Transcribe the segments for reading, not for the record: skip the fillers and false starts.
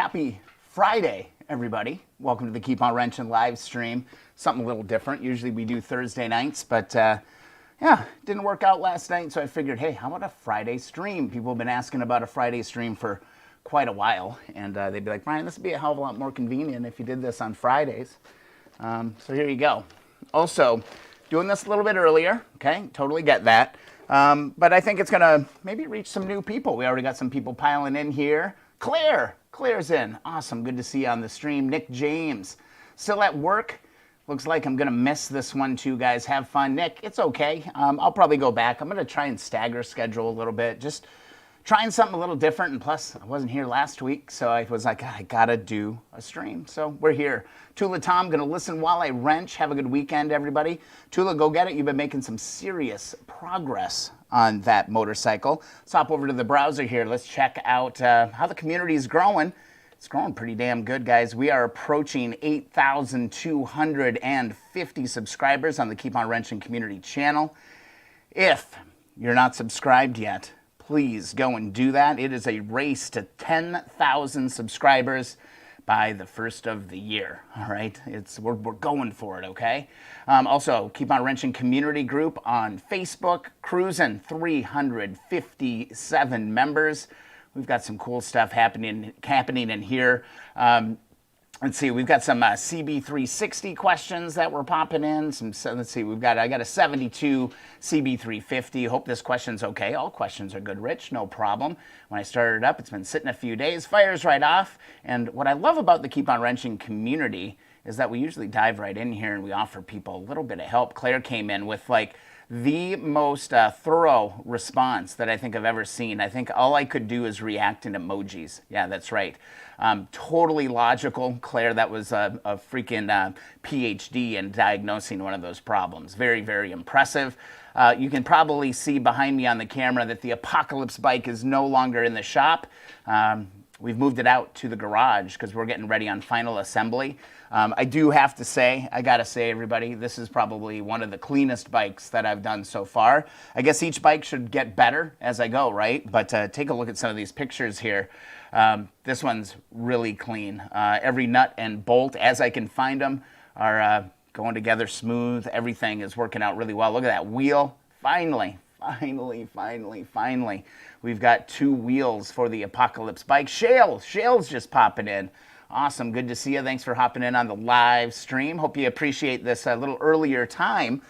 Happy Friday, everybody. Welcome to the Keep on Wrenching live stream. Something a little different. Usually we do Thursday nights, but yeah, didn't work out last night, so I figured, hey, how about a Friday stream? People have been asking about a Friday stream for quite a while, and they'd be like, Brian, this would be a hell of a lot more convenient if you did this on Fridays. So here you go. Also, doing this a little bit earlier, okay? Totally get that. But I think it's going to maybe reach some new people. We already got some people piling in here. Claire's in. Awesome. Good to see you on the stream. Nick James. Still at work. Looks like I'm going to miss this one too, guys. Have fun. Nick, it's okay. I'll probably go back. I'm going to try and stagger schedule a little bit. Just trying something a little different. And plus, I wasn't here last week, so I was like, I got to do a stream. So we're here. Tula Tom, going to listen while I wrench. Have a good weekend, everybody. Tula, go get it. You've been making some serious progress on that motorcycle. Let's hop over to the browser here. Let's check out how the community is growing. It's growing pretty damn good, guys. We are approaching 8,250 subscribers on the Keep on Wrenching community channel. If you're not subscribed yet, please go and do that. It is a race to 10,000 subscribers by the first of the year. All right, we're going for it. Okay. Also, Keep on Wrenching community group on Facebook, cruising 357 members. We've got some cool stuff happening in here. Let's see, we've got some CB350 questions that were popping in. Let's see, I got a 72 CB350. Hope this question's okay. All questions are good, Rich, no problem. When I started it up, it's been sitting a few days, fires right off. And what I love about the Keep on Wrenching community is that we usually dive right in here and we offer people a little bit of help. Claire came in with like the most thorough response that I think I've ever seen. I think all I could do is react in emojis. Yeah, that's right. Totally logical. Claire, that was a freaking PhD in diagnosing one of those problems. Very, very impressive. You can probably see behind me on the camera that the Apocalypse bike is no longer in the shop. We've moved it out to the garage because we're getting ready on final assembly. I do have to say, I gotta say, everybody, this is probably one of the cleanest bikes that I've done so far. I guess each bike should get better as I go, right? But take a look at some of these pictures here. This one's really clean. Every nut and bolt, as I can find them, are going together smooth. Everything is working out really well. Look at that wheel. Finally, we've got two wheels for the Apocalypse bike. Shale's just popping in. Awesome, good to see you. Thanks for hopping in on the live stream. Hope you appreciate this a little earlier time.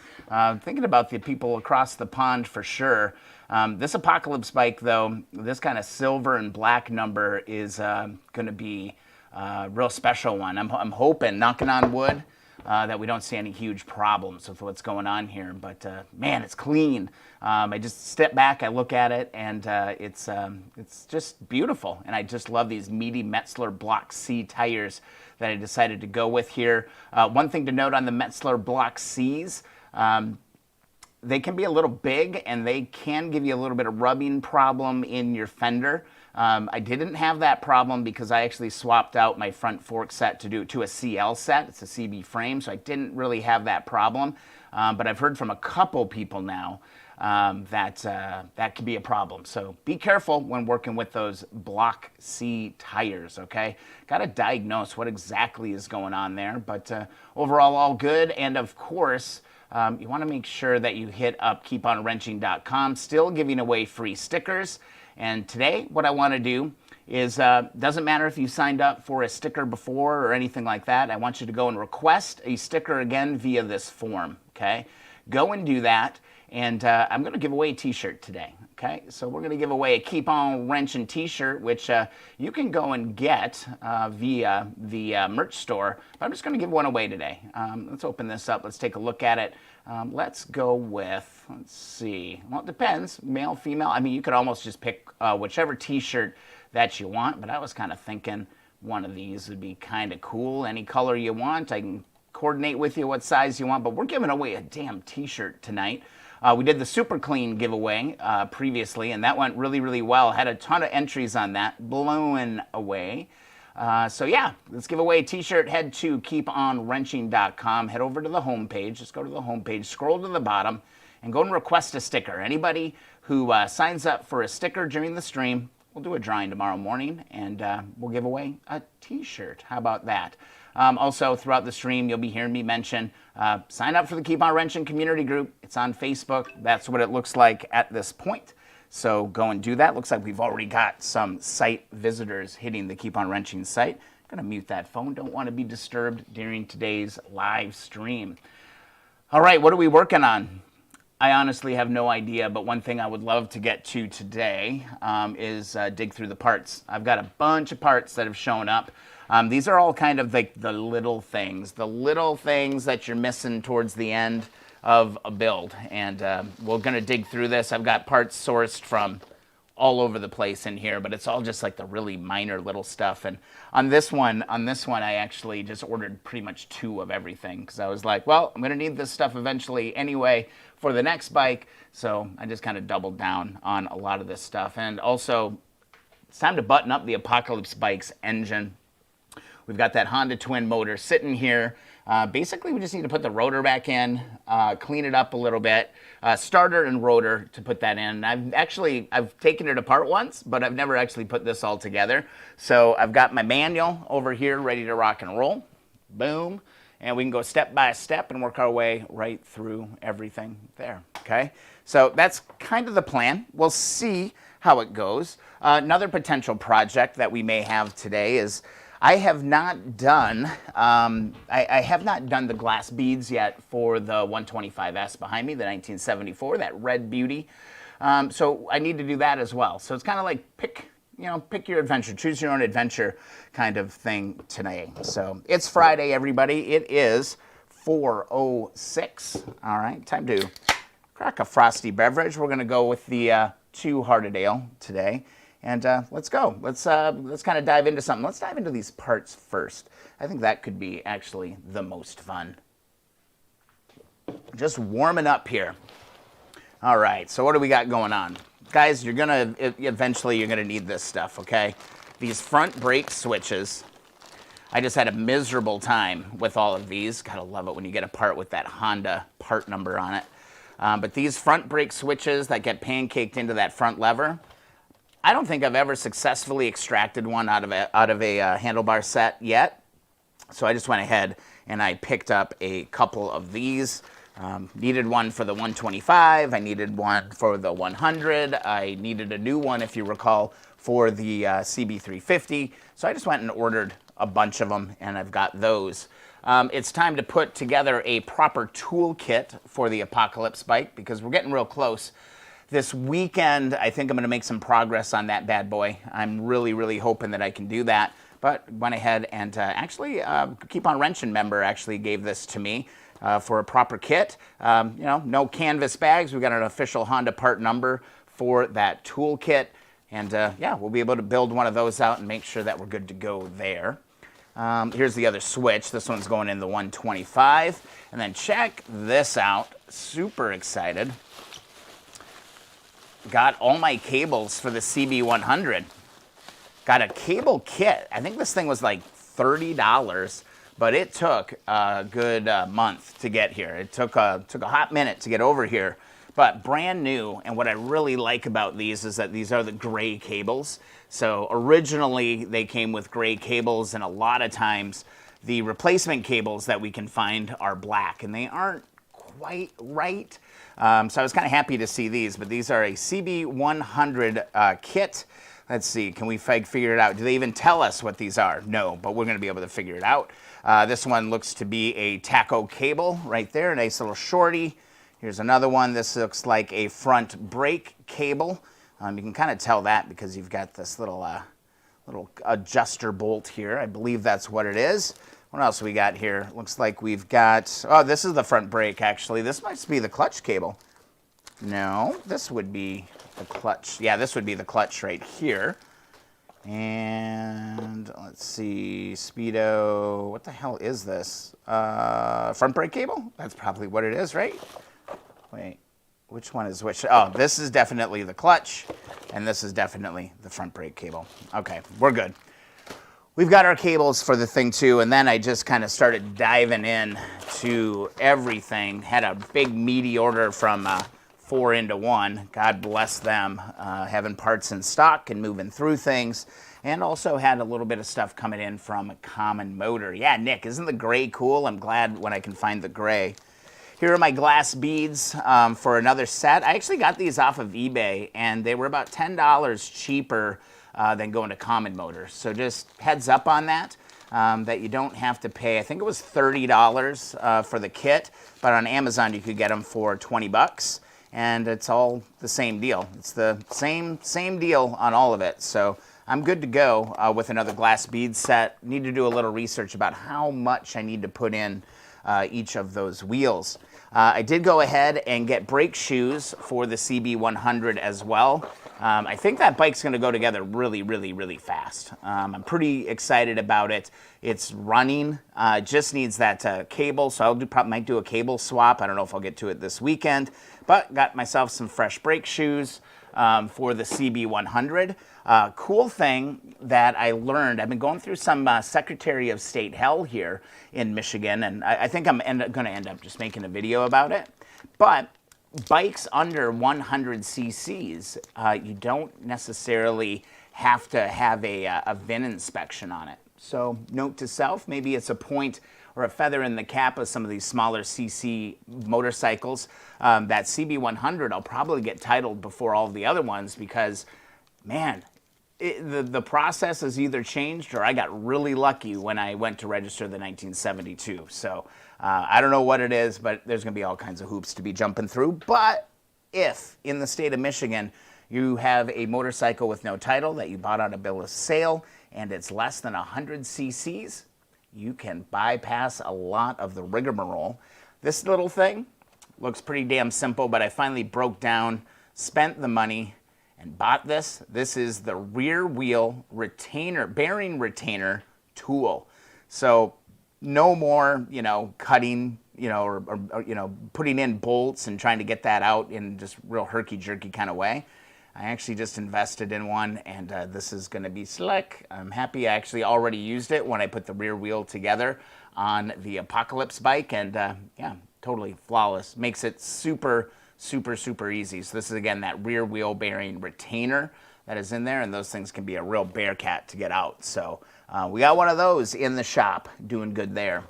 Thinking about the people across the pond for sure. This Apocalypse bike, though, this kind of silver and black number is going to be a real special one. I'm hoping, knocking on wood, that we don't see any huge problems with what's going on here. But man, it's clean. I just step back, I look at it, and it's just beautiful. And I just love these meaty Metzler Block C tires that I decided to go with here. One thing to note on the Metzler Block Cs, they can be a little big, and they can give you a little bit of rubbing problem in your fender. I didn't have that problem because I actually swapped out my front fork set to a CL set. It's a CB frame, so I didn't really have that problem. But I've heard from a couple people now that could be a problem. So be careful when working with those Block C tires, okay? Got to diagnose what exactly is going on there. But overall, all good. And of course, you want to make sure that you hit up keeponwrenching.com. Still giving away free stickers. And today, what I want to do is, doesn't matter if you signed up for a sticker before or anything like that. I want you to go and request a sticker again via this form, okay? Go and do that. And I'm going to give away a t-shirt today, okay? So we're going to give away a Keep on Wrenching t-shirt, which you can go and get via the merch store. But I'm just going to give one away today. Let's open this up. Let's take a look at it. Let's go with, let's see. Well, it depends, male, female. I mean, you could almost just pick whichever t-shirt that you want. But I was kind of thinking one of these would be kind of cool. Any color you want. I can coordinate with you what size you want. But we're giving away a damn t-shirt tonight. We did the Super Clean giveaway previously, and that went really, really well. Had a ton of entries on that, blown away. So yeah, let's give away a t-shirt. Head to keeponwrenching.com. Head over to the homepage. Just go to the homepage, scroll to the bottom, and go and request a sticker. Anybody who signs up for a sticker during the stream we'll do a drawing tomorrow morning, and we'll give away a t-shirt. How about that? Also, throughout the stream, you'll be hearing me mention, sign up for the Keep on Wrenching community group. It's on Facebook. That's what it looks like at this point. So go and do that. Looks like we've already got some site visitors hitting the Keep on Wrenching site. I'm going to mute that phone. Don't want to be disturbed during today's live stream. All right, what are we working on? I honestly have no idea, but one thing I would love to get to today is dig through the parts. I've got a bunch of parts that have shown up. These are all kind of like the little things that you're missing towards the end of a build. And we're going to dig through this. I've got parts sourced from all over the place in here, but it's all just like the really minor little stuff. And on this one, I actually just ordered pretty much 2 of everything because I was like, well, I'm going to need this stuff eventually anyway for the next bike. So I just kind of doubled down on a lot of this stuff. And also, it's time to button up the Apocalypse bike's engine. We've got that Honda twin motor sitting here. Basically, we just need to put the rotor back in, clean it up a little bit, starter and rotor to put that in. I've taken it apart once, but I've never actually put this all together. So I've got my manual over here ready to rock and roll. Boom. And we can go step by step and work our way right through everything there. Okay. So that's kind of the plan. We'll see how it goes. Another potential project that we may have today is I have not done the glass beads yet for the 125S behind me, the 1974, that red beauty. So I need to do that as well. So it's kind of like pick your adventure, choose your own adventure kind of thing today. So it's Friday, everybody. It is 4:06. All right, time to crack a frosty beverage. We're gonna go with the 2 Hearted Ale today. And let's go. Let's kind of dive into something. Let's dive into these parts first. I think that could be actually the most fun. Just warming up here. All right, so what do we got going on? Guys, eventually you're gonna need this stuff, okay? These front brake switches. I just had a miserable time with all of these. Gotta love it when you get a part with that Honda part number on it. But these front brake switches that get pancaked into that front lever, I don't think I've ever successfully extracted one out of a handlebar set yet. So I just went ahead and I picked up a couple of these. Needed one for the 125. I needed one for the 100. I needed a new one, if you recall, for the CB350. So I just went and ordered a bunch of them, and I've got those. It's time to put together a proper toolkit for the Apocalypse bike because we're getting real close. This weekend, I think I'm going to make some progress on that bad boy. I'm really, really hoping that I can do that. But went ahead and Keep on Wrenching member actually gave this to me for a proper kit. No canvas bags. We've got an official Honda part number for that tool kit. And we'll be able to build one of those out and make sure that we're good to go there. Here's the other switch. This one's going in the 125. And then check this out. Super excited. Got all my cables for the CB100. Got a cable kit. I think this thing was like $30, but it took a good month to get here. It took a hot minute to get over here, but brand new. And what I really like about these is that these are the gray cables. So originally they came with gray cables, and a lot of times the replacement cables that we can find are black, and they aren't quite right. So I was kind of happy to see these, but these are a CB100 kit. Let's see, can we figure it out? Do they even tell us what these are? No, but we're going to be able to figure it out. This one looks to be a taco cable right there, a nice little shorty. Here's another one. This looks like a front brake cable. You can kind of tell that because you've got this little adjuster bolt here. I believe that's what it is. What else we got here? Looks like we've got, oh, this is the front brake, actually. This must be the clutch cable. No, this would be the clutch. Yeah, this would be the clutch right here. And let's see, Speedo, what the hell is this? Front brake cable? That's probably what it is, right? Wait, which one is which? Oh, this is definitely the clutch, and this is definitely the front brake cable. Okay, we're good. We've got our cables for the thing too, and then I just kind of started diving in to everything. Had a big meaty order from 4-into-1. God bless them, having parts in stock and moving through things. And also had a little bit of stuff coming in from Common Motor. Yeah, Nick, isn't the gray cool? I'm glad when I can find the gray. Here are my glass beads for another set. I actually got these off of eBay, and they were about $10 cheaper than going to Common Motor. So just heads up on that, that you don't have to pay. I think it was $30 for the kit, but on Amazon you could get them for 20 bucks, and it's all the same deal. It's the same deal on all of it. So I'm good to go with another glass bead set. Need to do a little research about how much I need to put in each of those wheels. I did go ahead and get brake shoes for the CB100 as well. I think that bike's going to go together really, really, really fast. I'm pretty excited about it. It's running, just needs that cable, so might do a cable swap. I don't know if I'll get to it this weekend, but got myself some fresh brake shoes for the CB100. Cool thing that I learned, I've been going through some Secretary of State hell here in Michigan, and I think I'm going to end up just making a video about it. But bikes under 100 cc's, you don't necessarily have to have a VIN inspection on it. So note to self, maybe it's a point or a feather in the cap of some of these smaller cc motorcycles. That CB100, I'll probably get titled before all the other ones because, man, the process has either changed or I got really lucky when I went to register the 1972. So I don't know what it is, but there's going to be all kinds of hoops to be jumping through. But if in the state of Michigan you have a motorcycle with no title that you bought on a bill of sale and it's less than 100 cc's, you can bypass a lot of the rigmarole. This little thing looks pretty damn simple, but I finally broke down, spent the money, and bought this. This is the rear wheel retainer, bearing retainer tool. So no more, cutting, or putting in bolts and trying to get that out in just real herky-jerky kind of way. I actually just invested in one, and this is going to be slick. I'm happy I actually already used it when I put the rear wheel together on the Apocalypse bike, and yeah, totally flawless. Makes it super, super, super easy. So this is, again, that rear wheel bearing retainer that is in there, and those things can be a real bear cat to get out. So we got one of those in the shop, doing good there.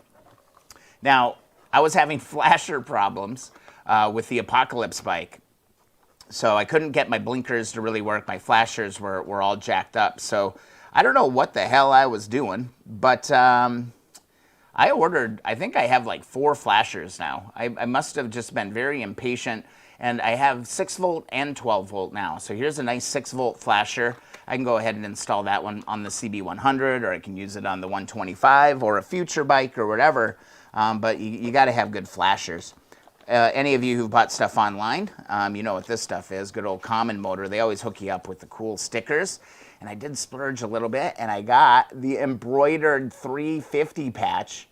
Now, I was having flasher problems with the Apocalypse bike. So I couldn't get my blinkers to really work. My flashers were all jacked up. So I don't know what the hell I was doing, but I ordered, I think I have like 4 flashers now. I must have just been very impatient, and I have 6 volt and 12 volt now. So here's a nice 6 volt flasher. I can go ahead and install that one on the CB100, or I can use it on the 125 or a future bike or whatever. But you got to have good flashers. Any of you who've bought stuff online, you know what this stuff is. Good old Common Motor. They always hook you up with the cool stickers. And I did splurge a little bit, and I got the embroidered 350 patch.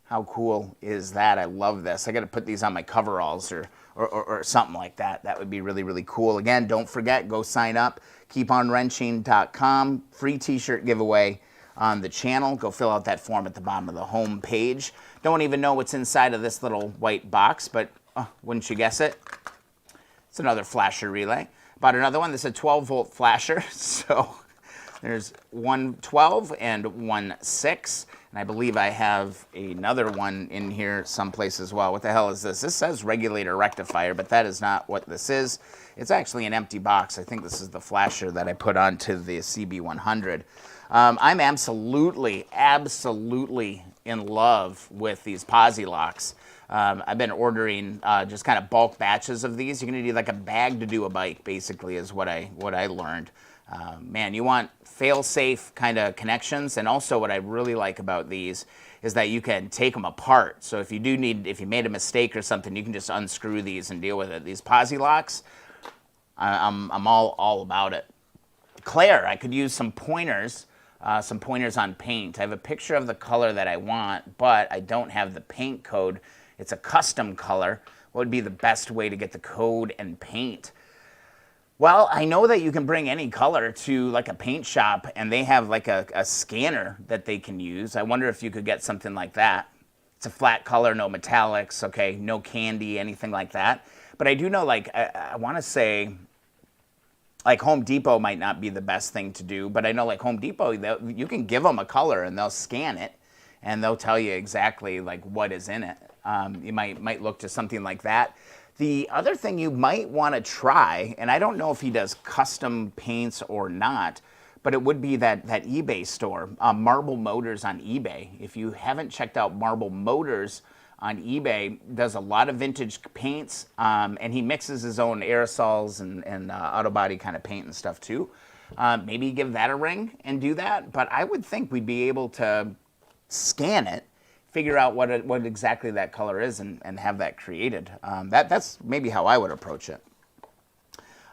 How cool is that? I love this. I got to put these on my coveralls or something like that. That would be really, really cool. Again, don't forget, go sign up. KeepOnWrenching.com. Free t-shirt giveaway on the channel. Go fill out that form at the bottom of the home page. Don't even know what's inside of this little white box, but wouldn't you guess it? It's another flasher relay. Bought another one. This is a 12 volt flasher. So there's one 12 and one 6. And I believe I have another one in here someplace as well. What the hell is this? This says regulator rectifier, but that is not what this is. It's actually an empty box. I think this is the flasher that I put onto the CB100. I'm absolutely in love with these posi locks. I've been ordering just kind of bulk batches of these. You're going to need like a bag to do a bike, basically, is what I learned. Man, you want fail-safe kind of connections, and also what I really like about these is that you can take them apart. So if you made a mistake or something, you can just unscrew these and deal with it. These posi locks, I'm all about it. Claire, I could use some pointers on paint. I have a picture of the color that I want, but I don't have the paint code. It's a custom color. What would be the best way to get the code and paint? Well, I know that you can bring any color to like a paint shop, and they have like a scanner that they can use. I wonder if you could get something like that. It's a flat color, no metallics, okay, no candy, anything like that. But I do know, like, I want to say, like Home Depot might not be the best thing to do, but I know like Home Depot, you can give them a color and they'll scan it and they'll tell you exactly like what is in it. You might look to something like that. The other thing you might want to try, and I don't know if he does custom paints or not, but it would be that eBay store, Marble Motors on eBay. If you haven't checked out Marble Motors on eBay, does a lot of vintage paints, and he mixes his own aerosols and auto body kind of paint and stuff too. Maybe give that a ring and do that, but I would think we'd be able to scan it, figure out what exactly that color is, and have that created. That's maybe how I would approach it.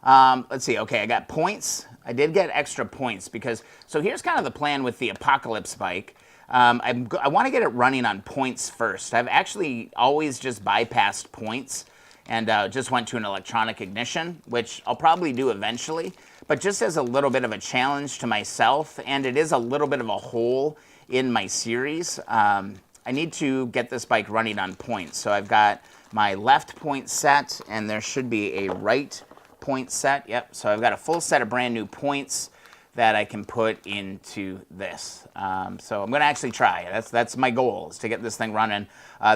Let's see, okay, I got points. I did get extra points because, so here's kind of the plan with the Apocalypse bike. I want to get it running on points first. I've actually always just bypassed points and just went to an electronic ignition, which I'll probably do eventually, but just as a little bit of a challenge to myself, and it is a little bit of a hole in my series. I need to get this bike running on points. So I've got my left point set, and there should be a right point set. Yep, so I've got a full set of brand new points that I can put into this. So I'm gonna actually try. That's my goal, is to get this thing running.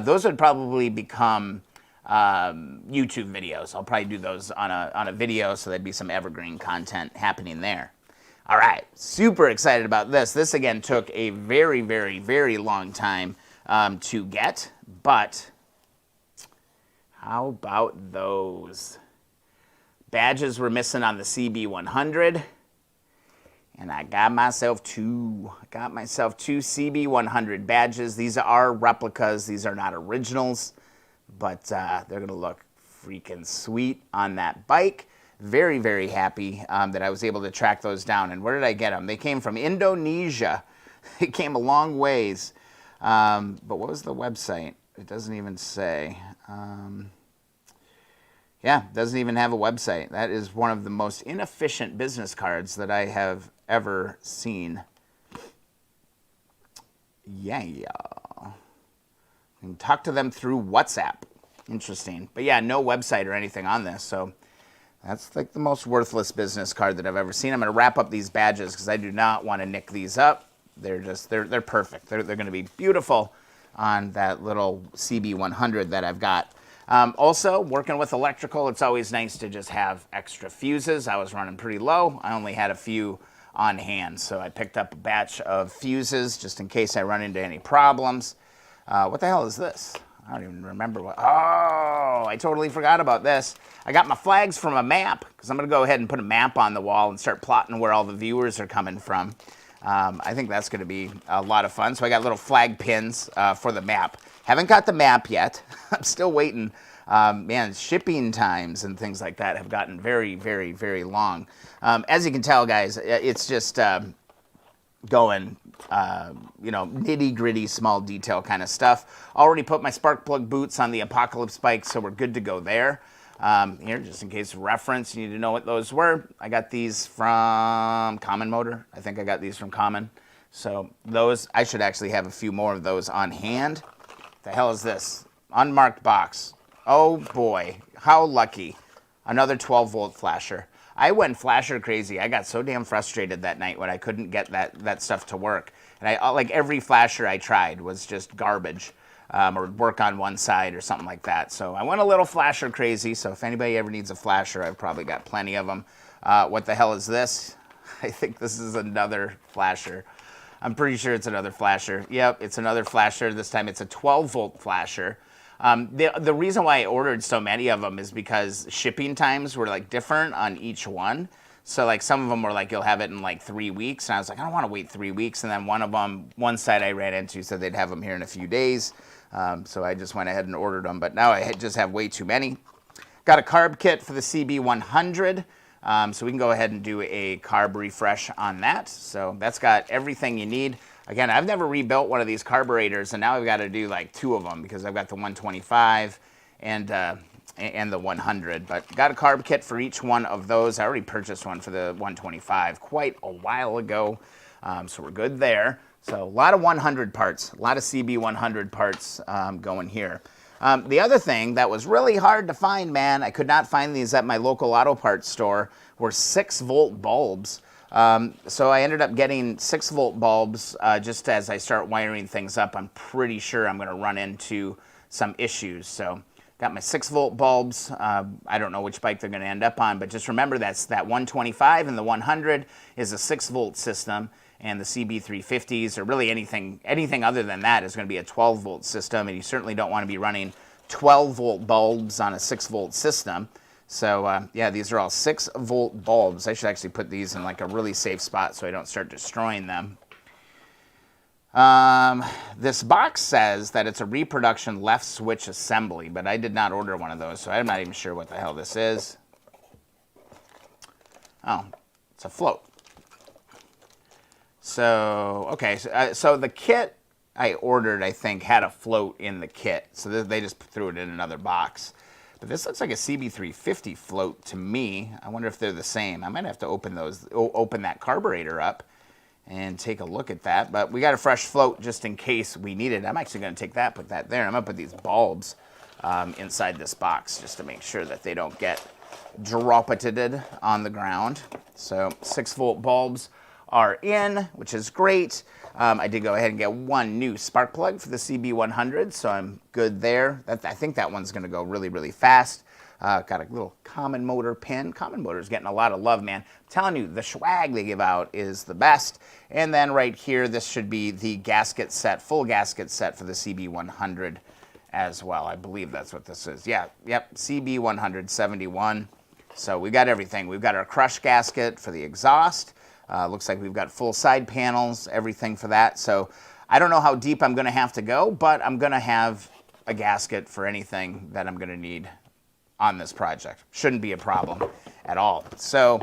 Those would probably become YouTube videos. I'll probably do those on a video, so there'd be some evergreen content happening there. All right, super excited about this. This again took a very, very, very long time to get, but how about those? Badges were missing on the CB100. And I got myself two CB100 badges. These are replicas. These are not originals, but they're going to look freaking sweet on that bike. Very, very happy that I was able to track those down. And where did I get them? They came from Indonesia. They came a long ways. But what was the website? It doesn't even say. Yeah, doesn't even have a website. That is one of the most inefficient business cards that I have ever seen. Yeah. You can talk to them through WhatsApp. Interesting. But yeah, no website or anything on this. So that's like the most worthless business card that I've ever seen. I'm going to wrap up these badges because I do not want to nick these up. They're perfect. They're going to be beautiful on that little CB100 that I've got. Also, working with electrical, it's always nice to just have extra fuses. I was running pretty low. I only had a few on hand, so I picked up a batch of fuses just in case I run into any problems. What the hell is this? I don't even remember what. Oh, I totally forgot about this. I got my flags from a map, because I'm going to go ahead and put a map on the wall and start plotting where all the viewers are coming from. I think that's going to be a lot of fun. So I got little flag pins for the map. Haven't got the map yet. I'm still waiting. Man, shipping times and things like that have gotten very, very, very long. As you can tell, guys, it's just going, nitty gritty, small detail kind of stuff. Already put my spark plug boots on the Apocalypse bike, so we're good to go there. Here, just in case of reference, you need to know what those were. I got these from Common Motor. I think I got these from Common. So those, I should actually have a few more of those on hand. The hell is this? Unmarked box. Oh boy, how lucky. Another 12-volt flasher. I went flasher crazy. I got so damn frustrated that night when I couldn't get that stuff to work. And I like every flasher I tried was just garbage, or work on one side or something like that. So I went a little flasher crazy. So if anybody ever needs a flasher, I've probably got plenty of them. What the hell is this? I think this is another flasher. I'm pretty sure it's another flasher. Yep, it's another flasher. This time it's a 12-volt flasher. The reason why I ordered so many of them is because shipping times were like different on each one. So like some of them were like, you'll have it in like 3 weeks. And I was like, I don't want to wait 3 weeks. And then one site I ran into said they'd have them here in a few days. So I just went ahead and ordered them. But now I just have way too many. Got a carb kit for the CB100. So we can go ahead and do a carb refresh on that. So that's got everything you need. Again, I've never rebuilt one of these carburetors, and now I've got to do like 2 of them because I've got the 125 and the 100. But got a carb kit for each one of those. I already purchased one for the 125 quite a while ago, so we're good there. So a lot of 100 parts, a lot of CB100 parts going here. The other thing that was really hard to find, man, I could not find these at my local auto parts store, were 6-volt bulbs. So I ended up getting 6-volt bulbs just as I start wiring things up. I'm pretty sure I'm going to run into some issues. So got my 6-volt bulbs. I don't know which bike they're going to end up on, but just remember that 125 and the 100 is a 6-volt system, and the CB350s, or really anything other than that, is going to be a 12-volt system, and you certainly don't want to be running 12-volt bulbs on a 6-volt system. So yeah, these are all 6-volt bulbs. I should actually put these in like a really safe spot so I don't start destroying them. This box says that it's a reproduction left switch assembly, but I did not order one of those, so I'm not even sure what the hell this is. Oh, it's a float. So, okay, so the kit I ordered, I think, had a float in the kit. So they just threw it in another box. But this looks like a CB350 float to me. I wonder if they're the same. I might have to open that carburetor up and take a look at that. But we got a fresh float just in case we need it. I'm actually going to take that, put that there. I'm going to put these bulbs inside this box just to make sure that they don't get drop-it on the ground. So 6-volt bulbs are in, which is great. I did go ahead and get one new spark plug for the CB100, so I'm good there. I think that one's going to go really, really fast. Got a little common motor pin. Common motor is getting a lot of love, man. I'm telling you, the swag they give out is the best. And then right here, this should be the gasket set, full gasket set for the CB100 as well. I believe that's what this is. Yeah, yep, CB171. So we got everything. We've got our crush gasket for the exhaust. Looks like we've got full side panels, everything for that. So I don't know how deep I'm going to have to go, but I'm going to have a gasket for anything that I'm going to need on this project. Shouldn't be a problem at all. So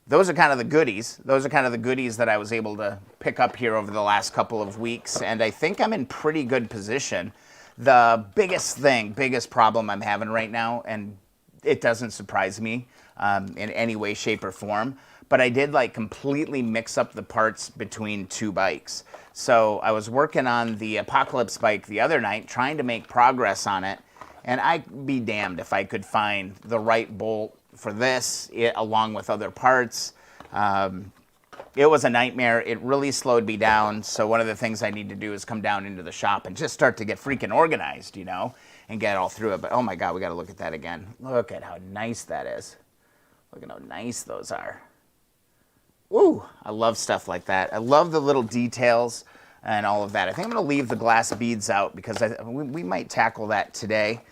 those are kind of the goodies. Those are kind of the goodies that I was able to pick up here over the last couple of weeks, and I think I'm in pretty good position. The biggest problem I'm having right now, and it doesn't surprise me in any way, shape, or form, but I did like completely mix up the parts between two bikes. So I was working on the Apocalypse bike the other night, trying to make progress on it, and I'd be damned if I could find the right bolt for this along with other parts. It was a nightmare. It really slowed me down. So one of the things I need to do is come down into the shop and just start to get freaking organized, you know, and get all through it. But oh my God, we got to look at that again. Look at how nice that is. Look at how nice those are. Ooh, I love stuff like that. I love the little details and all of that. I think I'm going to leave the glass beads out because we might tackle that today.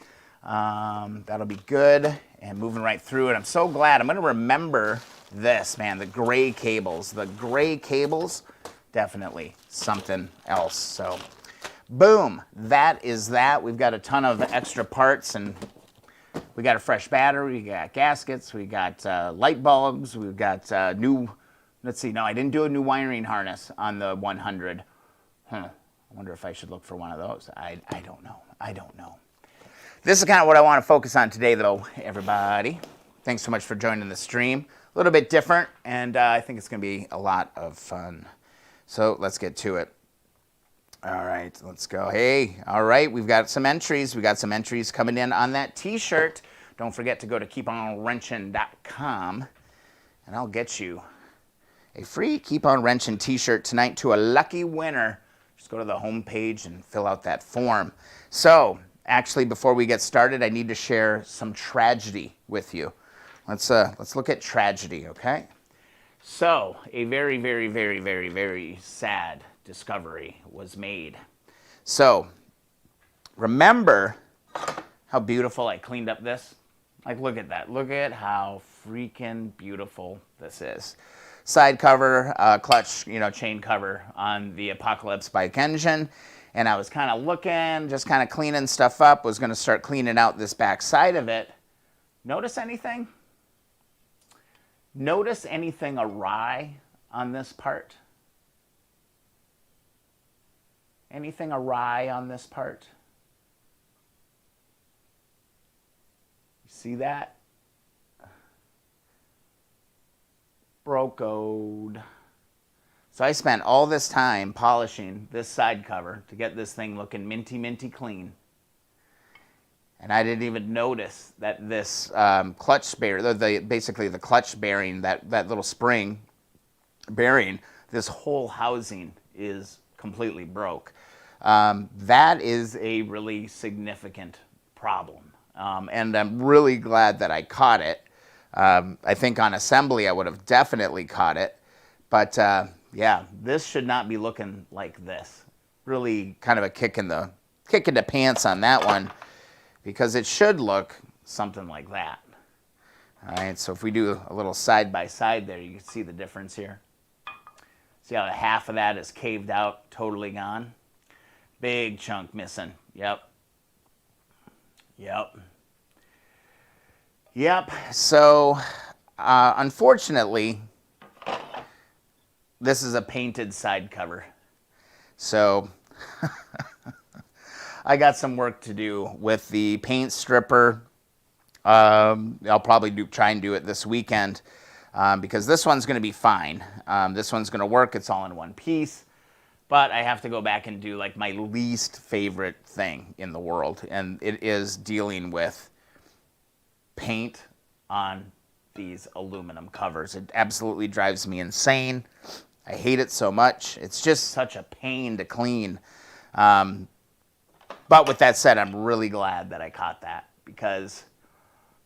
That'll be good. And moving right through it. I'm so glad. I'm going to remember this, man. The gray cables. The gray cables, definitely something else. So, boom. That is that. We've got a ton of extra parts, and we got a fresh battery. We got gaskets. We got light bulbs. We've got new... Let's see. No, I didn't do a new wiring harness on the 100. I wonder if I should look for one of those. I don't know. I don't know. This is kind of what I want to focus on today, though, everybody. Thanks so much for joining the stream. A little bit different, and I think it's going to be a lot of fun. So let's get to it. All right, let's go. Hey, all right, we've got some entries. We got some entries coming in on that T-shirt. Don't forget to go to keeponwrenching.com, and I'll get you a free Keep On Wrenching T-shirt tonight to a lucky winner. Just go to the home page and fill out that form. So, actually, before we get started, I need to share some tragedy with you. Let's look at tragedy, okay? So, a very, very, very, very, very sad discovery was made. So, remember how beautiful I cleaned up this? Like, look at that. Look at how freaking beautiful this is. Side cover, clutch, chain cover on the Apocalypse bike engine. And I was kind of looking, just kind of cleaning stuff up, was going to start cleaning out this back side of it. Notice anything? Notice anything awry on this part? Anything awry on this part? You see that? Broke code. So I spent all this time polishing this side cover to get this thing looking minty clean. And I didn't even notice that this clutch bearing, basically the clutch bearing, that little spring bearing, this whole housing is completely broke. That is a really significant problem. And I'm really glad that I caught it. I think on assembly I would have definitely caught it. But yeah, this should not be looking like this. Really kind of a kick in the pants on that one, because it should look something like that. All right, so if we do a little side by side there, you can see the difference here. See how half of that is caved out, totally gone? Big chunk missing. Yep. So, unfortunately, this is a painted side cover. So, I got some work to do with the paint stripper. I'll probably try and do it this weekend. Because this one's going to be fine. This one's going to work. It's all in one piece. But I have to go back and do like my least favorite thing in the world. And it is dealing with paint on these aluminum covers. It absolutely drives me insane. I hate it so much. It's just such a pain to clean. But with that said, I'm really glad that I caught that, because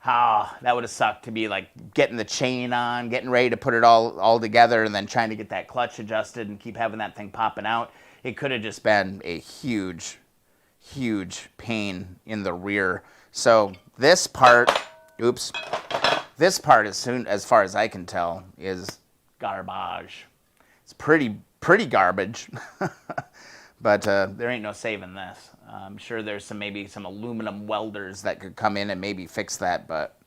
that would have sucked to be like getting the chain on, getting ready to put it all together, and then trying to get that clutch adjusted and keep having that thing popping out. It could have just been a huge pain in the rear. So this part, this part, as far as I can tell, is garbage. It's pretty garbage. But there ain't no saving this. I'm sure there's maybe some aluminum welders that could come in and maybe fix that. But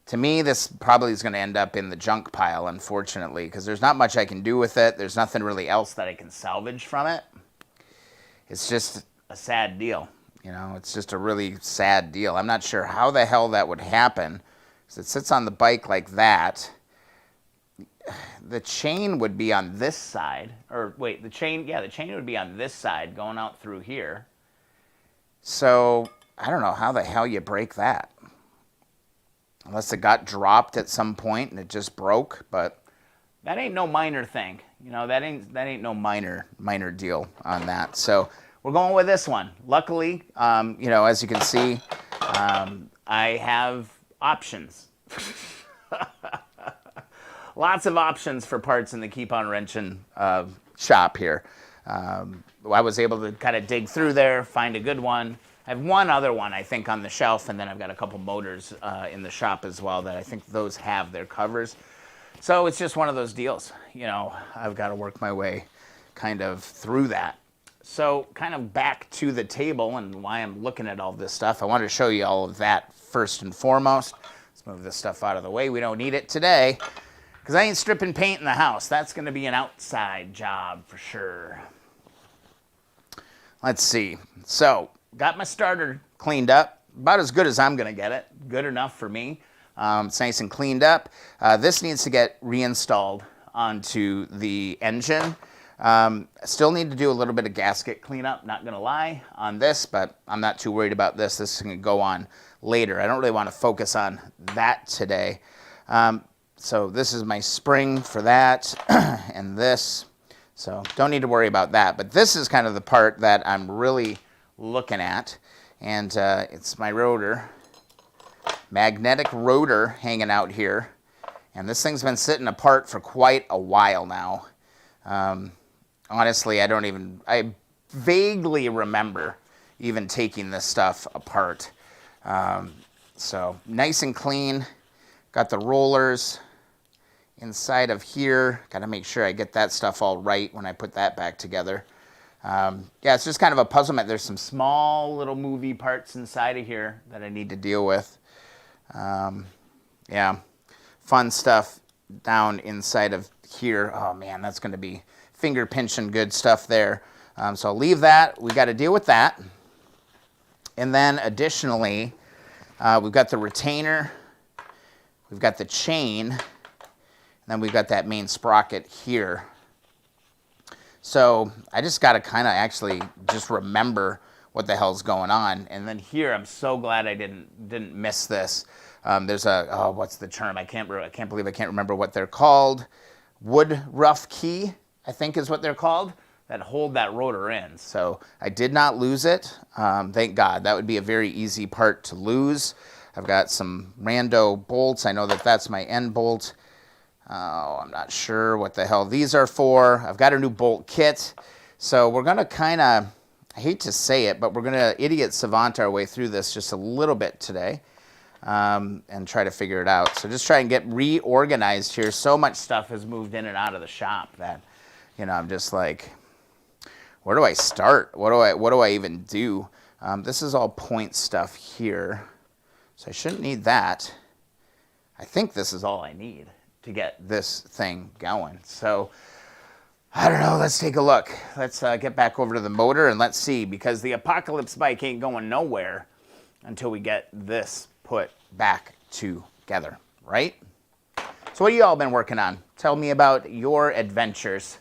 to me, this probably is going to end up in the junk pile, unfortunately, because there's not much I can do with it. There's nothing really else that I can salvage from it. It's just a sad deal. You know, it's just a really sad deal. I'm not sure how the hell that would happen, because it sits on the bike like that. The chain would be on this side, or wait, the chain would be on this side going out through here. So I don't know how the hell you break that, unless it got dropped at some point and it just broke. But that ain't no minor thing, you know. That ain't no minor deal on that. So we're going with this one. Luckily, you know, as you can see, I have options. Lots of options for parts in the Keep On Wrenching shop here. I was able to kind of dig through there, find a good one. I have one other one, I think, on the shelf, and then I've got a couple motors in the shop as well that I think those have their covers. So it's just one of those deals. You know, I've got to work my way kind of through that. So kind of back to the table and why I'm looking at all this stuff. I wanted to show you all of that first and foremost. Let's move this stuff out of the way. We don't need it today, because I ain't stripping paint in the house. That's going to be an outside job for sure. Let's see. So, got my starter cleaned up. About as good as I'm going to get it. Good enough for me. It's nice and cleaned up. This needs to get reinstalled onto the engine. Still need to do a little bit of gasket cleanup, not going to lie, on this, but I'm not too worried about this. This is going to go on later. I don't really want to focus on that today. So this is my spring for that, and this. So don't need to worry about that. But this is kind of the part that I'm really looking at, and it's my rotor, magnetic rotor hanging out here. And this thing's been sitting apart for quite a while now. Honestly, I vaguely remember even taking this stuff apart. So nice and clean. Got the rollers inside of here. Got to make sure I get that stuff all right when I put that back together. Yeah, it's just kind of a puzzle. There's some small little movie parts inside of here that I need to deal with. Yeah, fun stuff down inside of here. Oh man, that's going to be finger pinching good stuff there. So I'll leave that. We got to deal with that. And then additionally, we've got the retainer. We've got the chain, and then we've got that main sprocket here. So I just got to kind of actually just remember what the hell's going on. And then here, I'm so glad I didn't miss this. There's a, what's the term? I can't believe I can't remember what they're called. Wood rough key, I think is what they're called, that hold that rotor in. So I did not lose it. Thank God. That would be a very easy part to lose. I've got some rando bolts. I know that that's my end bolt. Oh, I'm not sure what the hell these are for. I've got a new bolt kit. So we're going to kind of, I hate to say it, but we're going to idiot savant our way through this just a little bit today and try to figure it out. So just try and get reorganized here. So much stuff has moved in and out of the shop that, you know, I'm just like, where do I start? What do I even do? This is all point stuff here. So I shouldn't need that. I think this is all I need to get this thing going. So I don't know, let's take a look. Let's get back over to the motor and let's see, because the Apocalypse bike ain't going nowhere until we get this put back together, right? So what have you all been working on? Tell me about your adventures.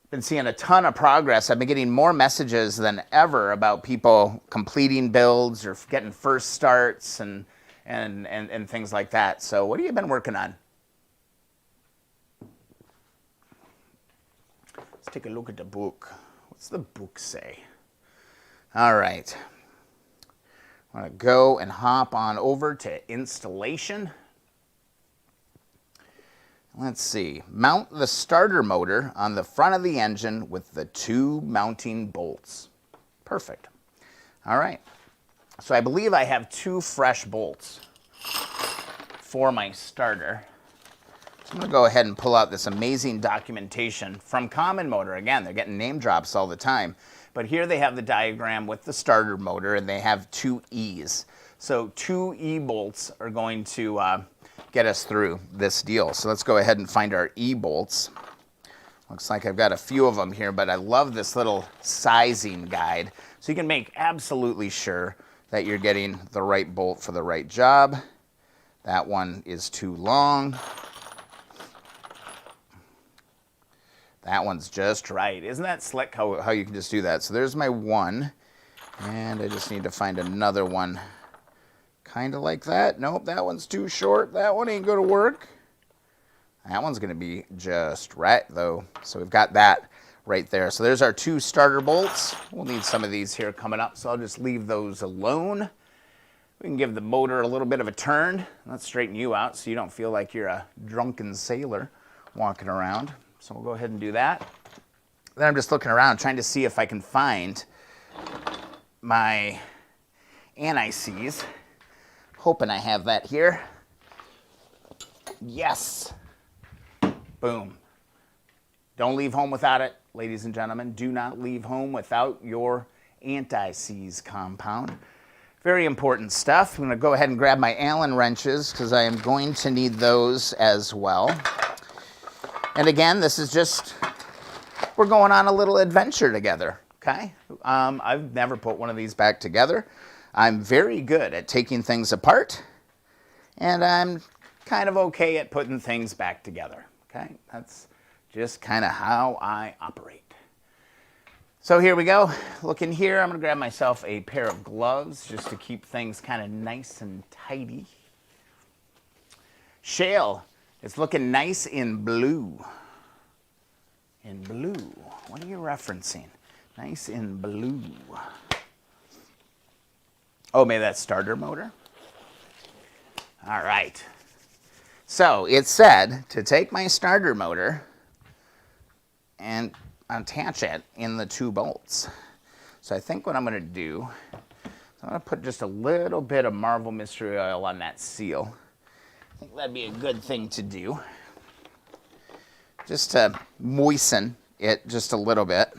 Been seeing a ton of progress. I've been getting more messages than ever about people completing builds or getting first starts and things like that. So what have you been working on? Let's take a look at the book. What's the book say? All right. I'm going to go and hop on over to installation. Let's see. Mount the starter motor on the front of the engine with the 2 mounting bolts. Perfect. All right. So I believe I have 2 fresh bolts for my starter. I'm going to go ahead and pull out this amazing documentation from Common Motor. Again, they're getting name drops all the time. But here they have the diagram with the starter motor, and they have 2 E's. So 2 E bolts are going to get us through this deal. So let's go ahead and find our E bolts. Looks like I've got a few of them here, but I love this little sizing guide. So you can make absolutely sure that you're getting the right bolt for the right job. That one is too long. That one's just right. Isn't that slick how you can just do that? So there's my one, and I just need to find another one kind of like that. Nope, that one's too short. That one ain't going to work. That one's going to be just right, though. So we've got that right there. So there's our 2 starter bolts. We'll need some of these here coming up, so I'll just leave those alone. We can give the motor a little bit of a turn. Let's straighten you out so you don't feel like you're a drunken sailor walking around. So we'll go ahead and do that. Then I'm just looking around trying to see if I can find my anti-seize. Hoping I have that here. Yes. Boom. Don't leave home without it, ladies and gentlemen. Do not leave home without your anti-seize compound. Very important stuff. I'm going to go ahead and grab my Allen wrenches because I am going to need those as well. And again, this is just, we're going on a little adventure together, okay? I've never put one of these back together. I'm very good at taking things apart, and I'm kind of okay at putting things back together, okay? That's just kind of how I operate. So here we go. Looking here, I'm going to grab myself a pair of gloves just to keep things kind of nice and tidy. Shale. It's looking nice in blue. In blue. What are you referencing? Nice in blue. Oh, maybe that's starter motor? All right. So it said to take my starter motor and attach it in the 2 bolts. So I think what I'm going to do, I'm going to put just a little bit of Marvel Mystery Oil on that seal. I think that'd be a good thing to do. Just to moisten it just a little bit.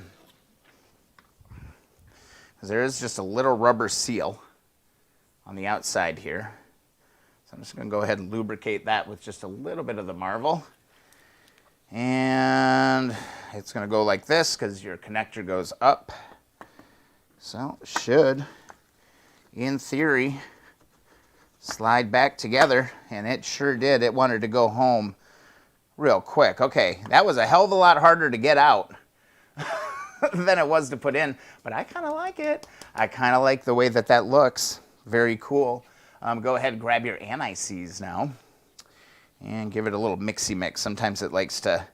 Because there is just a little rubber seal on the outside here. So I'm just going to go ahead and lubricate that with just a little bit of the Marvel. And it's going to go like this because your connector goes up. So it should, in theory, slide back together, and it sure did. It wanted to go home real quick. Okay, that was a hell of a lot harder to get out than it was to put in, but I kind of like it. I kind of like the way that that looks. Very cool. Go ahead and grab your anti-seize now and give it a little mixy mix. Sometimes it likes to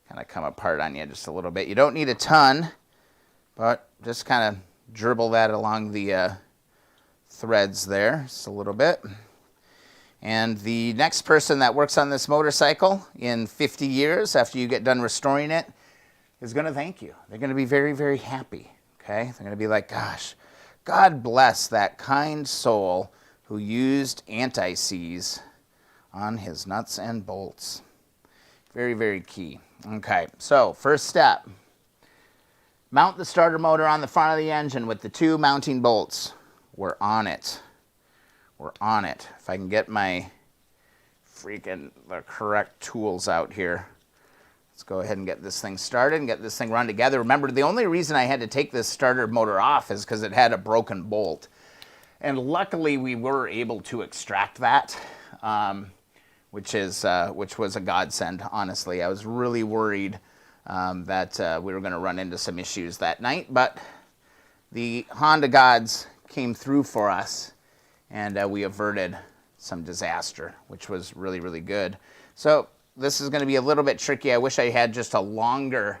kind of come apart on you just a little bit. You don't need a ton, but just kind of dribble that along the threads there just a little bit. And the next person that works on this motorcycle in 50 years after you get done restoring it is going to thank you. They're going to be very, very happy, okay? They're going to be like, gosh, God bless that kind soul who used anti-seize on his nuts and bolts. Very, very key. Okay, so first step. Mount the starter motor on the front of the engine with the 2 mounting bolts. We're on it. We're on it. If I can get my the correct tools out here. Let's go ahead and get this thing started and get this thing run together. Remember, the only reason I had to take this starter motor off is because it had a broken bolt. And luckily, we were able to extract that, which was a godsend, honestly. I was really worried that we were going to run into some issues that night, but the Honda gods came through for us, and we averted some disaster, which was really, really good. So this is going to be a little bit tricky. I wish I had just a longer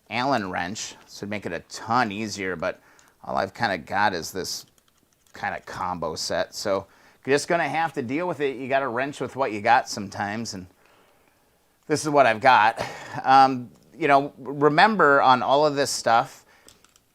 Allen wrench. This would make it a ton easier, but all I've kind of got is this kind of combo set. So you're just going to have to deal with it. You got to wrench with what you got sometimes, and this is what I've got. You know, remember on all of this stuff,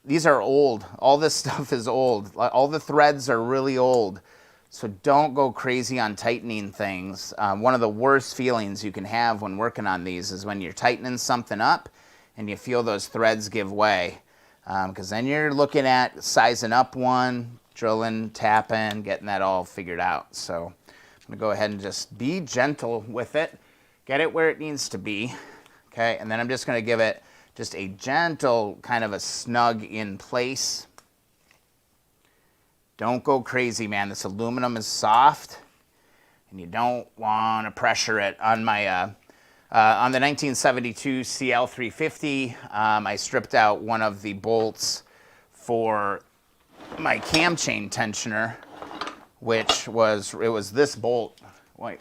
these are old. All this stuff is old. All the threads are really old. So don't go crazy on tightening things. One of the worst feelings you can have when working on these is when you're tightening something up and you feel those threads give way. Because then you're looking at sizing up one, drilling, tapping, getting that all figured out. So I'm going to go ahead and just be gentle with it. Get it where it needs to be. Okay, and then I'm just going to give it just a gentle kind of a snug in place. Don't go crazy, man. This aluminum is soft, and you don't want to pressure it. On my on the 1972 CL350, I stripped out one of the bolts for my cam chain tensioner, which was this bolt. Wait,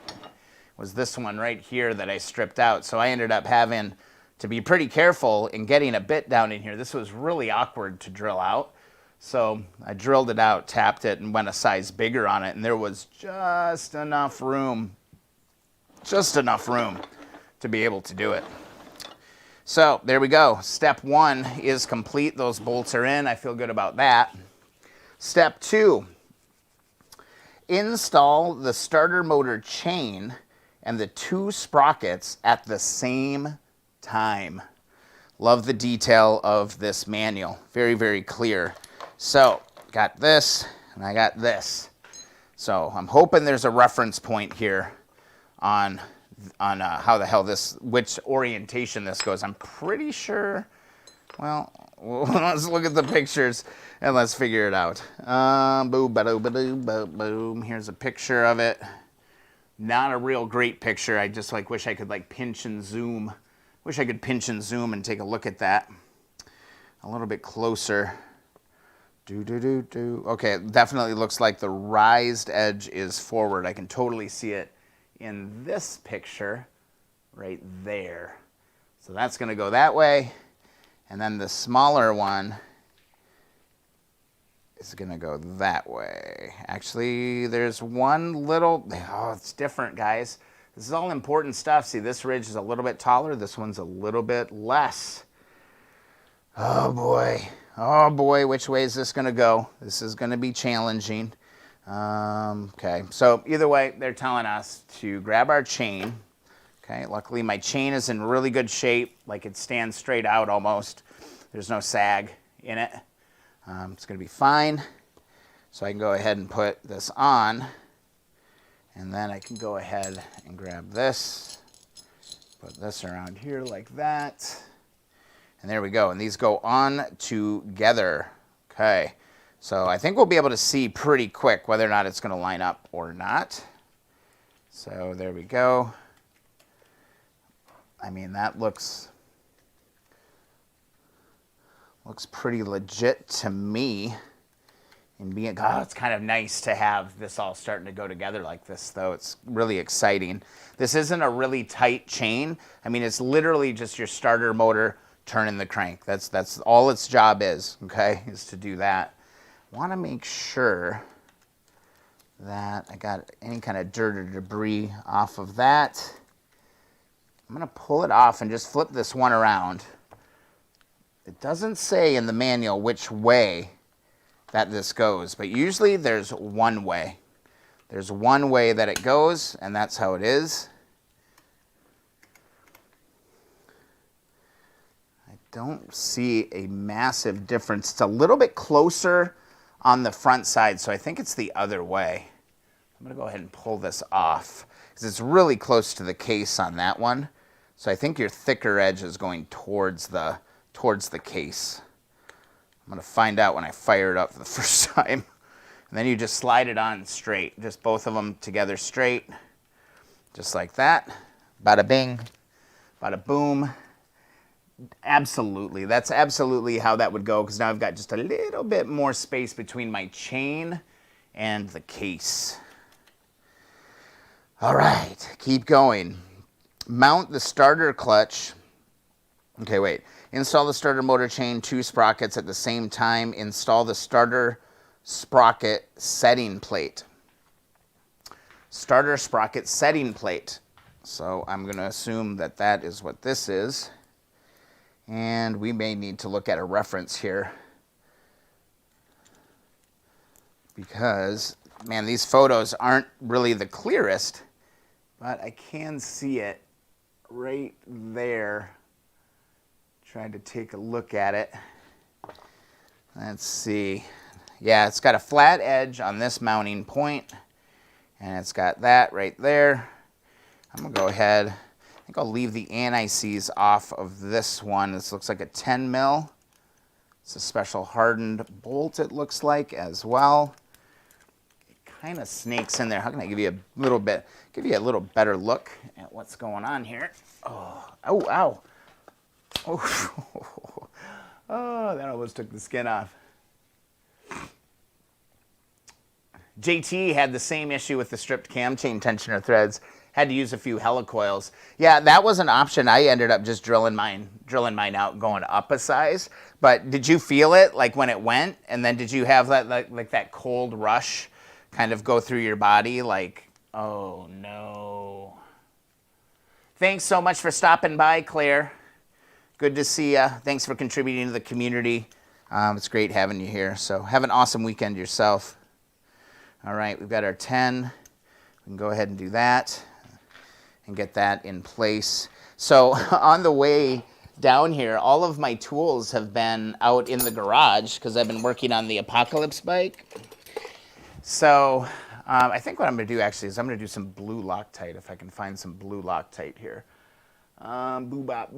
was this one right here that I stripped out. So I ended up having to be pretty careful in getting a bit down in here. This was really awkward to drill out. So I drilled it out, tapped it, and went a size bigger on it, and there was just enough room to be able to do it. So there we go. Step 1 is complete. Those bolts are in. I feel good about that. Step 2, install the starter motor chain and the 2 sprockets at the same time. Love the detail of this manual. Very, very clear. So, got this, and I got this. So, I'm hoping there's a reference point here on how the hell which orientation this goes. I'm pretty sure, well, let's look at the pictures and let's figure it out. Boom, ba-doo, boom. Here's a picture of it. Not a real great picture. I just wish I could pinch and zoom. Wish I could pinch and zoom and take a look at that a little bit closer. Okay, it definitely looks like the raised edge is forward. I can totally see it in this picture right there. So that's going to go that way. And then the smaller one is going to go that way. Actually, there's one little, it's different, guys. This is all important stuff. See, this ridge is a little bit taller. This one's a little bit less. Oh, boy. Oh, boy. Which way is this going to go? This is going to be challenging. Okay. So either way, they're telling us to grab our chain. Okay. Luckily, my chain is in really good shape. It stands straight out almost. There's no sag in it. It's going to be fine. So I can go ahead and put this on. And then I can go ahead and grab this, put this around here like that, and there we go. And these go on together. Okay, so I think we'll be able to see pretty quick whether or not it's going to line up or not. So there we go. I mean, that looks Looks pretty legit to me. And being, oh, it's kind of nice to have this all starting to go together like this, though. It's really exciting. This isn't a really tight chain. I mean, it's literally just your starter motor turning the crank. That's all its job is, okay, is to do that. Want to make sure that I got any kind of dirt or debris off of that. I'm going to pull it off and just flip this one around. It doesn't say in the manual which way that this goes, but usually there's one way. There's one way that it goes, and that's how it is. I don't see a massive difference. It's a little bit closer on the front side, so I think it's the other way. I'm going to go ahead and pull this off because it's really close to the case on that one. So I think your thicker edge is going towards the case. I'm going to find out when I fire it up for the first time. And then you just slide it on straight. Just both of them together straight. Just like that. Bada bing. Bada boom. Absolutely. That's absolutely how that would go, because now I've got just a little bit more space between my chain and the case. All right. Keep going. Mount the starter clutch. Okay, wait. Install the starter motor chain, 2 sprockets at the same time. Install the starter sprocket setting plate. Starter sprocket setting plate. So I'm going to assume that that is what this is. And we may need to look at a reference here, because, man, these photos aren't really the clearest, but I can see it right there. Tried to take a look at it. Let's see. Yeah, it's got a flat edge on this mounting point, and it's got that right there. I'm going to go ahead. I think I'll leave the anti-seize off of this one. This looks like a 10 mil. It's a special hardened bolt, it looks like, as well. It kind of snakes in there. How can I give you a little better look at what's going on here? Oh, ow. Oh, that almost took the skin off. JT had the same issue with the stripped cam chain tensioner threads. Had to use a few helicoils. Yeah, that was an option. I ended up just drilling mine out, going up a size. But did you feel it, like when it went? And then did you have that like that cold rush kind of go through your body? Like, oh no. Thanks so much for stopping by, Claire. Good to see you. Thanks for contributing to the community. It's great having you here. So have an awesome weekend yourself. All right, we've got our 10. We can go ahead and do that and get that in place. So on the way down here, all of my tools have been out in the garage because I've been working on the Apocalypse bike. So I think what I'm going to do actually is I'm going to do some blue Loctite, if I can find some blue Loctite here. But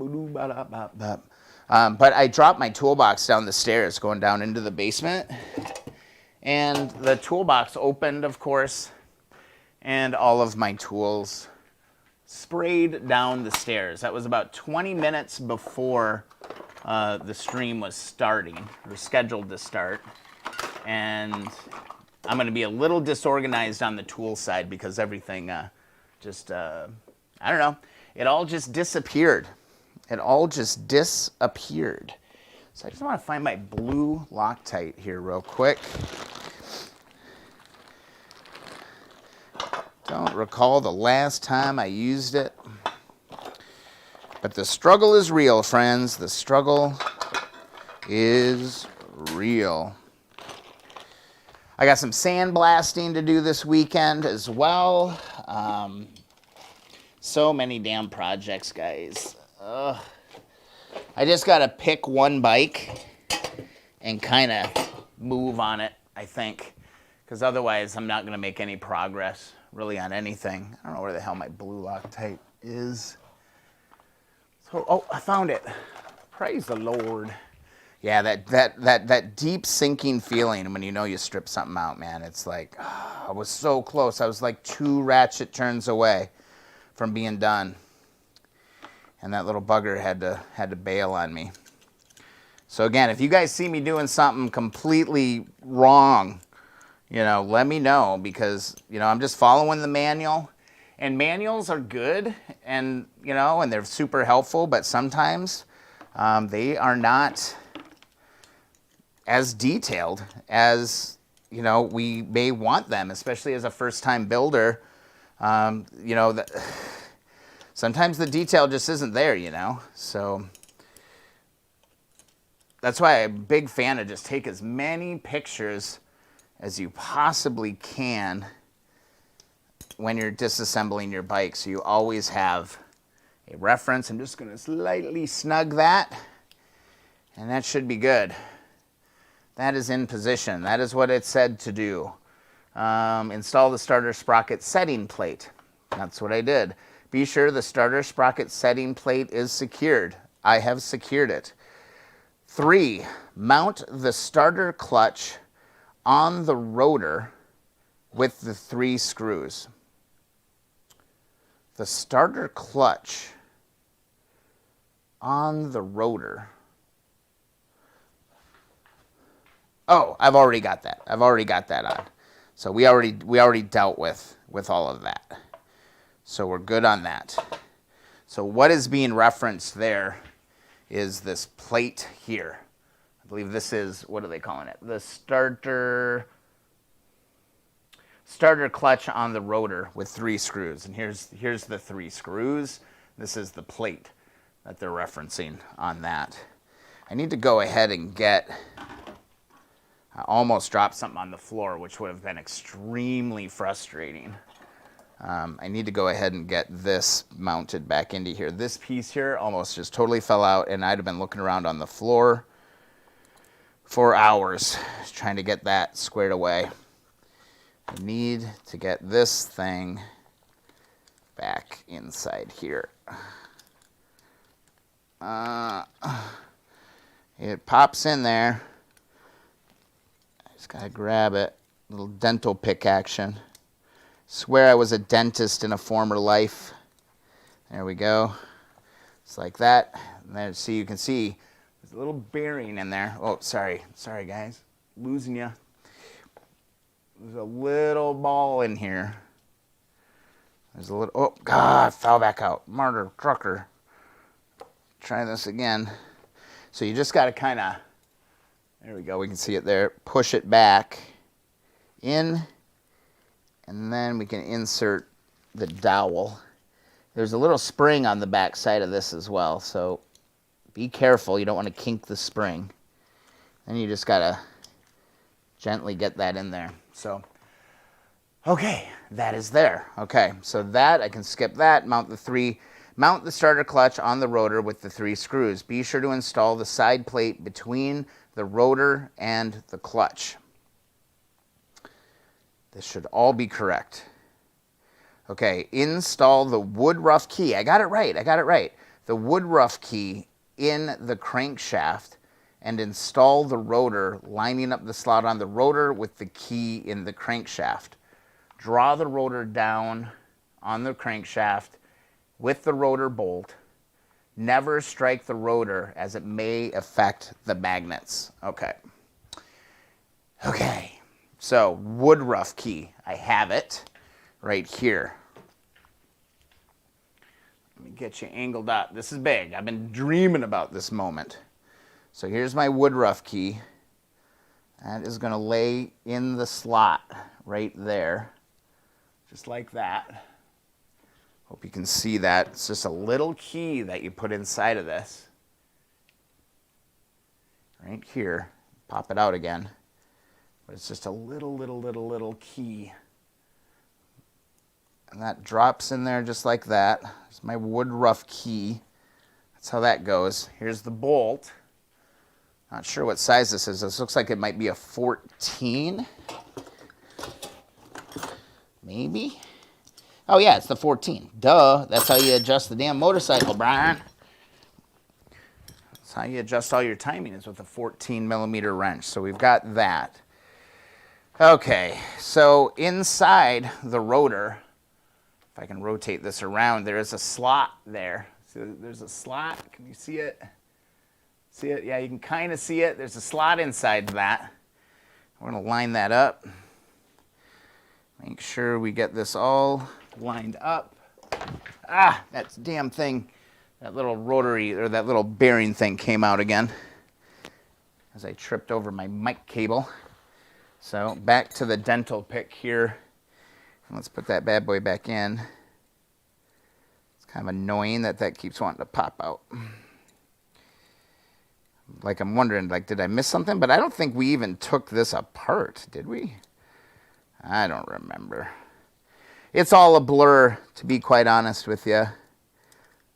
I dropped my toolbox down the stairs going down into the basement, and the toolbox opened, of course, and all of my tools sprayed down the stairs. That was about 20 minutes before the stream was starting, or scheduled to start, and I'm going to be a little disorganized on the tool side because everything I don't know. It all just disappeared. It all just disappeared. So I just want to find my blue Loctite here real quick. Don't recall the last time I used it. But the struggle is real, friends. The struggle is real. I got some sandblasting to do this weekend as well. So many damn projects, guys. I just got to pick one bike and kind of move on it, I think. Because otherwise, I'm not going to make any progress, really, on anything. I don't know where the hell my blue Loctite is. So, oh, I found it. Praise the Lord. Yeah, that deep sinking feeling when you know you strip something out, man. It's like, I was so close. I was like 2 ratchet turns away from being done, and that little bugger had to bail on me. So again, if you guys see me doing something completely wrong, you know, let me know, because, you know, I'm just following the manual. And manuals are good, and, you know, and they're super helpful, but sometimes they are not as detailed as, you know, we may want them, especially as a first-time builder. You know, sometimes the detail just isn't there, you know. So that's why I'm a big fan of just take as many pictures as you possibly can when you're disassembling your bike, so you always have a reference. I'm just going to slightly snug that, and that should be good. That is in position. That is what it said to do. Install the starter sprocket setting plate. That's what I did. Be sure the starter sprocket setting plate is secured. I have secured it. 3, mount the starter clutch on the rotor with the 3 screws. The starter clutch on the rotor. Oh, I've already got that. I've already got that on. So we already dealt with all of that. So we're good on that. So what is being referenced there is this plate here. I believe this is, what are they calling it? The starter clutch on the rotor with 3 screws. And here's the 3 screws. This is the plate that they're referencing on that. I need to go ahead and get, I almost dropped something on the floor, which would have been extremely frustrating. I need to go ahead and get this mounted back into here. This piece here almost just totally fell out, and I'd have been looking around on the floor for hours trying to get that squared away. I need to get this thing back inside here. It pops in there. I just gotta grab it. Little dental pick action. Swear I was a dentist in a former life. There we go. It's like that. And then, see, you can see there's a little bearing in there. Oh, sorry guys, losing you. There's a little ball in here. There's a little, oh God, fell back out. Martyr trucker. Try this again. So you just got to kind of, there we go, we can see it there. Push it back in, and then we can insert the dowel. There's a little spring on the back side of this as well, so be careful. You don't want to kink the spring. Then you just got to gently get that in there. So, okay, that is there. Okay, so that, I can skip that, mount the starter clutch on the rotor with the 3 screws. Be sure to install the side plate between the rotor and the clutch. This should all be correct. Okay, install the wood rough key. I got it right. The wood rough key in the crankshaft, and install the rotor, lining up the slot on the rotor with the key in the crankshaft. Draw the rotor down on the crankshaft with the rotor bolt. Never strike the rotor, as it may affect the magnets. Okay. Okay, so wood rough key. I have it right here. Let me get you angled up. This is big. I've been dreaming about this moment. So here's my wood rough key. That is going to lay in the slot right there, just like that. Hope you can see that. It's just a little key that you put inside of this. Right here. Pop it out again. But it's just a little key. And that drops in there just like that. It's my wood rough key. That's how that goes. Here's the bolt. Not sure what size this is. This looks like it might be a 14. Maybe. Oh yeah, it's the 14. Duh. That's how you adjust the damn motorcycle, Brian. That's how you adjust all your timing, is with a 14mm wrench. So we've got that. Okay, so inside the rotor, if I can rotate this around, there is a slot there. So there's a slot. Can you see it? See it? Yeah, you can kind of see it. There's a slot inside that. We're going to line that up. Make sure we get this all lined up. Ah, that damn thing, that little rotary, or that little bearing thing came out again as I tripped over my mic cable. So back to the dental pick here. Let's put that bad boy back in. It's kind of annoying that that keeps wanting to pop out. Like I'm wondering, like, did I miss something? But I don't think we even took this apart, did we? I don't remember. It's all a blur, to be quite honest with you.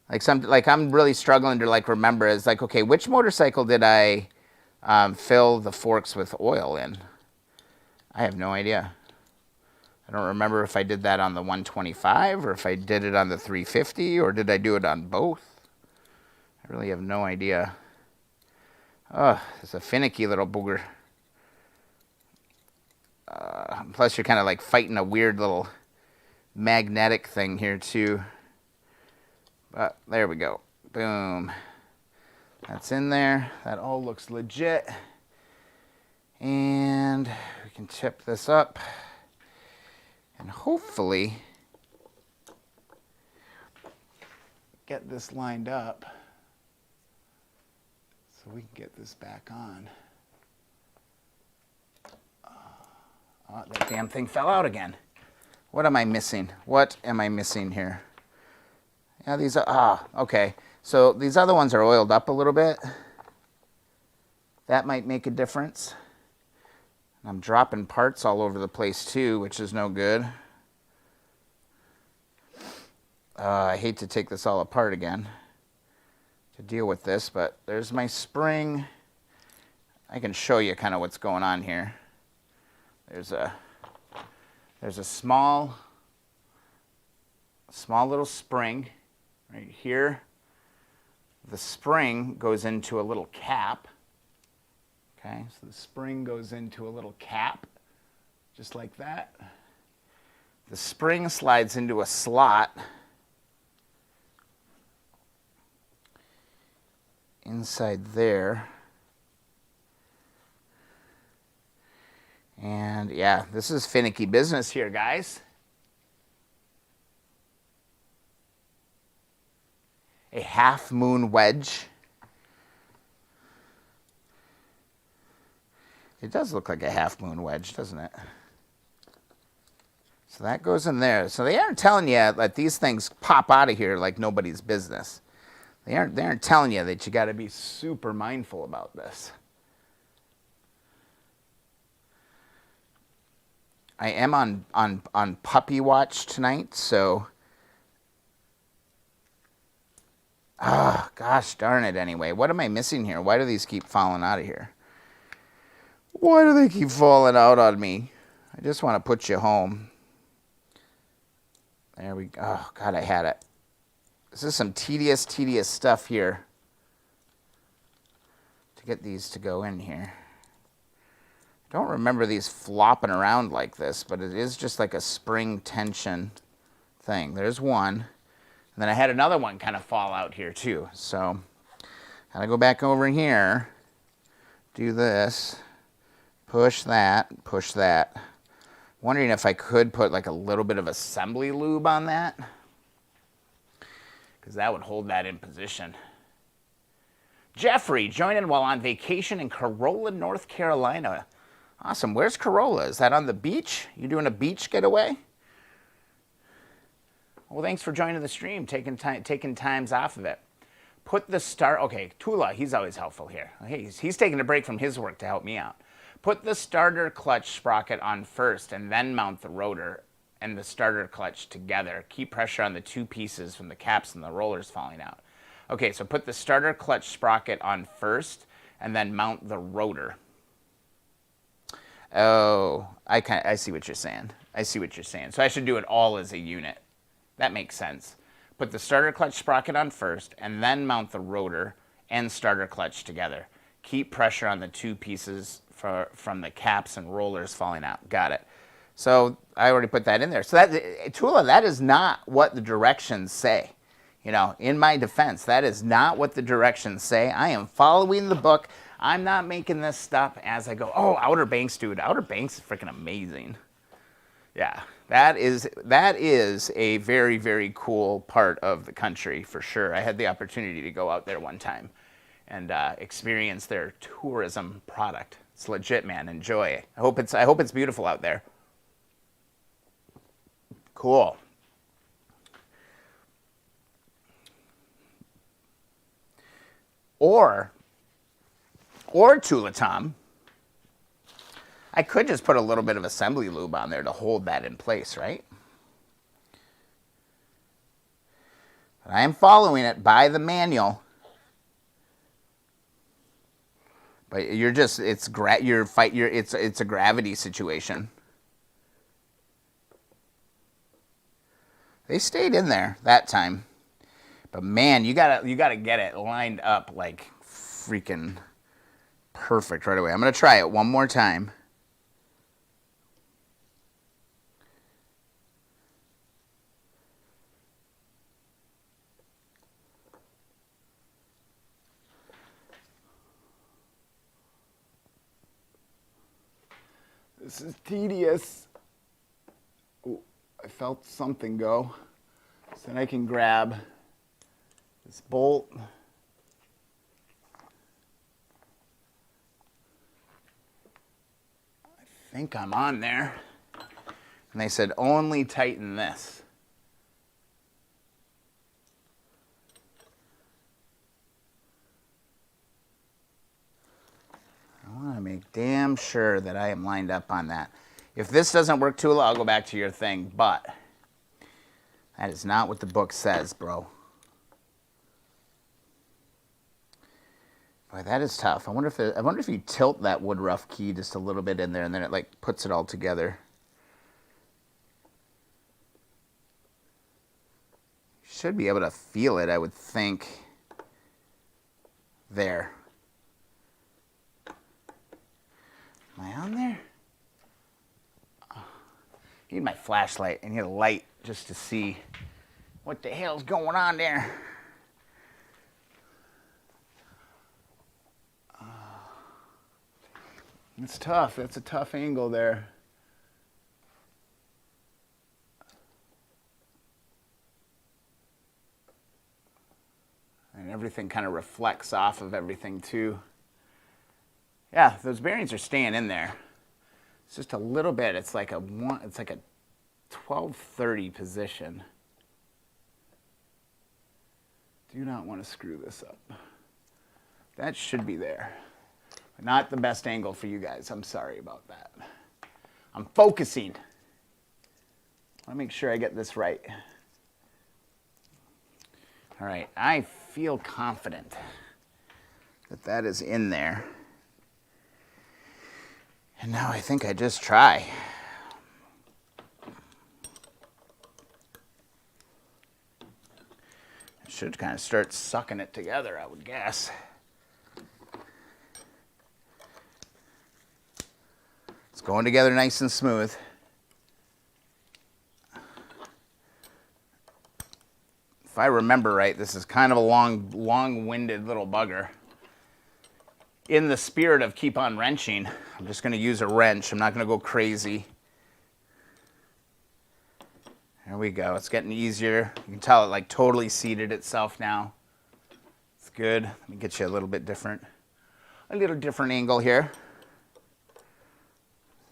Like I'm really struggling to like remember. It's like, okay, which motorcycle did I fill the forks with oil in? I have no idea. I don't remember if I did that on the 125 or if I did it on the 350 or did I do it on both? I really have no idea. Oh, it's a finicky little booger. Plus, you're kind of like fighting a weird little magnetic thing here, too. But there we go. Boom. That's in there. That all looks legit. And we can tip this up. And hopefully get this lined up so we can get this back on. Oh, that damn thing fell out again. What am I missing? What am I missing here? Yeah, these are, okay. So these other ones are oiled up a little bit. That might make a difference. I'm dropping parts all over the place too, which is no good. I hate to take this all apart again to deal with this, but there's my spring. I can show you kind of what's going on here. There's a small little spring right here. The spring goes into a little cap. Okay, so the spring goes into a little cap, just like that. The spring slides into a slot inside there. And yeah, this is finicky business here, guys. A half moon wedge. It does look like a half moon wedge, doesn't it? So that goes in there. So they aren't telling you that these things pop out of here like nobody's business. They aren't telling you that you got to be super mindful about this. I am on puppy watch tonight, so gosh darn it anyway. What am I missing here? Why do these keep falling out of here? Why do they keep falling out on me? I just want to put you home. There we go. Oh, God, I had it. This is some tedious stuff here to get these to go in here. I don't remember these flopping around like this, but it is just like a spring tension thing. There's one. And then I had another one kind of fall out here too. So gotta go back over here, do this, push that. Wondering if I could put like a little bit of assembly lube on that, because that would hold that in position. Jeffrey joining while on vacation in Corolla, North Carolina. Awesome. Where's Corolla? Is that on the beach? You doing a beach getaway? Well, thanks for joining the stream, taking times off of it. Put the start. Okay, Tula, he's always helpful here. He's taking a break from his work to help me out. Put the starter clutch sprocket on first and then mount the rotor and the starter clutch together. Keep pressure on the two pieces from the caps and the rollers falling out. Okay, so put the starter clutch sprocket on first and then mount the rotor. Oh, I see what you're saying. So I should do it all as a unit. That makes sense. Put the starter clutch sprocket on first and then mount the rotor and starter clutch together. Keep pressure on the two pieces from the caps and rollers falling out. Got it. So I already put that in there. So that, Tula, that is not what the directions say. You know, in my defense, that is not what the directions say. I am following the book. I'm not making this stuff as I go. Oh, Outer Banks, dude. Outer Banks is freaking amazing. Yeah, that is a very, very cool part of the country for sure. I had the opportunity to go out there one time and experience their tourism product. It's legit, man. Enjoy. I hope it's beautiful out there. Cool. Or Tulatom, I could just put a little bit of assembly lube on there to hold that in place, right? But I am following it by the manual. But it's a gravity situation. They stayed in there that time. But man, you gotta get it lined up like freaking perfect right away. I'm gonna try it one more time. This is tedious. Ooh, I felt something go. So then I can grab this bolt. I think I'm on there. And they said only tighten this. I want to make damn sure that I am lined up on that. If this doesn't work, Tula, I'll go back to your thing, but that is not what the book says, bro. Boy, that is tough. I wonder if you tilt that wood rough key just a little bit in there and then it like puts it all together. You should be able to feel it, I would think. There. Am I on there? Oh, I need my flashlight. I need a light just to see what the hell's going on there. It's tough. That's a tough angle there. And everything kind of reflects off of everything too. Yeah, those bearings are staying in there. It's just a little bit. It's like a 1230 position. Do not want to screw this up. That should be there. Not the best angle for you guys. I'm sorry about that. I'm focusing. I want to make sure I get this right. All right, I feel confident that that is in there. And now I think I just try. I should kind of start sucking it together, I would guess. It's going together nice and smooth. If I remember right, this is kind of a long-winded little bugger. In the spirit of keep on wrenching, I'm just going to use a wrench. I'm not going to go crazy. There we go. It's getting easier. You can tell it like totally seated itself now. It's good. Let me get you a little different angle here.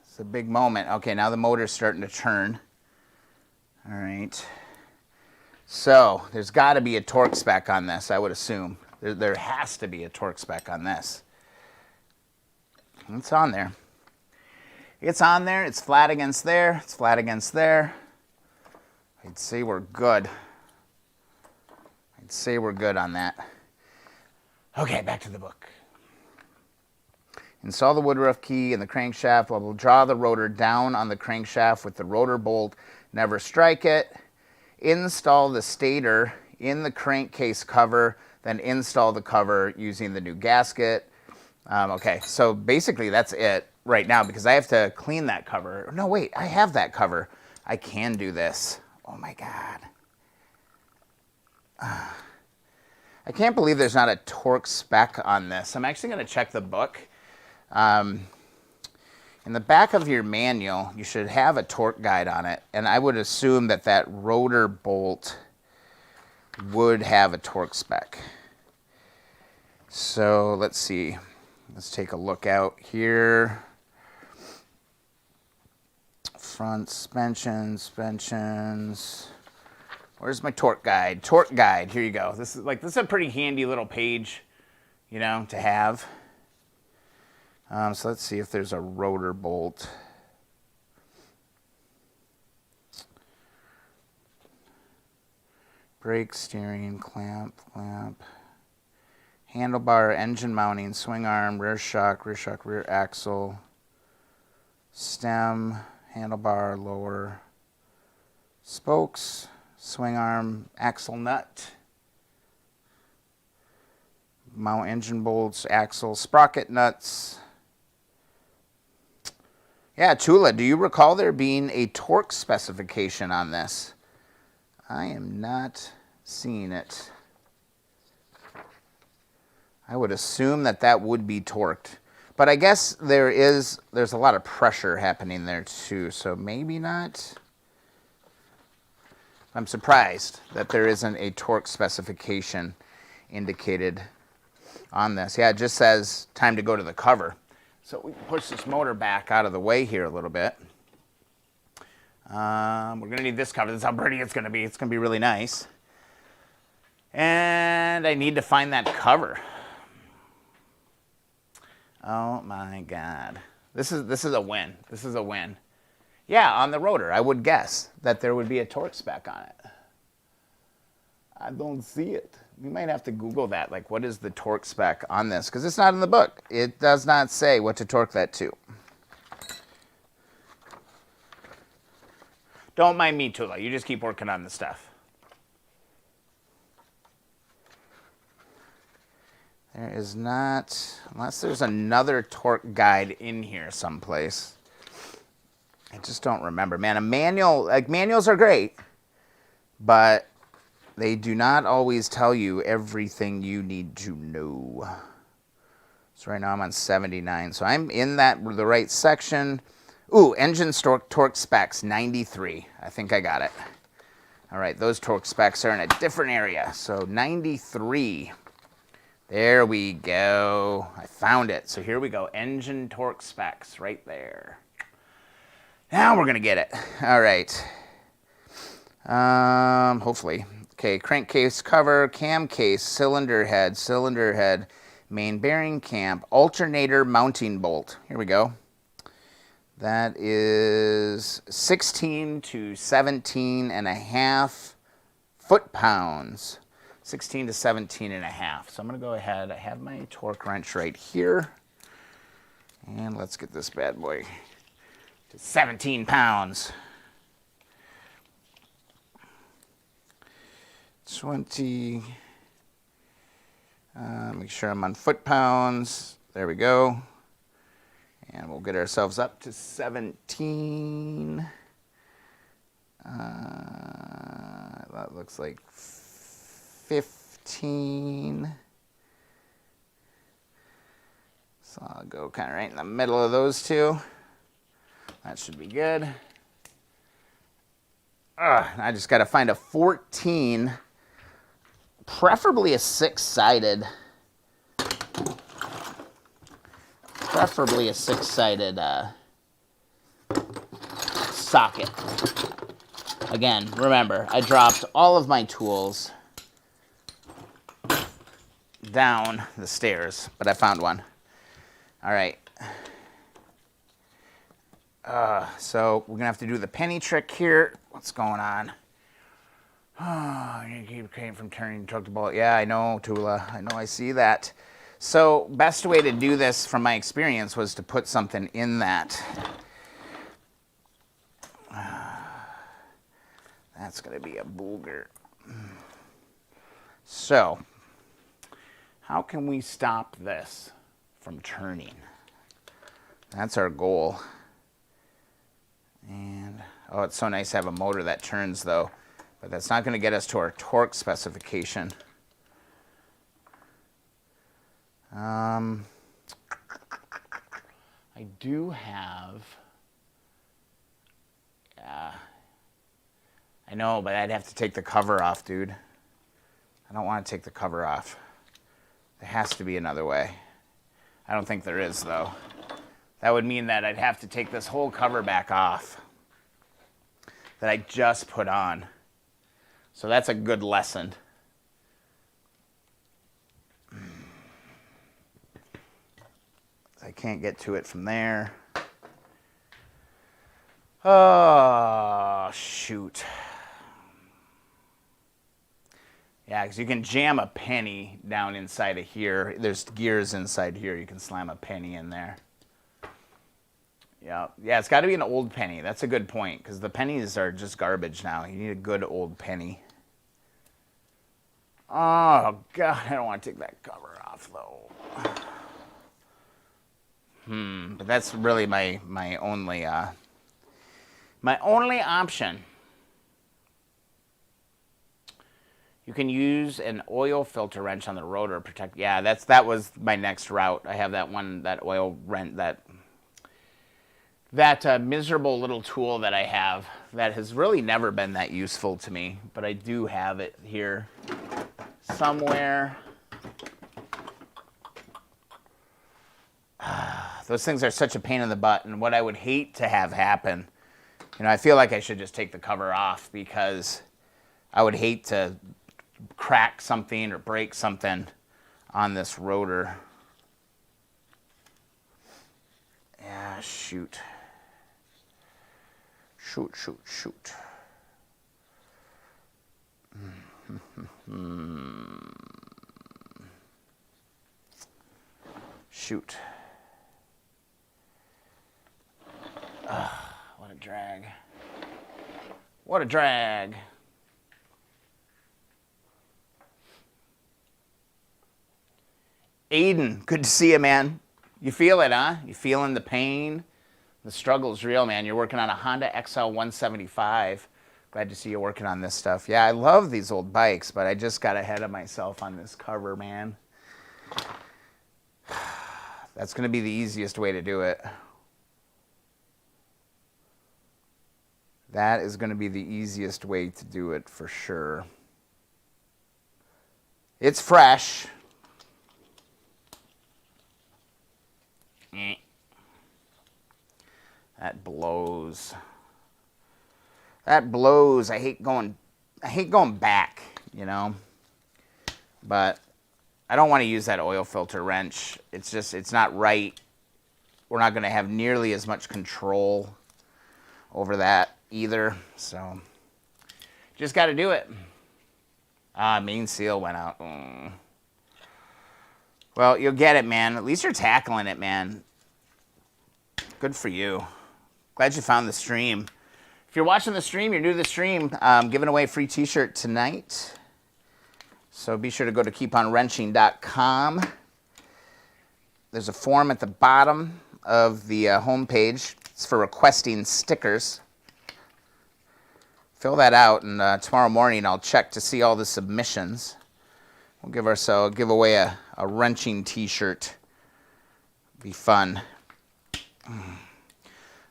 It's a big moment. Okay, now the motor's starting to turn. All right. So there's got to be a torque spec on this, I would assume. There has to be a torque spec on this. It's on there. It's on there. It's flat against there. It's flat against there. I'd say we're good. I'd say we're good on that. Okay, back to the book. Install the woodruff key in the crankshaft. We'll draw the rotor down on the crankshaft with the rotor bolt. Never strike it. Install the stator in the crankcase cover. Then install the cover using the new gasket. Okay, so basically that's it right now because I have to clean that cover. No, wait, I have that cover. I can do this. Oh my God. I can't believe there's not a torque spec on this. I'm actually going to check the book. In the back of your manual, you should have a torque guide on it, and I would assume that that rotor bolt would have a torque spec. So let's see. Let's take a look out here. Front suspensions. Where's my torque guide? Torque guide. Here you go. This is a pretty handy little page, you know, to have. So let's see if there's a rotor bolt. Brake, steering, clamp. Handlebar, engine mounting, swing arm, rear shock, rear axle, stem, handlebar, lower, spokes, swing arm, axle nut, mount engine bolts, axle, sprocket nuts. Yeah, Tula, do you recall there being a torque specification on this? I am not seeing it. I would assume that that would be torqued. But I guess there's a lot of pressure happening there too, so maybe not. I'm surprised that there isn't a torque specification indicated on this. Yeah, it just says time to go to the cover. So we push this motor back out of the way here a little bit. We're going to need this cover. This is how pretty it's going to be. It's going to be really nice. And I need to find that cover. Oh my God. This is a win. This is a win. Yeah, on the rotor, I would guess that there would be a torque spec on it. I don't see it. We might have to Google that. Like, what is the torque spec on this? Because it's not in the book. It does not say what to torque that to. Don't mind me, Tula. You just keep working on the stuff. There is not, unless there's another torque guide in here someplace. I just don't remember. Man, a manual, like manuals are great, but they do not always tell you everything you need to know. So right now I'm on 79, so I'm in the right section. Ooh, engine torque specs, 93. I think I got it. All right, those torque specs are in a different area. So 93. There we go. I found it. So here we go. Engine torque specs right there. Now we're going to get it. All right. Hopefully. Okay, crankcase cover, cam case, cylinder head, main bearing camp, alternator mounting bolt. Here we go. That is 16 to 17 and a half foot-pounds. 16 to 17 and a half. So I'm going to go ahead. I have my torque wrench right here. And let's get this bad boy to 17 pounds. 20. Make sure I'm on foot-pounds. There we go. And we'll get ourselves up to 17. That looks like 15. So I'll go kind of right in the middle of those two. That should be good. I just got to find a 14, preferably a six-sided. Preferably a six-sided socket. Again, remember, I dropped all of my tools down the stairs, but I found one. All right. So we're gonna have to do the penny trick here. What's going on? Oh, you keep came from turning truck to bullet. Yeah, I know, Tula. I know, I see that. So best way to do this from my experience was to put something in that. That's gonna be a booger. So how can we stop this from turning? That's our goal. And, oh, it's so nice to have a motor that turns, though. But that's not going to get us to our torque specification. I do have, yeah, I know, but I'd have to take the cover off, dude. I don't want to take the cover off. There has to be another way. I don't think there is, though. That would mean that I'd have to take this whole cover back off that I just put on. So that's a good lesson. I can't get to it from there. Oh, shoot. Yeah, because you can jam a penny down inside of here. There's gears inside here. You can slam a penny in there. Yeah, it's got to be an old penny. That's a good point, because the pennies are just garbage now. You need a good old penny. Oh, God, I don't want to take that cover off, though. But that's really my only option. You can use an oil filter wrench on the rotor to protect. Yeah, that was my next route. I have that one, that oil wrench, that miserable little tool that I have that has really never been that useful to me, but I do have it here somewhere. Those things are such a pain in the butt, and what I would hate to have happen, I feel like I should just take the cover off, because I would hate to crack something or break something on this rotor. Yeah, shoot. Shoot. Shoot. What a drag. What a drag. Aiden, good to see you, man. You feel it, huh? You feeling the pain? The struggle's real, man. You're working on a Honda XL 175. Glad to see you working on this stuff. Yeah, I love these old bikes, but I just got ahead of myself on this cover, man. That's going to be the easiest way to do it. That is going to be the easiest way to do it for sure. It's fresh. That blows. That blows. I hate going back, But I don't want to use that oil filter wrench. It's not right. We're not going to have nearly as much control over that either. So just got to do it. Main seal went out. Well, you'll get it, man. At least you're tackling it, man. Good for you. Glad you found the stream. If you're watching the stream, you're new to the stream, giving away a free t-shirt tonight. So be sure to go to keeponwrenching.com. There's a form at the bottom of the homepage. It's for requesting stickers. Fill that out, and tomorrow morning I'll check to see all the submissions. We'll give away a wrenching t-shirt. Be fun.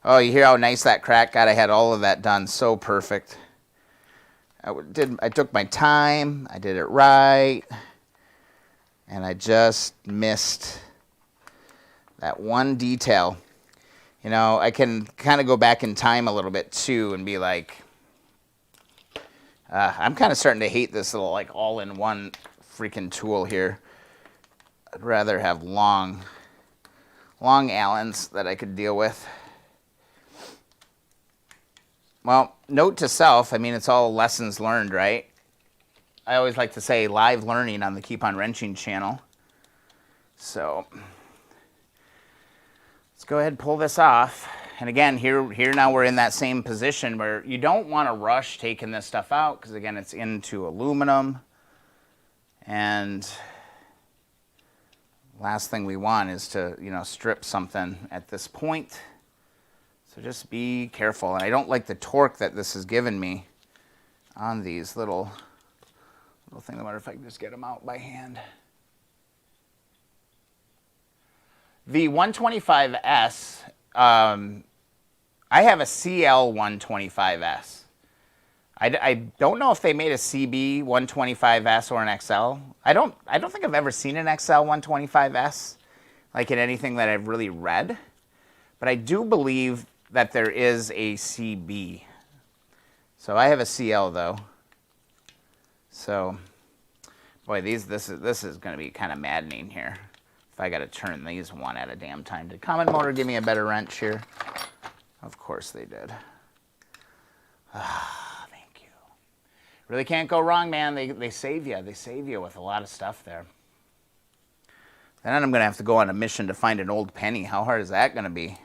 Oh, you hear how nice that crack got? I had all of that done so perfect. I took my time, I did it right, and I just missed that one detail. I can kind of go back in time a little bit too and be like, I'm kind of starting to hate this little all-in-one freaking tool here. I'd rather have long Allens that I could deal with. Well, note to self, it's all lessons learned, right? I always like to say live learning on the Keep on Wrenching channel. So let's go ahead and pull this off. And again, here now we're in that same position where you don't want to rush taking this stuff out, because again, it's into aluminum. And last thing we want is to, strip something at this point. So just be careful. And I don't like the torque that this has given me on these little things. I wonder if I can just get them out by hand. The 125S, I have a CL125S. I don't know if they made a CB125S or an XL. I don't think I've ever seen an XL125S, like in anything that I've really read. But I do believe that there is a CB. So I have a CL though. So, boy, this is going to be kind of maddening here. If I got to turn these one at a damn time. Did Common Motor give me a better wrench here? Of course they did. Ah, thank you. Really can't go wrong, man. They save you. They save you with a lot of stuff there. Then I'm going to have to go on a mission to find an old penny. How hard is that going to be?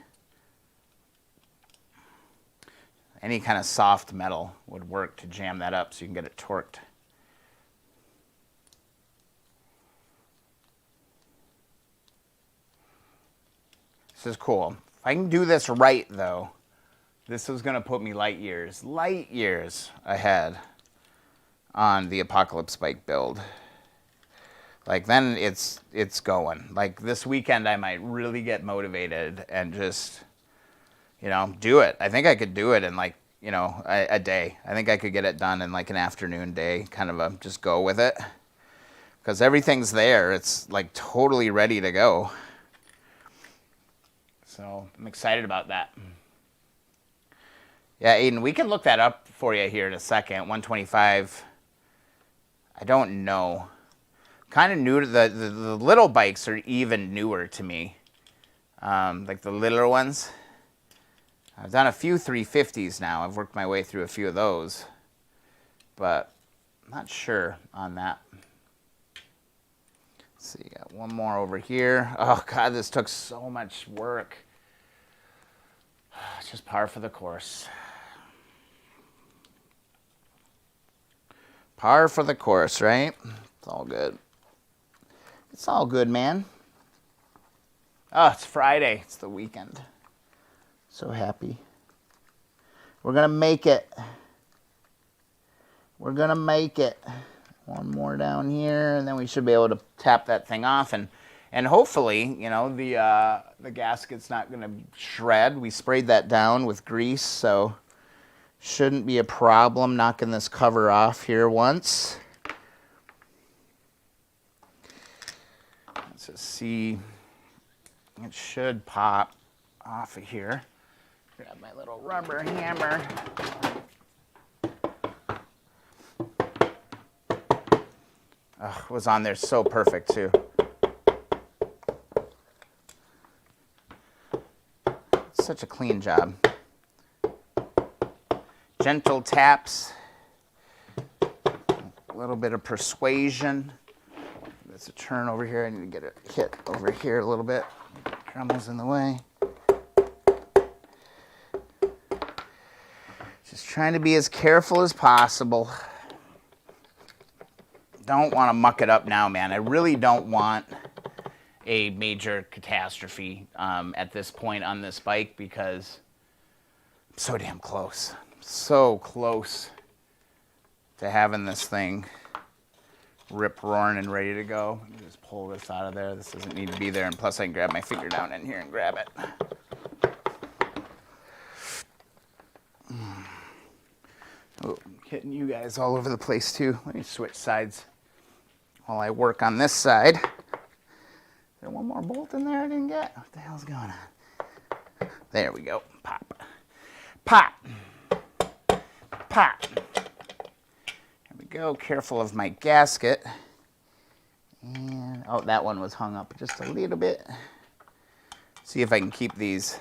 Any kind of soft metal would work to jam that up so you can get it torqued. This is cool. If I can do this right, though, this is going to put me light years ahead on the Apocalypse bike build. Like, then it's going. Like, this weekend I might really get motivated and just, you know, do it. I think I could do it in, like, you know, a day. I think I could get it done in, like, an afternoon day, kind of just go with it. Because everything's there. It's, like, totally ready to go. So I'm excited about that. Yeah, Aiden, we can look that up for you here in a second. 125. I don't know. Kind of new to the little bikes are even newer to me. Like the littler ones. I've done a few 350s now. I've worked my way through a few of those. But I'm not sure on that. Let's see, got one more over here. Oh, God, this took so much work. It's just par for the course. Par for the course, right? It's all good. It's all good, man. Oh, it's Friday. It's the weekend. So happy. We're going to make it. We're going to make it. One more down here, and then we should be able to tap that thing off. And hopefully, you know, the gasket's not going to shred. We sprayed that down with grease, so shouldn't be a problem knocking this cover off here once. Let's just see. It should pop off of here. Grab my little rubber hammer. Oh, it was on there so perfect, too. Such a clean job. Gentle taps. A little bit of persuasion. That's a turn over here. I need to get it hit over here a little bit. Dremels in the way. Just trying to be as careful as possible. Don't want to muck it up now, man. I really don't want a major catastrophe at this point on this bike because I'm so damn close. So close to having this thing rip-roaring and ready to go. Let me just pull this out of there. This doesn't need to be there, and plus I can grab my finger down in here and grab it. Oh, hitting you guys all over the place too. Let me switch sides while I work on this side. Is there one more bolt in there I didn't get? What the hell's going on? There we go. Pop. Pop. Pop. There we go. Careful of my gasket. And, oh, that one was hung up just a little bit. See if I can keep these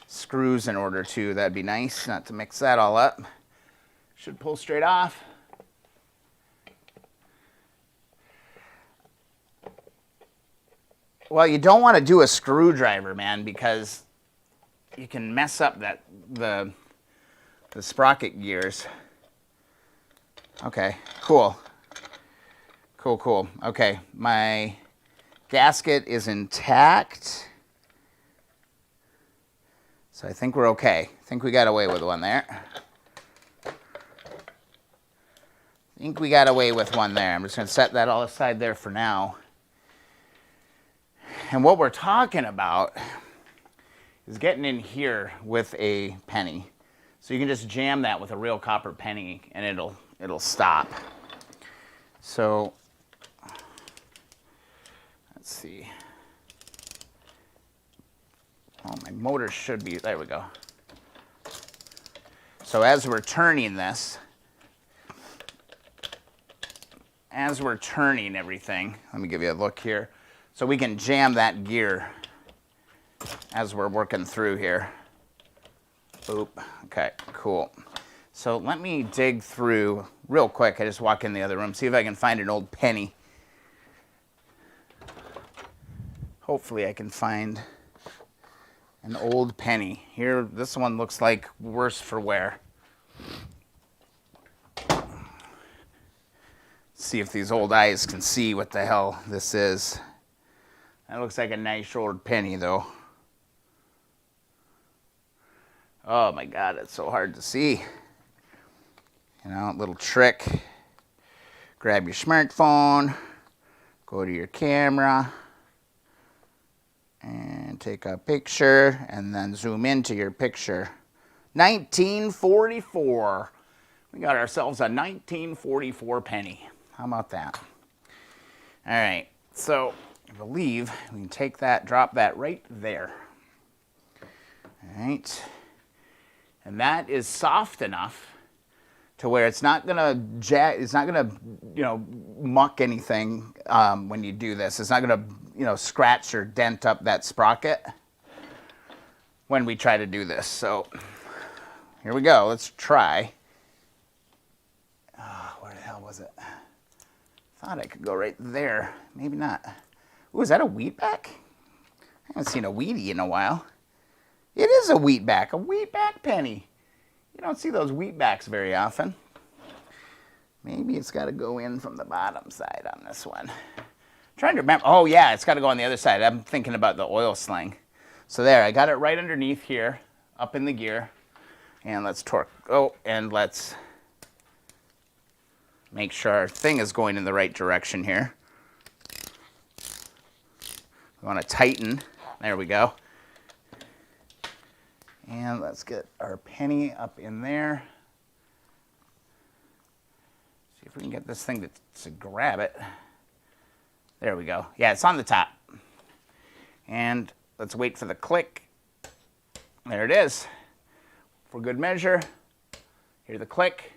screws in order too. That'd be nice, not to mix that all up. Should pull straight off. Well, you don't want to do a screwdriver, man, because you can mess up the sprocket gears. Okay, cool. Cool, cool. Okay, my gasket is intact. So I think we're okay. I think we got away with one there. I think we got away with one there. I'm just going to set that all aside there for now. And what we're talking about is getting in here with a penny. So you can just jam that with a real copper penny and it'll stop. So let's see. Oh, my motor should be, there we go. So as we're turning this, as we're turning everything, let me give you a look here. So we can jam that gear as we're working through here. Oop, okay, cool. So let me dig through real quick. I just walk in the other room, see if I can find an old penny. Hopefully I can find an old penny. Here, this one looks like worse for wear. See if these old eyes can see what the hell this is. That looks like a nice old penny though. Oh my God, it's so hard to see. You know, little trick. Grab your smartphone, go to your camera, and take a picture, and then zoom into your picture. 1944. We got ourselves a 1944 penny. How about that? All right, so I believe we can take that, drop that right there. All right. And that is soft enough to where it's not gonna muck anything when you do this. It's not gonna scratch or dent up that sprocket when we try to do this. So here we go. Let's try. Where the hell was it? Thought I could go right there. Maybe not. Ooh, is that a wheatback? I haven't seen a wheatie in a while. It is a wheatback penny. You don't see those wheatbacks very often. Maybe it's got to go in from the bottom side on this one. I'm trying to remember. Oh yeah, it's got to go on the other side. I'm thinking about the oil sling. So there, I got it right underneath here, up in the gear. And let's torque. Oh, and let's make sure our thing is going in the right direction here. We want to tighten. There we go. And let's get our penny up in there. See if we can get this thing to grab it. There we go. Yeah, it's on the top. And let's wait for the click. There it is. For good measure, hear the click.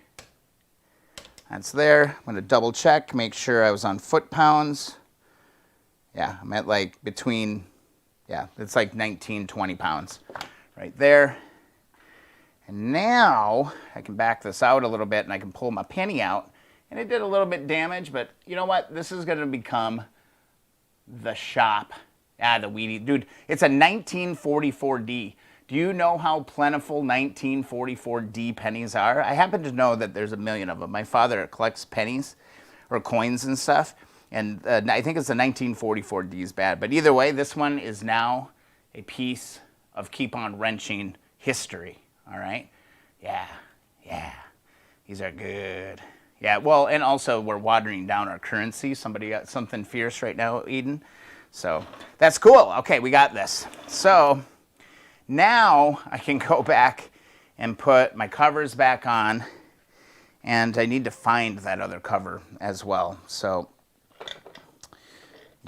That's there. I'm going to double check, make sure I was on foot-pounds. Yeah, I'm at like between, yeah, it's like 19, 20 pounds. Right there. And now I can back this out a little bit and I can pull my penny out. And it did a little bit damage, but you know what? This is going to become the shop. The wheatie. Dude, it's a 1944D. Do you know how plentiful 1944D pennies are? I happen to know that there's a million of them. My father collects pennies or coins and stuff. And I think it's the 1944D is bad. But either way, this one is now a piece of keep on wrenching history. All right? Yeah. These are good. Yeah, well, and also we're watering down our currency. Somebody got something fierce right now, Eden. So that's cool. Okay, we got this. So now I can go back and put my covers back on, and I need to find that other cover as well. So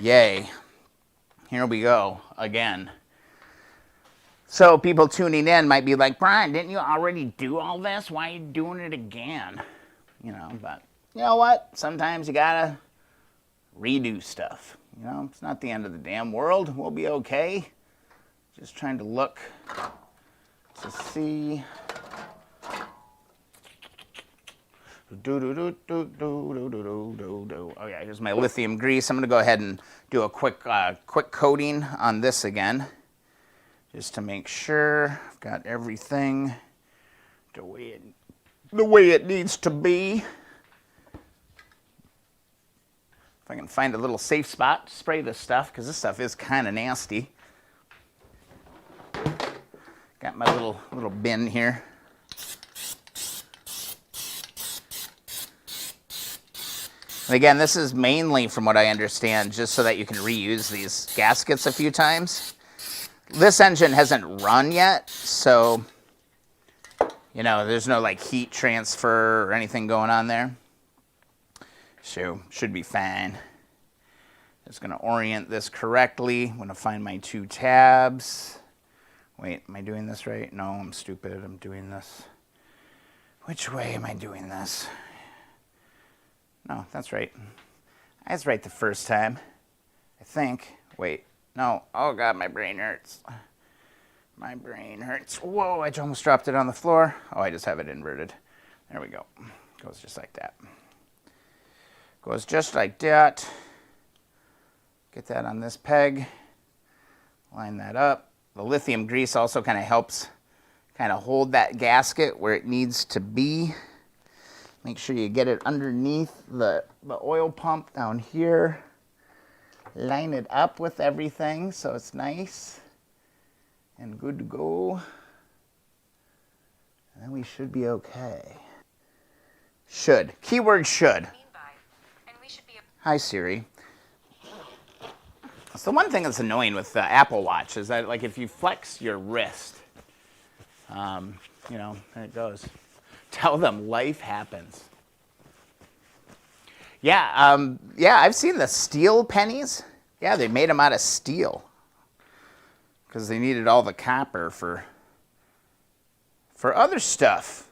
yay. Here we go again. So people tuning in might be like, Brian, didn't you already do all this? Why are you doing it again? You know, but you know what? Sometimes you gotta redo stuff. You know, it's not the end of the damn world. We'll be okay. Just trying to look to see. Oh yeah, here's my lithium grease. I'm gonna go ahead and do a quick coating on this again, just to make sure I've got everything the way it needs to be. If I can find a little safe spot to spray this stuff, because this stuff is kind of nasty. Got my little bin here. And again, this is mainly, from what I understand, just so that you can reuse these gaskets a few times. This engine hasn't run yet, so, you know, there's no like heat transfer or anything going on there. So, should be fine. Just going to orient this correctly. I'm going to find my 2 tabs. Wait, am I doing this right? No, I'm stupid. I'm doing this. Which way am I doing this? No, that's right. I was right the first time, I think. Wait, no. Oh, God, my brain hurts. My brain hurts. Whoa, I almost dropped it on the floor. Oh, I just have it inverted. There we go. Goes just like that. Goes just like that. Get that on this peg. Line that up. The lithium grease also kind of helps kind of hold that gasket where it needs to be. Make sure you get it underneath the oil pump down here. Line it up with everything so it's nice and good to go. And then we should be okay. Should. Keyword should. Hi, Siri. So one thing that's annoying with the Apple Watch is that, like, if you flex your wrist, you know, there it goes. Tell them life happens. Yeah, yeah, I've seen the steel pennies. Yeah, they made them out of steel because they needed all the copper for other stuff.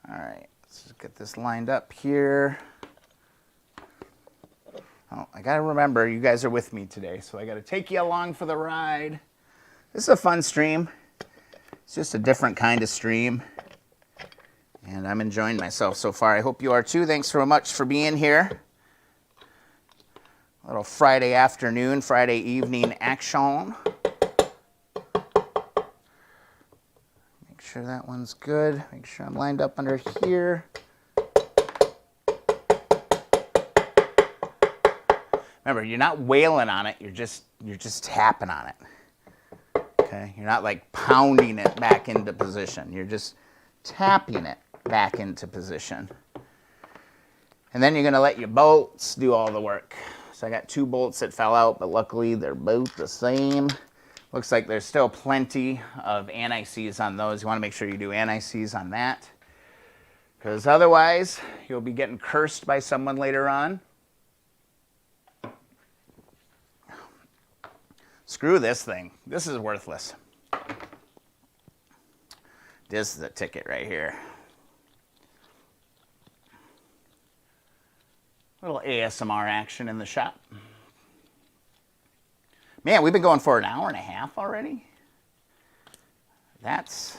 All right, let's just get this lined up here. Oh, I got to remember, you guys are with me today, so I got to take you along for the ride. This is a fun stream. It's just a different kind of stream, and I'm enjoying myself so far. I hope you are too. Thanks so much for being here. A little Friday afternoon, Friday evening action. Make sure that one's good. Make sure I'm lined up under here. Remember, you're not wailing on it, you're just tapping on it. Okay? You're not like pounding it back into position. You're just tapping it back into position. And then you're going to let your bolts do all the work. So I got 2 bolts that fell out, but luckily they're both the same. Looks like there's still plenty of anti-seize on those. You want to make sure you do anti-seize on that, because otherwise you'll be getting cursed by someone later on. Screw this thing. This is worthless. This is a ticket right here. Little ASMR action in the shop. Man, we've been going for an hour and a half already. That's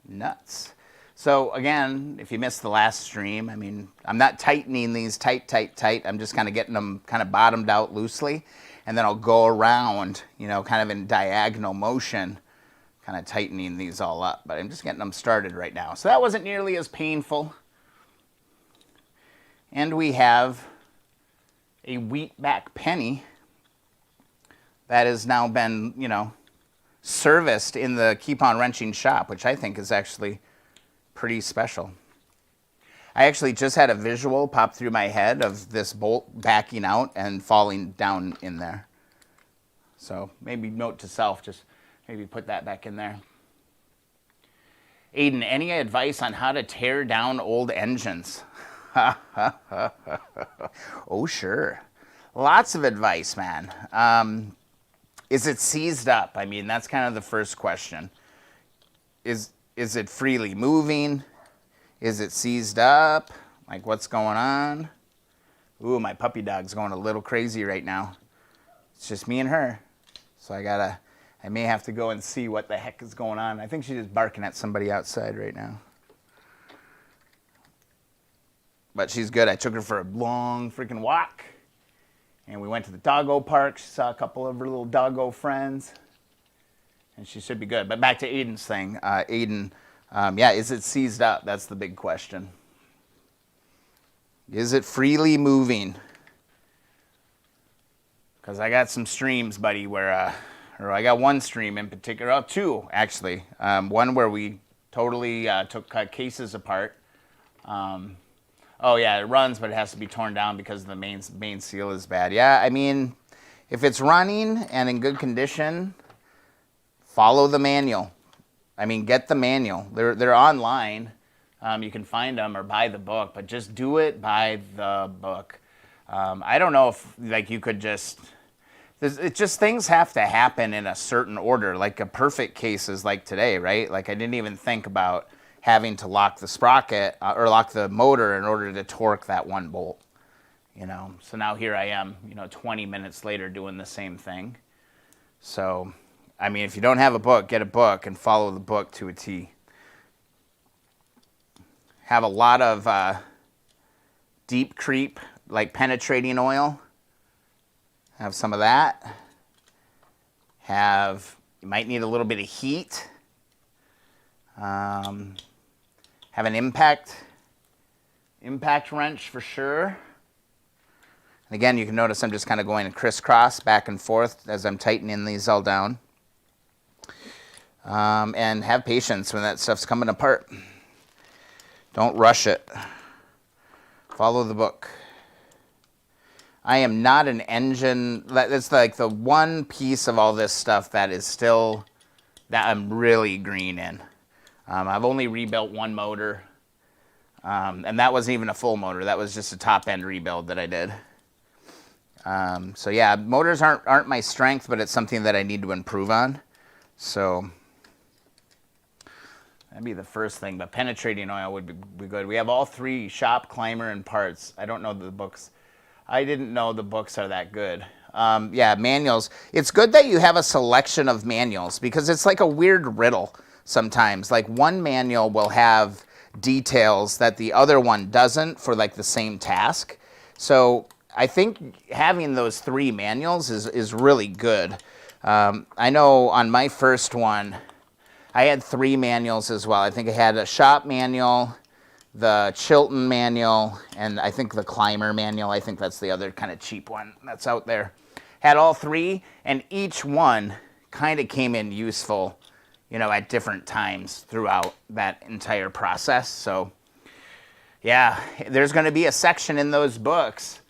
nuts. So again, if you missed the last stream, I mean, I'm not tightening these tight. I'm just kind of getting them kind of bottomed out loosely. And then I'll go around, you know, kind of in diagonal motion, kind of tightening these all up. But I'm just getting them started right now. So that wasn't nearly as painful. And we have a wheat back penny that has now been, you know, serviced in the Keep On Wrenching shop, which I think is actually pretty special. I actually just had a visual pop through my head of this bolt backing out and falling down in there. So maybe note to self, just maybe put that back in there. Aiden, any advice on how to tear down old engines? Oh, sure. Lots of advice, man. Is it seized up? I mean, that's kind of the first question. Is it freely moving? Is it seized up? Like, what's going on? Ooh, my puppy dog's going a little crazy right now. It's just me and her. So I may have to go and see what the heck is going on. I think she's just barking at somebody outside right now. But she's good. I took her for a long freaking walk. And we went to the doggo park. She saw a couple of her little doggo friends. And she should be good. But back to Aiden's thing. Aiden, yeah, is it seized up? That's the big question. Is it freely moving? Because I got some streams, buddy, where, or I got one stream in particular, oh, 2 actually. One where we Totally took cases apart. Oh yeah, it runs, but it has to be torn down because the main seal is bad. Yeah, I mean, if it's running and in good condition, follow the manual. I mean, get the manual. They're online. You can find them or buy the book, but just do it by the book. I don't know if like you could just. It's just things have to happen in a certain order. Like a perfect case is like today, right? Like I didn't even think about having to lock the sprocket or lock the motor in order to torque that one bolt. You know, so now here I am, 20 minutes later doing the same thing. So, I mean, if you don't have a book, get a book and follow the book to a T. Have a lot of deep creep, like penetrating oil. Have some of that. You might need a little bit of heat. Have an impact wrench for sure. And again, you can notice I'm just kind of going crisscross back and forth as I'm tightening these all down. And have patience when that stuff's coming apart. Don't rush it. Follow the book. I am not an engine. That's like the one piece of all this stuff that is still, that I'm really green in. I've only rebuilt one motor, and that wasn't even a full motor. That was just a top end rebuild that I did. So yeah, motors aren't my strength, but it's something that I need to improve on. So that'd be the first thing, but penetrating oil would be good. We have all three: shop, climber, and parts. I don't know the books. I didn't know the books are that good. Yeah, manuals. It's good that you have a selection of manuals because it's like a weird riddle sometimes. Like one manual will have details that the other one doesn't for like the same task. So I think having those three manuals is really good. I know on my first one, I had three manuals as well. I think I had a shop manual, the Chilton manual, and I think the Climber manual. I think that's the other kind of cheap one that's out there. Had all three, and each one kind of came in useful, at different times throughout that entire process. So, yeah, there's going to be a section in those books,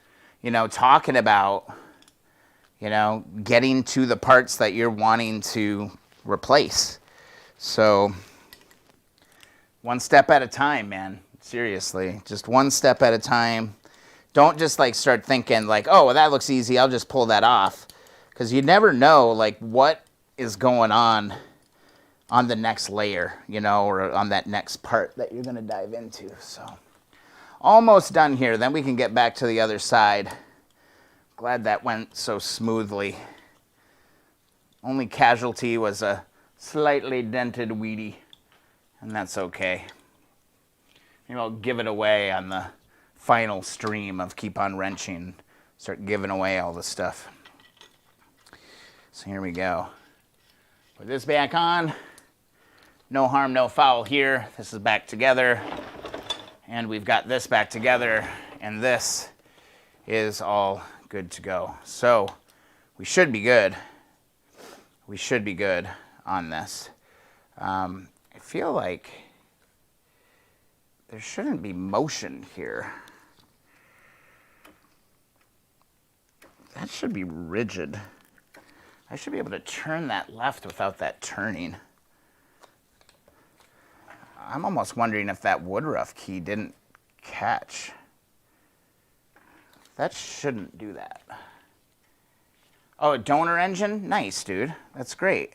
talking about, getting to the parts that you're wanting to replace. So, one step at a time, man. Seriously, just one step at a time. Don't just like start thinking like, oh, well, that looks easy, I'll just pull that off. Because you never know like what is going on the next layer, or on that next part that you're going to dive into. So almost done here. Then we can get back to the other side. Glad that went so smoothly. Only casualty was a slightly dented weedy, and that's okay. Maybe I'll give it away on the final stream of Keep on Wrenching. Start giving away all the stuff. So here we go. Put this back on. No harm, no foul here. This is back together. And we've got this back together. And this is all good to go. So we should be good. We should be good on this. I feel like there shouldn't be motion here. That should be rigid. I should be able to turn that left without that turning. I'm almost wondering if that woodruff key didn't catch. That shouldn't do that. Oh, a donor engine? Nice, dude. That's great.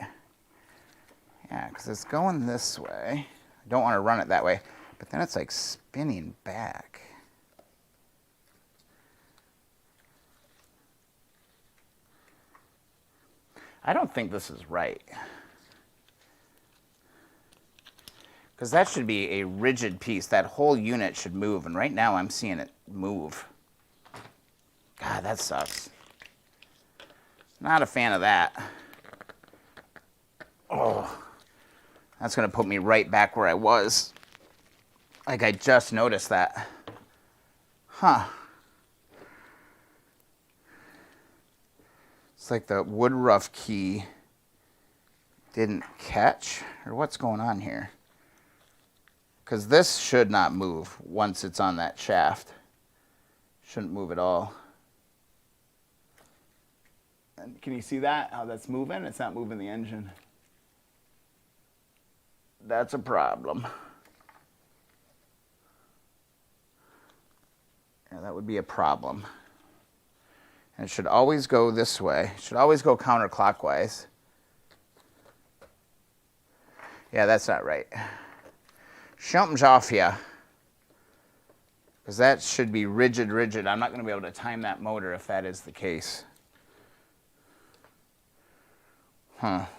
Yeah, because it's going this way. I don't want to run it that way. But then it's like spinning back. I don't think this is right. Because that should be a rigid piece. That whole unit should move. And right now I'm seeing it move. God, that sucks. Not a fan of that. Oh, that's going to put me right back where I was. Like I just noticed that. Huh. It's like the woodruff key didn't catch, or what's going on here? because this should not move once it's on that shaft. Shouldn't move at all. And can you see that, how that's moving? It's not moving the engine. That's a problem. Yeah, that would be a problem. And it should always go this way. It should always go counterclockwise. Yeah, that's not right. Something's off here. Because that should be rigid. I'm not going to be able to time that motor if that is the case. Not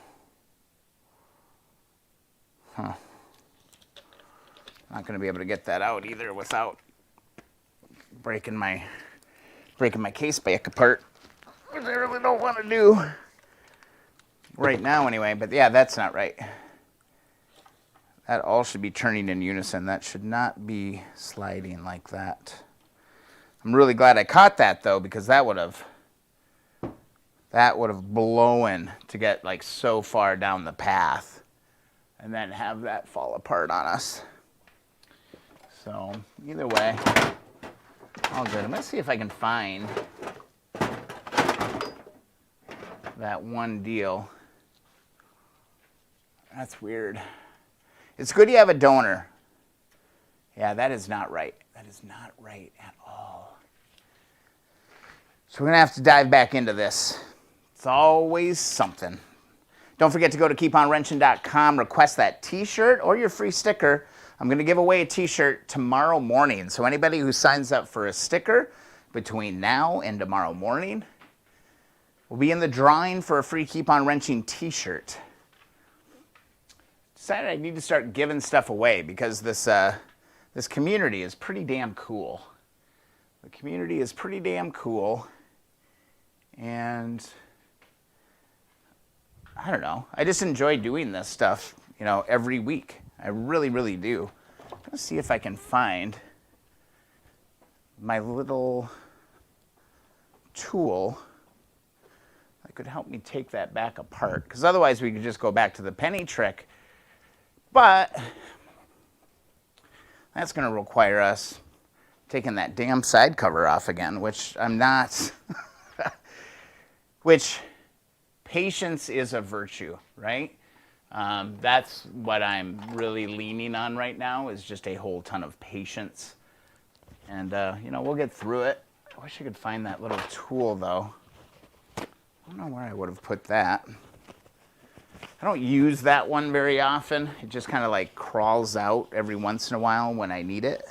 going to be able to get that out either without breaking my case back apart, which I really don't want to do right now anyway. But yeah, that's not right. That all should be turning in unison. That should not be sliding like that. I'm really glad I caught that though, because that would have blown to get like so far down the path and then have that fall apart on us. So either way, all good. I'm going to see if I can find that one deal. That's weird. It's good you have a donor. Yeah, that is not right. That is not right at all. So we're going to have to dive back into this. It's always something. Don't forget to go to keeponwrenching.com, request that t-shirt or your free sticker. I'm going to give away a t-shirt tomorrow morning. So anybody who signs up for a sticker between now and tomorrow morning will be in the drawing for a free Keep On Wrenching t-shirt. Decided I need to start giving stuff away because this community is pretty damn cool. The community is pretty damn cool. And I don't know. I just enjoy doing this stuff, you know, every week. I really, really do. Let's see if I can find my little tool that could help me take that back apart. Because otherwise we could just go back to the penny trick. But that's going to require us taking that damn side cover off again, which I'm not. Which patience is a virtue, right? That's what I'm really leaning on right now, is just a whole ton of patience. And, you know, we'll get through it. I wish I could find that little tool, though. I don't know where I would have put that. I don't use that one very often. It just kind of like crawls out every once in a while when I need it.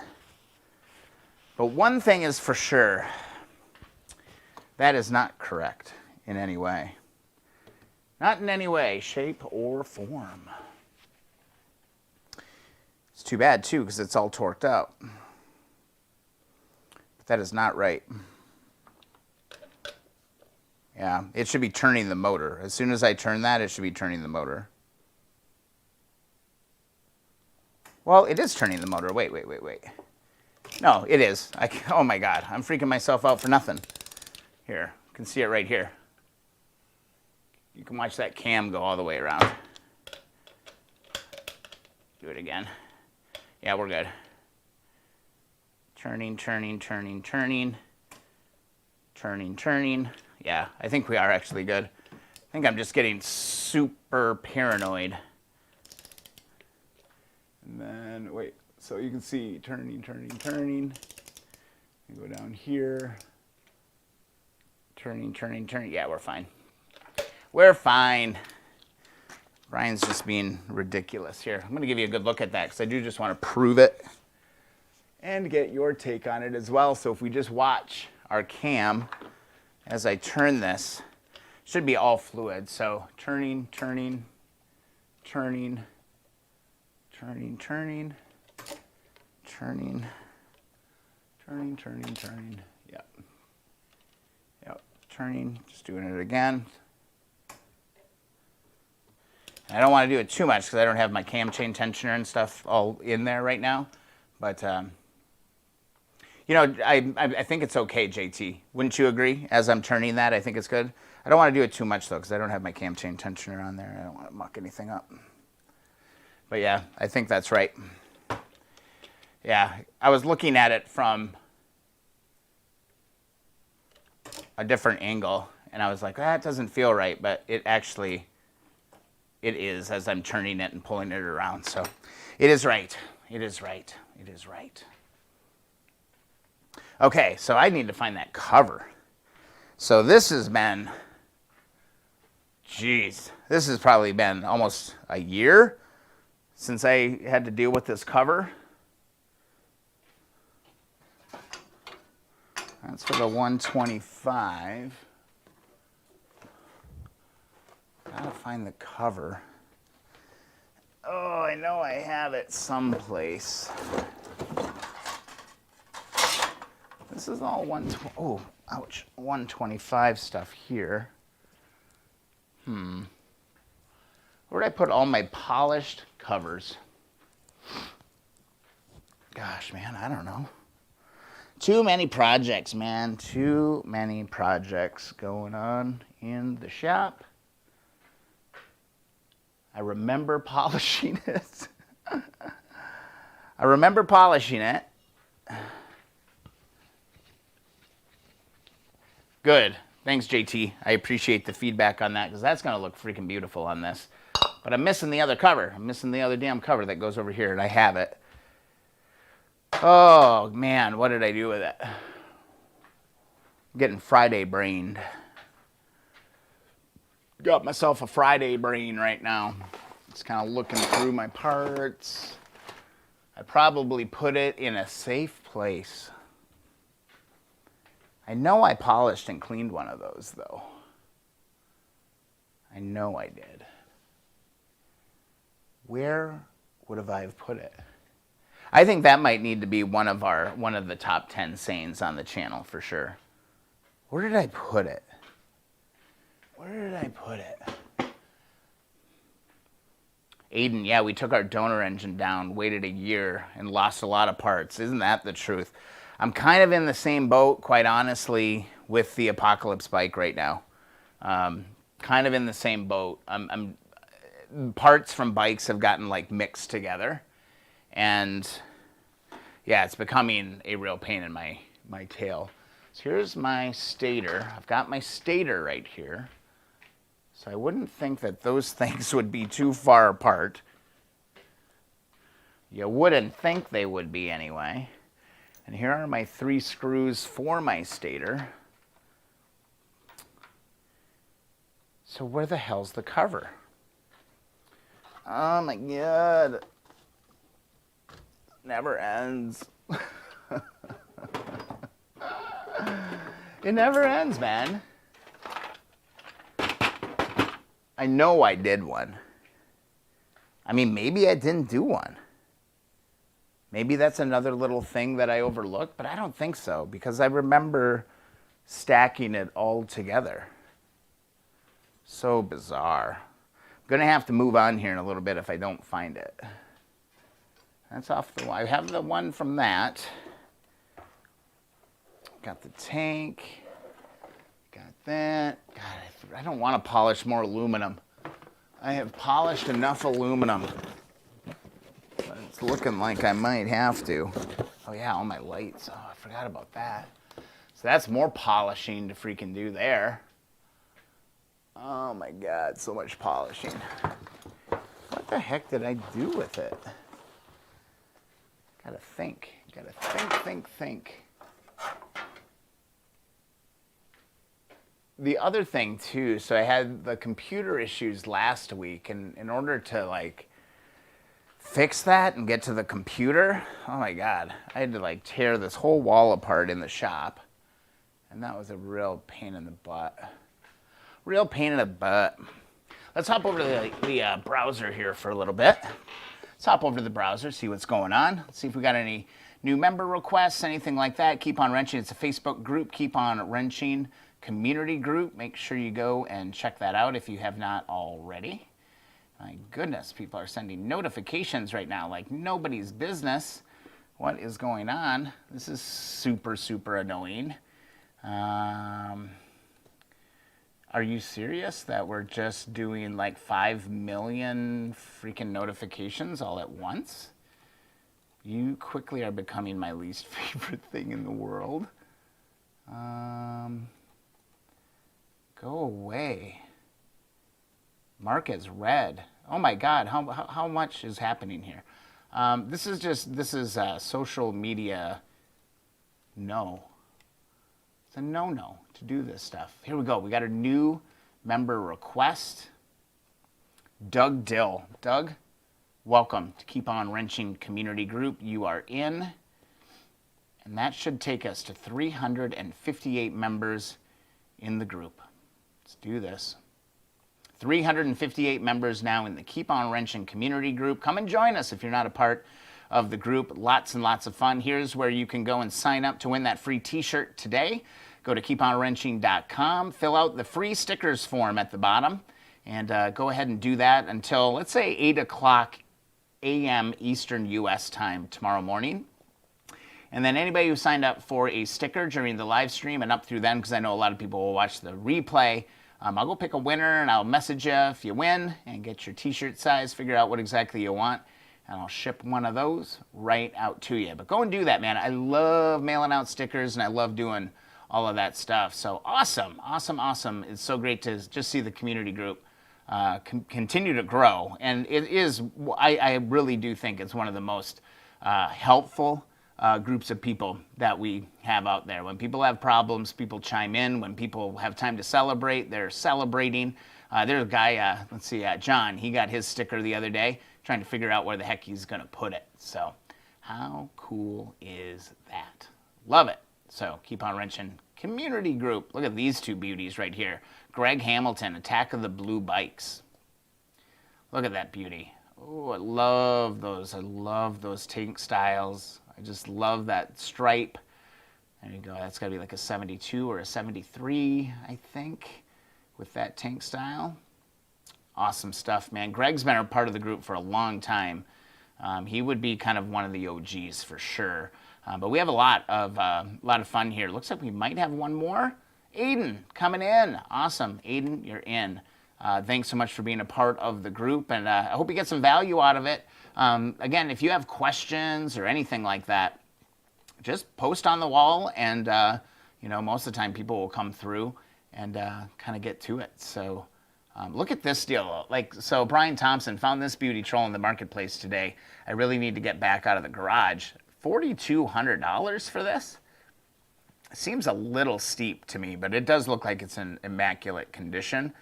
But one thing is for sure, that is not correct in any way. Not in any way, shape, or form. It's too bad, too, because it's all torqued out. But that is not right. Yeah, it should be turning the motor. As soon as I turn that, it should be turning the motor. Well, it is turning the motor. Wait. No, it is. Oh, my God. I'm freaking myself out for nothing. Here, you can see it right here. You can watch that cam go all the way around. Do it again. Yeah, we're good. Turning. Yeah, I think we are actually good. I think I'm just getting super paranoid. And then, wait, so you can see turning. You go down here. Turning. Yeah, we're fine. We're fine. Brian's just being ridiculous here. I'm going to give you a good look at that because I do just want to prove it and get your take on it as well. So if we just watch our cam as I turn this, it should be all fluid. So turning. Yep. Turning. Just doing it again. I don't want to do it too much because I don't have my cam chain tensioner and stuff all in there right now. But, you know, I think it's okay, JT. Wouldn't you agree? As I'm turning that, I think it's good. I don't want to do it too much, though, because I don't have my cam chain tensioner on there. I don't want to muck anything up. But, yeah, I think that's right. Yeah, I was looking at it from a different angle, and I was like, that doesn't feel right, but it actually, it is as I'm turning it and pulling it around. So it is right. It is right. It is right. Okay, so I need to find that cover. So this has been, geez, this has probably been almost a year since I had to deal with this cover. That's for the 125. Gotta find the cover. Oh, I know I have it someplace. This is all 120. Oh, ouch. 125 stuff here. Where'd I put all my polished covers? Gosh, man, I don't know. Too many projects, man. Too many projects going on in the shop. I remember polishing it. I remember polishing it. Good. Thanks, JT. I appreciate the feedback on that because that's going to look freaking beautiful on this. But I'm missing the other cover. I'm missing the other damn cover that goes over here, and I have it. Oh, man, what did I do with it? I'm getting Friday brained. Got myself a Friday brain right now. Just kind of looking through my parts. I probably put it in a safe place. I know I polished and cleaned one of those, though. I know I did. Where would I have put it? I think that might need to be one of the top 10 sayings on the channel for sure. Where did I put it? Where did I put it? Aiden, yeah, we took our donor engine down, waited a year, and lost a lot of parts. Isn't that the truth? I'm kind of in the same boat, quite honestly, with the Apocalypse bike right now. Kind of in the same boat. Parts from bikes have gotten like mixed together. And yeah, it's becoming a real pain in my tail. So here's my stator. I've got my stator right here. So I wouldn't think that those things would be too far apart. You wouldn't think they would be anyway. And here are my 3 screws for my stator. So where the hell's the cover? Oh my God. Never ends. It never ends, man. I know I did one. I mean, maybe I didn't do one. Maybe that's another little thing that I overlooked, but I don't think so because I remember stacking it all together. So bizarre. I'm going to have to move on here in a little bit if I don't find it. That's off the one. I have the one from that. Got the tank. Got that. God, I don't want to polish more aluminum. I have polished enough aluminum. But it's looking like I might have to. Oh yeah, all my lights. Oh, I forgot about that. So that's more polishing to freaking do there. Oh my God, so much polishing. What the heck did I do with it? Gotta think. Gotta think. The other thing too, so I had the computer issues last week, and in order to like fix that and get to the computer, oh my God, I had to like tear this whole wall apart in the shop. And that was a real pain in the butt. Real pain in the butt. Let's hop over to the browser here for a little bit. Let's hop over to the browser, see what's going on. Let's see if we got any new member requests, anything like that. Keep on Wrenching. It's a Facebook group, Keep on Wrenching community group. Make sure you go and check that out if you have not already. My goodness, people are sending notifications right now like nobody's business. What is going on? This is super, super annoying. Are you serious that we're just doing like 5 million freaking notifications all at once? You quickly are becoming my least favorite thing in the world. Go away. Mark as red. Oh my God, how much is happening here? This is social media. No. It's a no-no to do this stuff. Here we go. We got a new member request. Doug Dill. Doug, welcome to Keep On Wrenching Community Group. You are in. And that should take us to 358 members in the group. Let's do this. 358 members now in the Keep On Wrenching Community Group. Come and join us if you're not a part of the group. Lots and lots of fun. Here's where you can go and sign up to win that free t-shirt today. Go to keeponwrenching.com, fill out the free stickers form at the bottom, and go ahead and do that until, let's say, 8 o'clock a.m. Eastern U.S. time tomorrow morning. And then anybody who signed up for a sticker during the live stream and up through then, because I know a lot of people will watch the replay, I'll go pick a winner and I'll message you if you win and get your t-shirt size, figure out what exactly you want, and I'll ship one of those right out to you. But go and do that, man. I love mailing out stickers and I love doing all of that stuff. So awesome, awesome, awesome. It's so great to just see the community group continue to grow. And it is, I really do think it's one of the most helpful groups of people that we have out there. When people have problems, people chime in. When people have time to celebrate, they're celebrating. There's a guy, let's see, John, he got his sticker the other day, trying to figure out where the heck he's going to put it. So how cool is that? Love it. So Keep On Wrenching Community Group. Look at these two beauties right here. Greg Hamilton, Attack of the Blue Bikes. Look at that beauty. Oh, I love those. I love those tank styles. I just love that stripe. There you go. That's got to be like a 72 or a 73, I think, with that tank style. Awesome stuff, man. Greg's been a part of the group for a long time. He would be kind of one of the OGs for sure. But we have a lot of fun here. Looks like we might have one more. Aiden coming in. Awesome. Aiden, you're in. Thanks so much for being a part of the group, and I hope you get some value out of it. Again, if you have questions or anything like that, just post on the wall, and most of the time people will come through and kind of get to it. So look at this deal. So Brian Thompson found this beauty trolling the marketplace today. I really need to get back out of the garage. $4,200 for this? Seems a little steep to me, but it does look like it's in immaculate condition.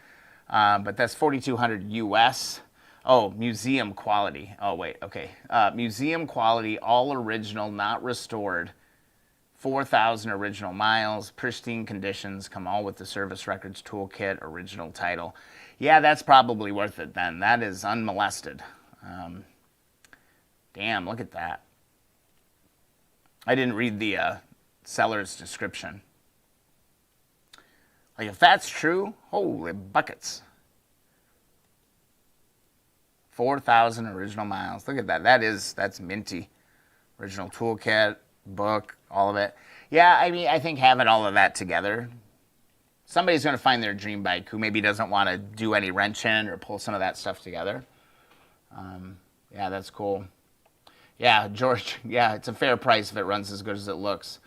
But that's $4,200 US. Oh, museum quality. Oh, wait, okay. Museum quality, all original, not restored. 4,000 original miles, pristine conditions, come all with the service records toolkit, original title. Yeah, that's probably worth it then. That is unmolested. Damn, look at that. I didn't read the seller's description. Like, if that's true, holy buckets. 4,000 original miles. Look at that. That's minty. Original toolkit, book, all of it. Yeah, I mean, I think having all of that together, somebody's going to find their dream bike who maybe doesn't want to do any wrenching or pull some of that stuff together. Yeah, that's cool. Yeah, George, yeah, it's a fair price if it runs as good as it looks.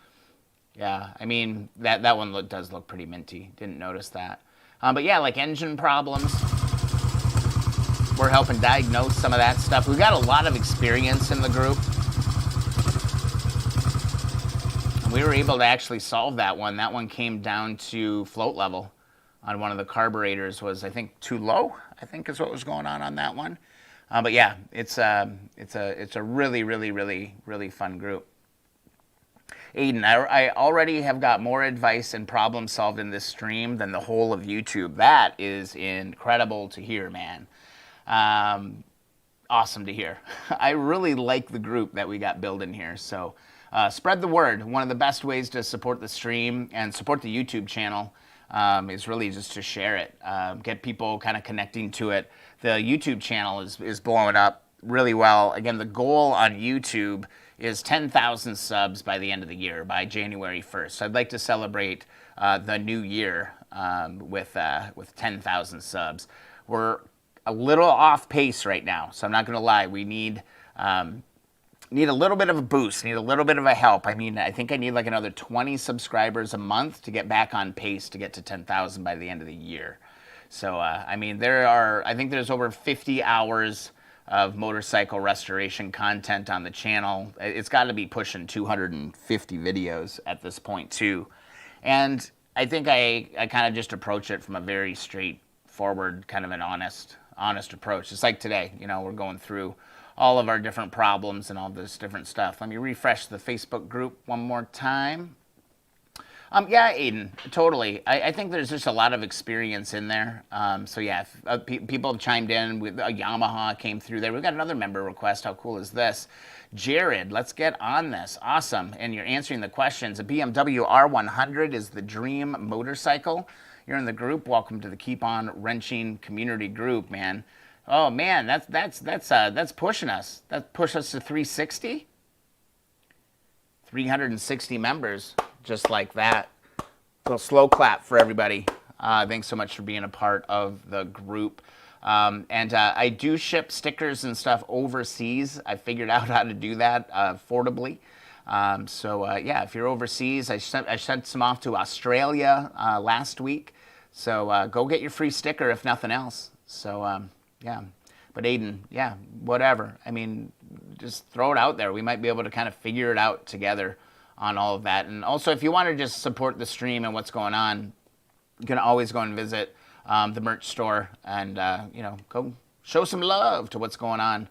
Yeah, I mean, that one does look pretty minty. Didn't notice that. But yeah, like engine problems, we're helping diagnose some of that stuff. We've got a lot of experience in the group. And we were able to actually solve that one. That one came down to float level on one of the carburetors was, I think, too low, I think is what was going on that one. But yeah, it's a really, really, really, really fun group. Aiden, I already have got more advice and problem solved in this stream than the whole of YouTube. That is incredible to hear, man. Awesome to hear. I really like the group that we got building here. So spread the word. One of the best ways to support the stream and support the YouTube channel is really just to share it. Get people kind of connecting to it. The YouTube channel is blowing up really well. Again, the goal on YouTube is 10,000 subs by the end of the year, by January 1st. So I'd like to celebrate the new year with 10,000 subs. We're a little off pace right now, so I'm not going to lie. We need need a little bit of a boost, need a little bit of a help. I mean, I think I need like another 20 subscribers a month to get back on pace to get to 10,000 by the end of the year. So, I mean, I think there's over 50 hours of motorcycle restoration content on the channel. It's got to be pushing 250 videos at this point too. And I think I kind of just approach it from a very straightforward, kind of an honest approach. It's like today, you know, we're going through all of our different problems and all this different stuff. Let me refresh the Facebook group one more time. Yeah, Aiden, totally. I think there's just a lot of experience in there. So yeah, people have chimed in. A Yamaha came through there. We've got another member request. How cool is this? Jared, let's get on this. Awesome. And you're answering the questions. A BMW R100 is the dream motorcycle. You're in the group. Welcome to the Keep On Wrenching community group, man. Oh man, that's pushing us. That push us to 360. 360 members, just like that. A little slow clap for everybody. Thanks so much for being a part of the group. I do ship stickers and stuff overseas. I figured out how to do that affordably. Yeah, if you're overseas, I sent some off to Australia last week. So go get your free sticker if nothing else. So yeah, but Aiden, yeah, whatever. I mean, just throw it out there. We might be able to kind of figure it out together on all of that. And also, if you want to just support the stream and what's going on, you can always go and visit the merch store and, you know, go show some love to what's going on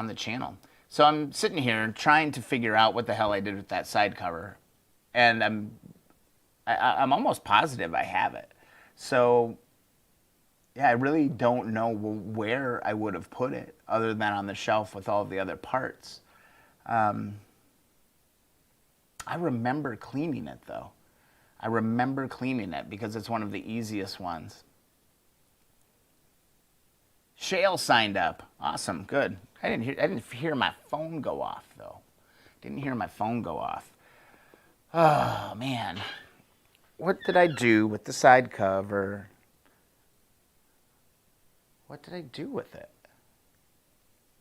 the channel. So I'm sitting here trying to figure out what the hell I did with that side cover. And I'm almost positive I have it. So yeah, I really don't know where I would have put it other than on the shelf with all of the other parts. I remember cleaning it though. I remember cleaning it because it's one of the easiest ones. Shale signed up. Awesome, good. I didn't hear my phone go off though. Didn't hear my phone go off. Oh man. What did I do with the side cover? What did I do with it?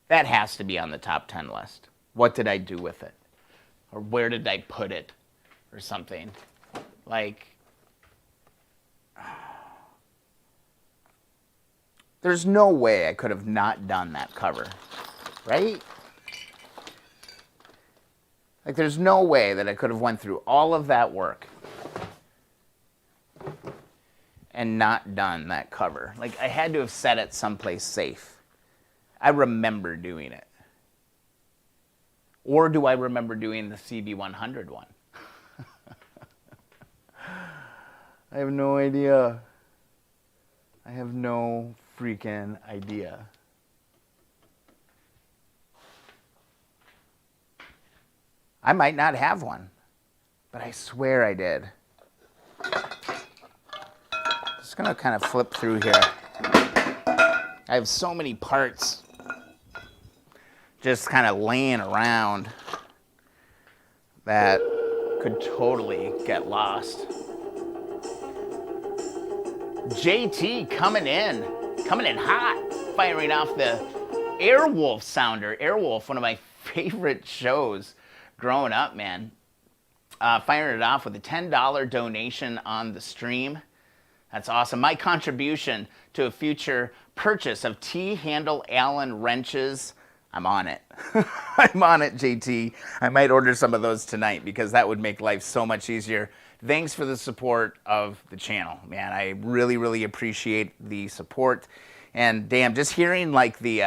That has to be on the top 10 list. What did I do with it? Or where did I put it? Or something. Like, there's no way I could have not done that cover, right? Like, there's no way that I could have went through all of that work and not done that cover. Like, I had to have set it someplace safe. I remember doing it. Or do I remember doing the CB100 one? I have no idea. I have no freaking idea. I might not have one, but I swear I did. Just gonna kind of flip through here. I have so many parts just kind of laying around that could totally get lost. JT coming in hot, firing off the Airwolf sounder. Airwolf, one of my favorite shows growing up, man. Firing it off with a $10 donation on the stream. That's awesome. My contribution to a future purchase of T-handle Allen wrenches. I'm on it. I'm on it, JT. I might order some of those tonight because that would make life so much easier. Thanks for the support of the channel, man. I really, really appreciate the support. And damn, just hearing like the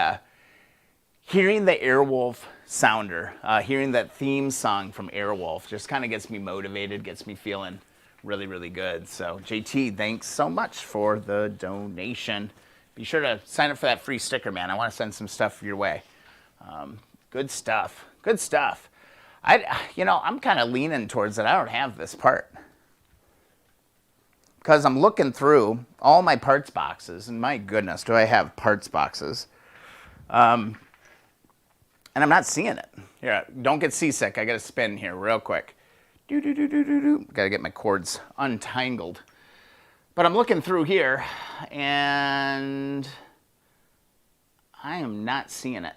Airwolf sounder, hearing that theme song from Airwolf just kind of gets me motivated, gets me feeling really, really good. So JT, thanks so much for the donation. Be sure to sign up for that free sticker, man. I want to send some stuff your way. Good stuff. Good stuff. I'm kind of leaning towards it. I don't have this part. Because I'm looking through all my parts boxes, and my goodness, do I have parts boxes. And I'm not seeing it. Here, don't get seasick. I got to spin here real quick. Got to get my cords untangled. But I'm looking through here, and I am not seeing it.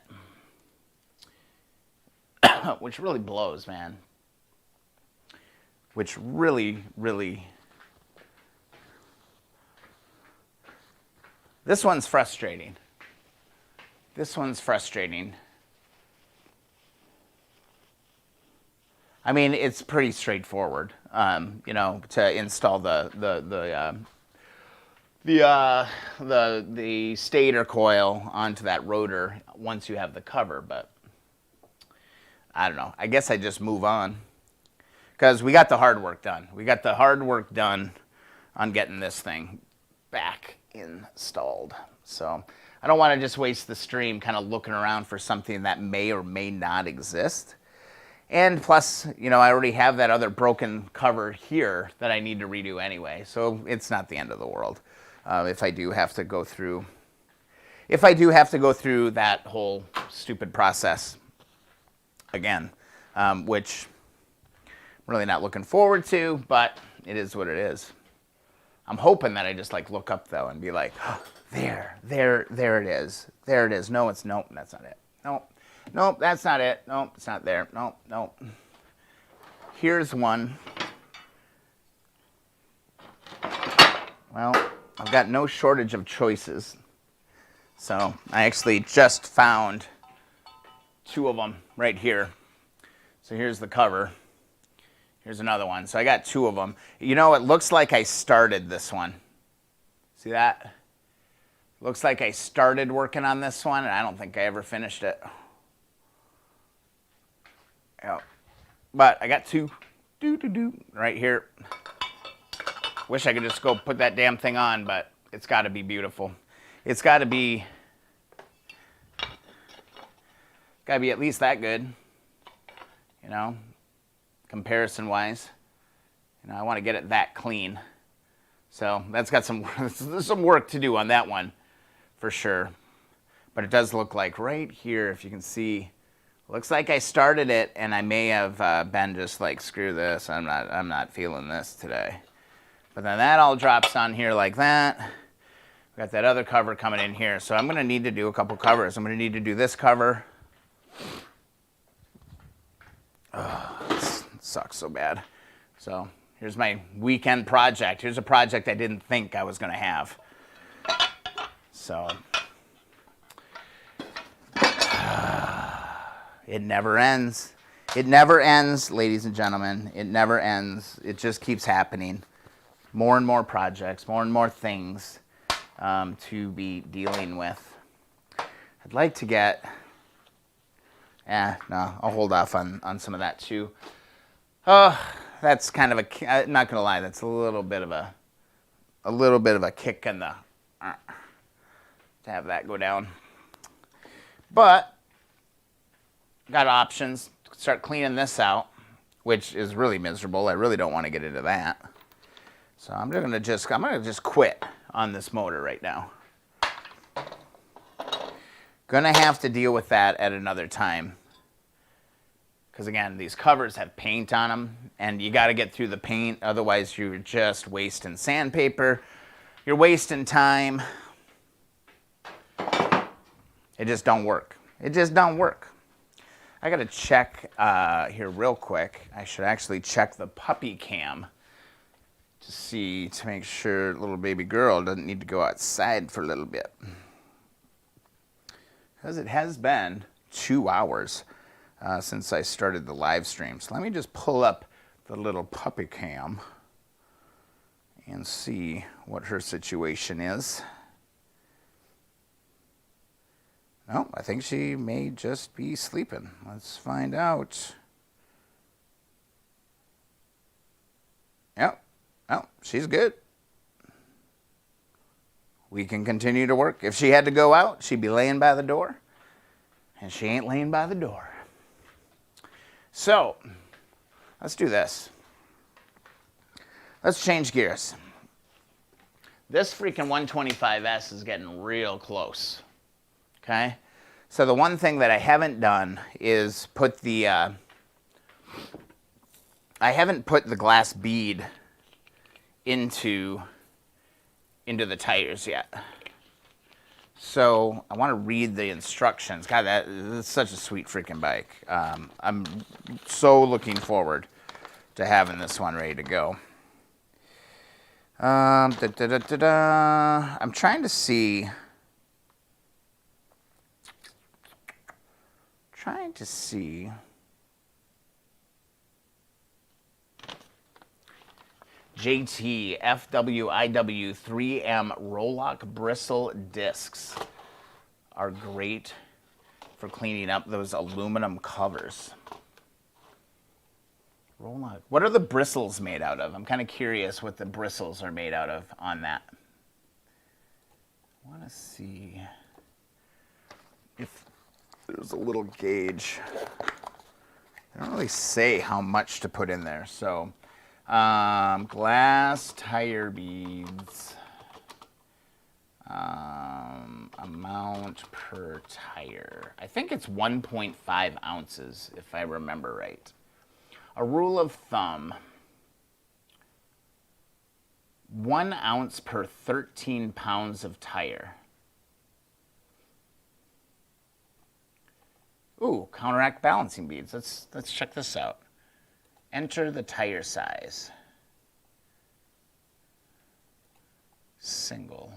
which really blows, man. Which really, really... This one's frustrating. This one's frustrating. I mean, it's pretty straightforward, you know, to install the stator coil onto that rotor once you have the cover, but I don't know. I guess I just move on because we got the hard work done. We got the hard work done on getting this thing back installed. So I don't want to just waste the stream kind of looking around for something that may or may not exist. And plus, you know, I already have that other broken cover here that I need to redo anyway. So it's not the end of the world if I do have to go through that whole stupid process again, which I'm really not looking forward to, but it is what it is. I'm hoping that I just like look up though and be like, oh, there it is. There it is. No, that's not it. Nope, that's not it. Nope, it's not there. Nope. Here's one. Well, I've got no shortage of choices. So I actually just found 2 of them right here. So here's the cover. Here's another one. So I got 2 of them. You know, it looks like I started this one. See that? Looks like I started working on this one, and I don't think I ever finished it. Yeah. But I got 2 right here. Wish I could just go put that damn thing on, but it's got to be beautiful. It's got to be at least that good, you know, comparison-wise. You know, I want to get it that clean. So that's got some work to do on that one, for sure. But it does look like right here, if you can see, looks like I started it, and I may have been just like, screw this, I'm not feeling this today. But then that all drops on here like that. We got that other cover coming in here, so I'm going to need to do a couple covers. I'm going to need to do this cover. Oh, this sucks so bad. So here's my weekend project. Here's a project I didn't think I was going to have. So it never ends. It never ends, ladies and gentlemen. It never ends. It just keeps happening. More and more projects, more and more things to be dealing with. I'd like to get... no, I'll hold off on some of that too. That's kind of a... not going to lie, that's a little bit of a kick in the... to have that go down. But got options. Start cleaning this out, which is really miserable. I really don't want to get into that. So I'm gonna just quit on this motor right now. Gonna have to deal with that at another time. Because again, these covers have paint on them, and you got to get through the paint, otherwise you're just wasting sandpaper. You're wasting time. It just don't work. It just don't work. I got to check here real quick. I should actually check the puppy cam to make sure little baby girl doesn't need to go outside for a little bit. Because it has been 2 hours since I started the live stream. So let me just pull up the little puppy cam and see what her situation is. No, I think she may just be sleeping. Let's find out. Yep. Oh, she's good. We can continue to work. If she had to go out, she'd be laying by the door. And she ain't laying by the door. So, let's do this. Let's change gears. This freaking 125S is getting real close. Okay? So the one thing that I haven't done is put the... I haven't put the glass bead into the tires yet. So I want to read the instructions. God, that's such a sweet freaking bike. I'm so looking forward to having this one ready to go. I'm trying to see. JT FWIW 3M Roll-Lock Bristle discs are great for cleaning up those aluminum covers. Roll-Lock. What are the bristles made out of? I'm kind of curious what the bristles are made out of on that. I want to see if there's a little gauge. They don't really say how much to put in there, so. Glass tire beads, amount per tire. I think it's 1.5 ounces, if I remember right. A rule of thumb, 1 ounce per 13 pounds of tire. Ooh, counteract balancing beads. Let's check this out. Enter the tire size. Single.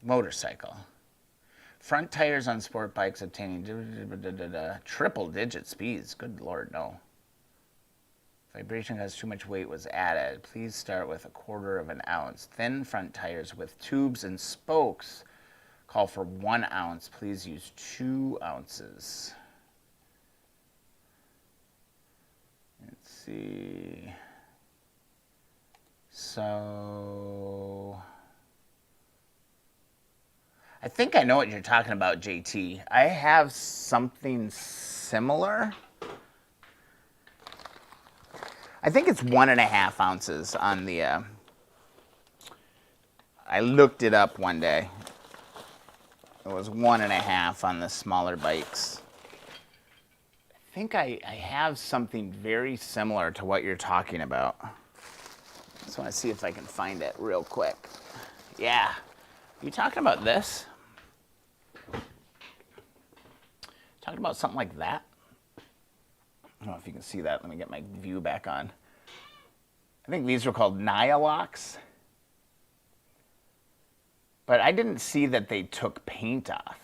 Motorcycle. Front tires on sport bikes obtaining triple digit speeds. Good Lord, no. Vibration has too much weight was added. Please start with 1/4 of an ounce. Thin front tires with tubes and spokes call for 1 ounce. Please use 2 ounces. Let's see. So I think I know what you're talking about, JT. I have something similar. I think it's 1.5 ounces on the, I looked it up one day. It was 1.5 on the smaller bikes. I think I have something very similar to what you're talking about. Just want to see if I can find it real quick. Yeah. You talking about this? Talking about something like that? I don't know if you can see that. Let me get my view back on. I think these were called Nyalox. But I didn't see that they took paint off.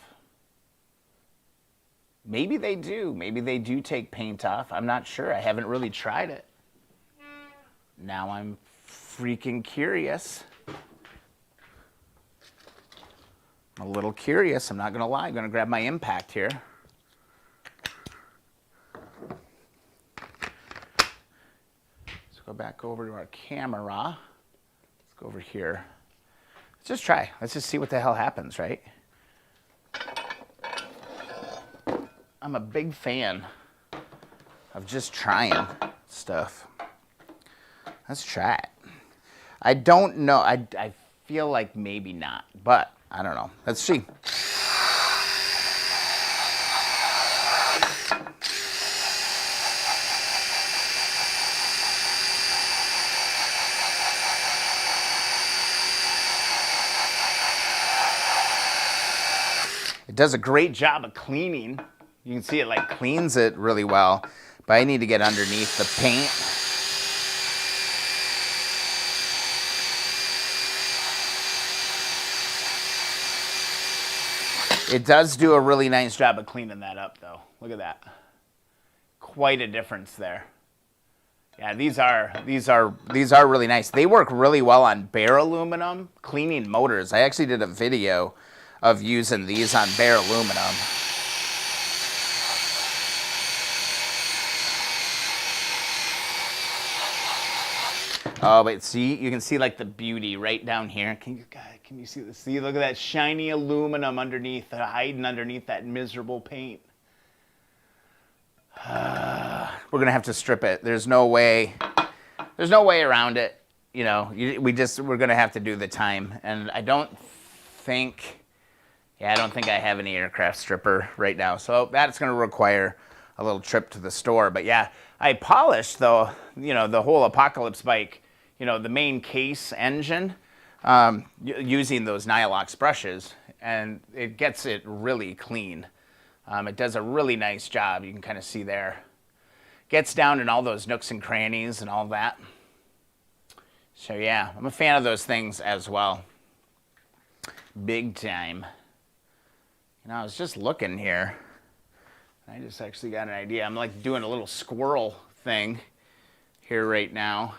Maybe they do. Maybe they do take paint off. I'm not sure. I haven't really tried it. Now I'm freaking curious. I'm a little curious. I'm not going to lie. I'm going to grab my impact here. Let's go back over to our camera. Let's go over here. Let's just try. Let's just see what the hell happens, right? I'm a big fan of just trying stuff. Let's try it. I don't know. I feel like maybe not, but I don't know. Let's see. It does a great job of cleaning. You can see it like cleans it really well, but I need to get underneath the paint. It does do a really nice job of cleaning that up though. Look at that. Quite a difference there. Yeah, these are really nice. They work really well on bare aluminum, cleaning motors. I actually did a video of using these on bare aluminum. Oh, but see, you can see like the beauty right down here. Can you see this? See, look at that shiny aluminum underneath, hiding underneath that miserable paint. We're gonna have to strip it. There's no way around it. You know, we're gonna have to do the time. And I don't think I have any aircraft stripper right now. So that's gonna require a little trip to the store. But yeah, I polished though, you know, the whole Apocalypse bike. You know, the main case engine, using those Nylox brushes, and it gets it really clean. It does a really nice job. You can kind of see there. Gets down in all those nooks and crannies and all that. So yeah, I'm a fan of those things as well. Big time. You know, I was just looking here. I just actually got an idea. I'm like doing a little squirrel thing here right now.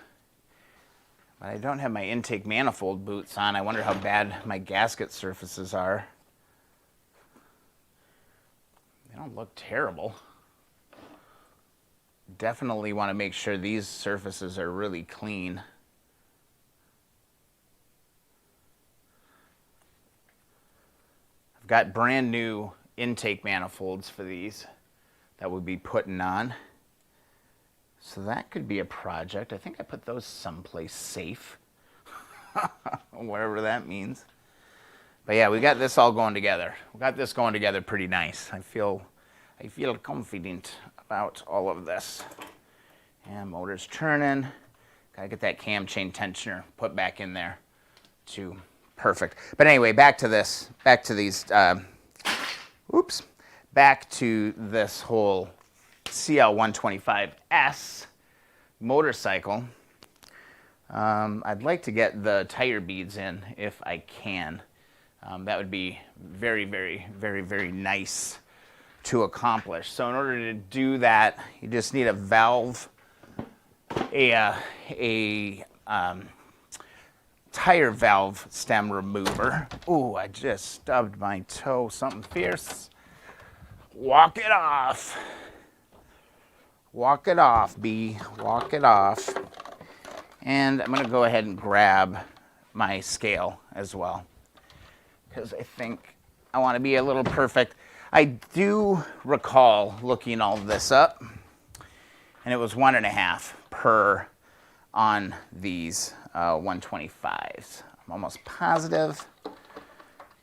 But I don't have my intake manifold boots on. I wonder how bad my gasket surfaces are. They don't look terrible. Definitely want to make sure these surfaces are really clean. I've got brand new intake manifolds for these that we'll be putting on. So that could be a project. I think I put those someplace safe. Whatever that means. But yeah, we got this all going together. We got this going together pretty nice. I feel confident about all of this. And motor's turning. Gotta get that cam chain tensioner put back in there too. Perfect. But anyway, back to this. Back to these. Back to this whole CL125S motorcycle. I'd like to get the tire beads in if I can. That would be very, very, very, very nice to accomplish. So in order to do that, you just need a valve, tire valve stem remover. Ooh, I just stubbed my toe, something fierce. Walk it off. Walk it off, B. Walk it off. And I'm gonna go ahead and grab my scale as well, because I think I want to be a little perfect. I do recall looking all this up, and it was 1.5 per on these 125s. I'm almost positive.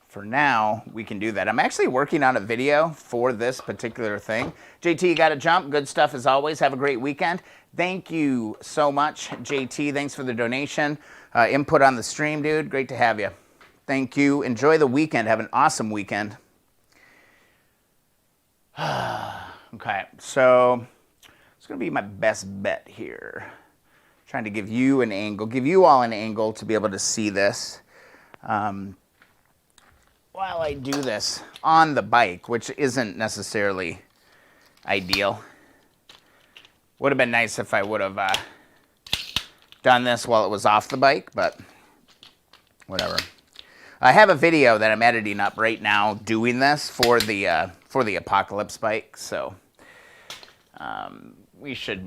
For now, we can do that. I'm actually working on a video for this particular thing. JT, you got to jump. Good stuff as always. Have a great weekend. Thank you so much, JT. Thanks for the donation. Input on the stream, dude. Great to have you. Thank you. Enjoy the weekend. Have an awesome weekend. Okay, so it's going to be my best bet here. Trying to give you an angle, give you all an angle to be able to see this. While I do this on the bike, which isn't necessarily ideal. Would have been nice if I would have done this while it was off the bike, but whatever. I have a video that I'm editing up right now doing this for the Apocalypse bike, so we should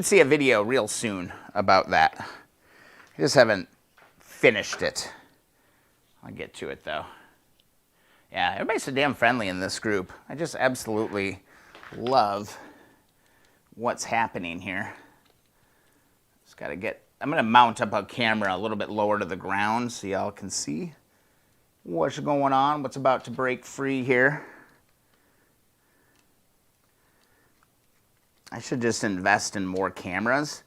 see a video real soon about that. I just haven't finished it. I'll get to it though. Yeah, everybody's so damn friendly in this group. I just absolutely love what's happening here. Just gotta get, I'm gonna mount up a camera a little bit lower to the ground so y'all can see what's going on, what's about to break free here. I should just invest in more cameras,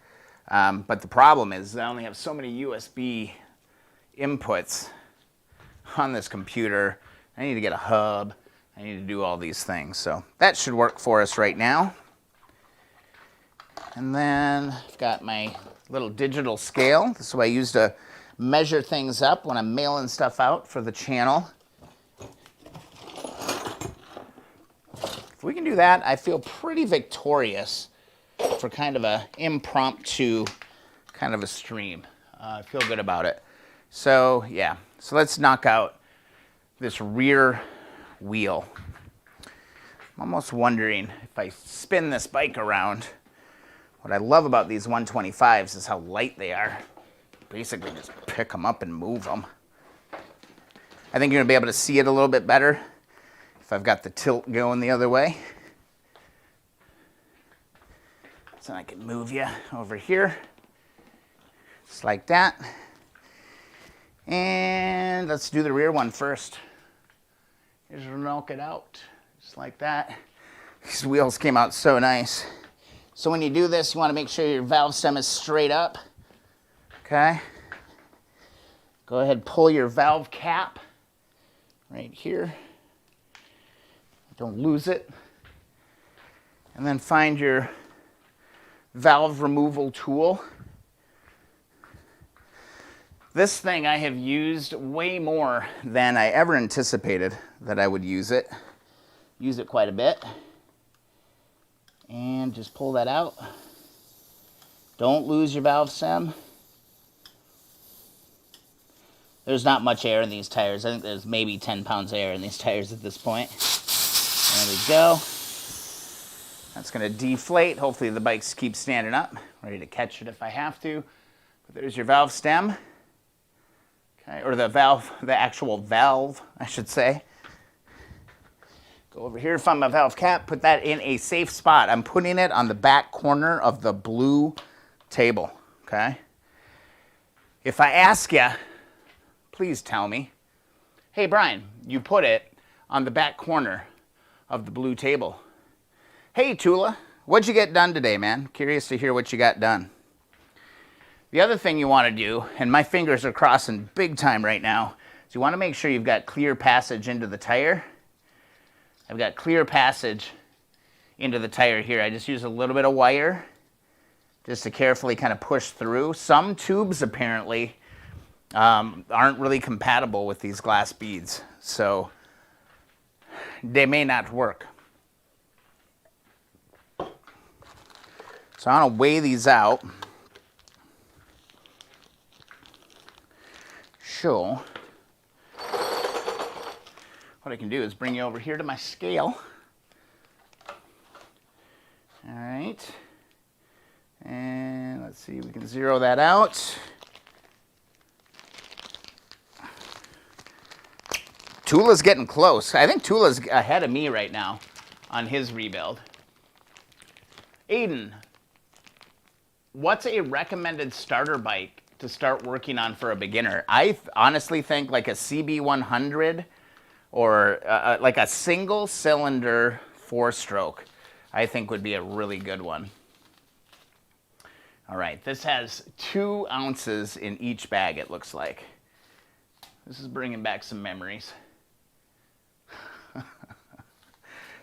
but the problem is I only have so many USB inputs on this computer. I need to get a hub. I need to do all these things. So that should work for us right now. And then I've got my little digital scale. This is what I use to measure things up when I'm mailing stuff out for the channel. If we can do that, I feel pretty victorious for kind of a impromptu kind of a stream. I feel good about it. So yeah, so let's knock out this rear wheel. I'm almost wondering if I spin this bike around. What I love about these 125s is how light they are. Basically just pick them up and move them. I think you're gonna be able to see it a little bit better if I've got the tilt going the other way. So I can move you over here, just like that. And let's do the rear one first. Just knock it out, just like that. These wheels came out so nice. So when you do this, you want to make sure your valve stem is straight up, okay? Go ahead, pull your valve cap right here. Don't lose it. And then find your valve removal tool. This thing I have used way more than I ever anticipated that I would use it. Use it quite a bit. And just pull that out. Don't lose your valve stem. There's not much air in these tires. I think there's maybe 10 pounds of air in these tires at this point. There we go. That's going to deflate. Hopefully the bikes keep standing up. Ready to catch it if I have to. But there's your valve stem. Okay, or the valve, the actual valve, I should say. Go over here, find my valve cap, put that in a safe spot. I'm putting it on the back corner of the blue table, okay? If I ask you, please tell me, hey Brian, you put it on the back corner of the blue table. Hey Tula, what'd you get done today, man? Curious to hear what you got done. The other thing you want to do, and my fingers are crossing big time right now, is you want to make sure you've got clear passage into the tire. I've got clear passage into the tire here. I just use a little bit of wire just to carefully kind of push through. Some tubes apparently aren't really compatible with these glass beads, so they may not work. So I want to weigh these out. So what I can do is bring you over here to my scale. All right. And let's see, we can zero that out. Tula's getting close. I think Tula's ahead of me right now on his rebuild. Aiden, what's a recommended starter bike to start working on for a beginner? I honestly think like a CB100 or like a single cylinder 4-stroke, I think would be a really good one. All right, this has 2 ounces in each bag, it looks like. This is bringing back some memories.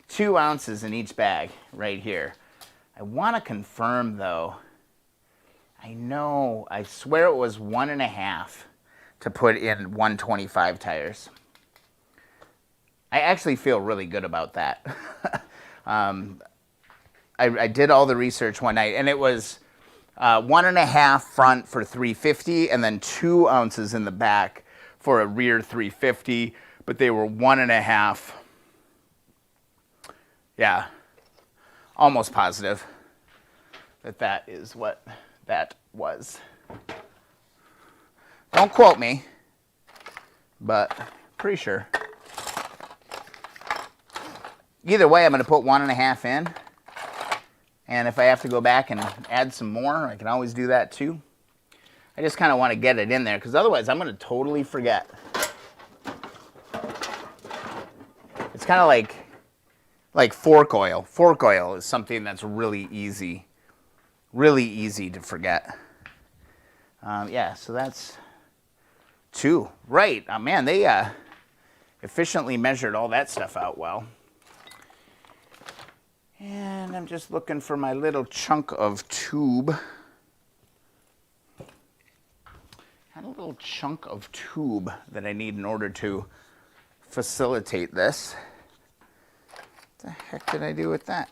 2 ounces in each bag right here. I want to confirm though, I swear it was 1.5 to put in 125 tires. I actually feel really good about that. I did all the research one night, and it was 1.5 front for 350, and then 2 ounces in the back for a rear 350, but they were 1.5. Yeah, almost positive that that is what that was. Don't quote me, but pretty sure. Either way, I'm going to put 1.5 in. And if I have to go back and add some more, I can always do that too. I just kind of want to get it in there because otherwise I'm going to totally forget. It's kind of like fork oil. Fork oil is something that's really easy to forget. Yeah, so that's 2. Right. Man, they efficiently measured all that stuff out well. And I'm just looking for my little chunk of tube. Got a little chunk of tube that I need in order to facilitate this. What the heck did I do with that?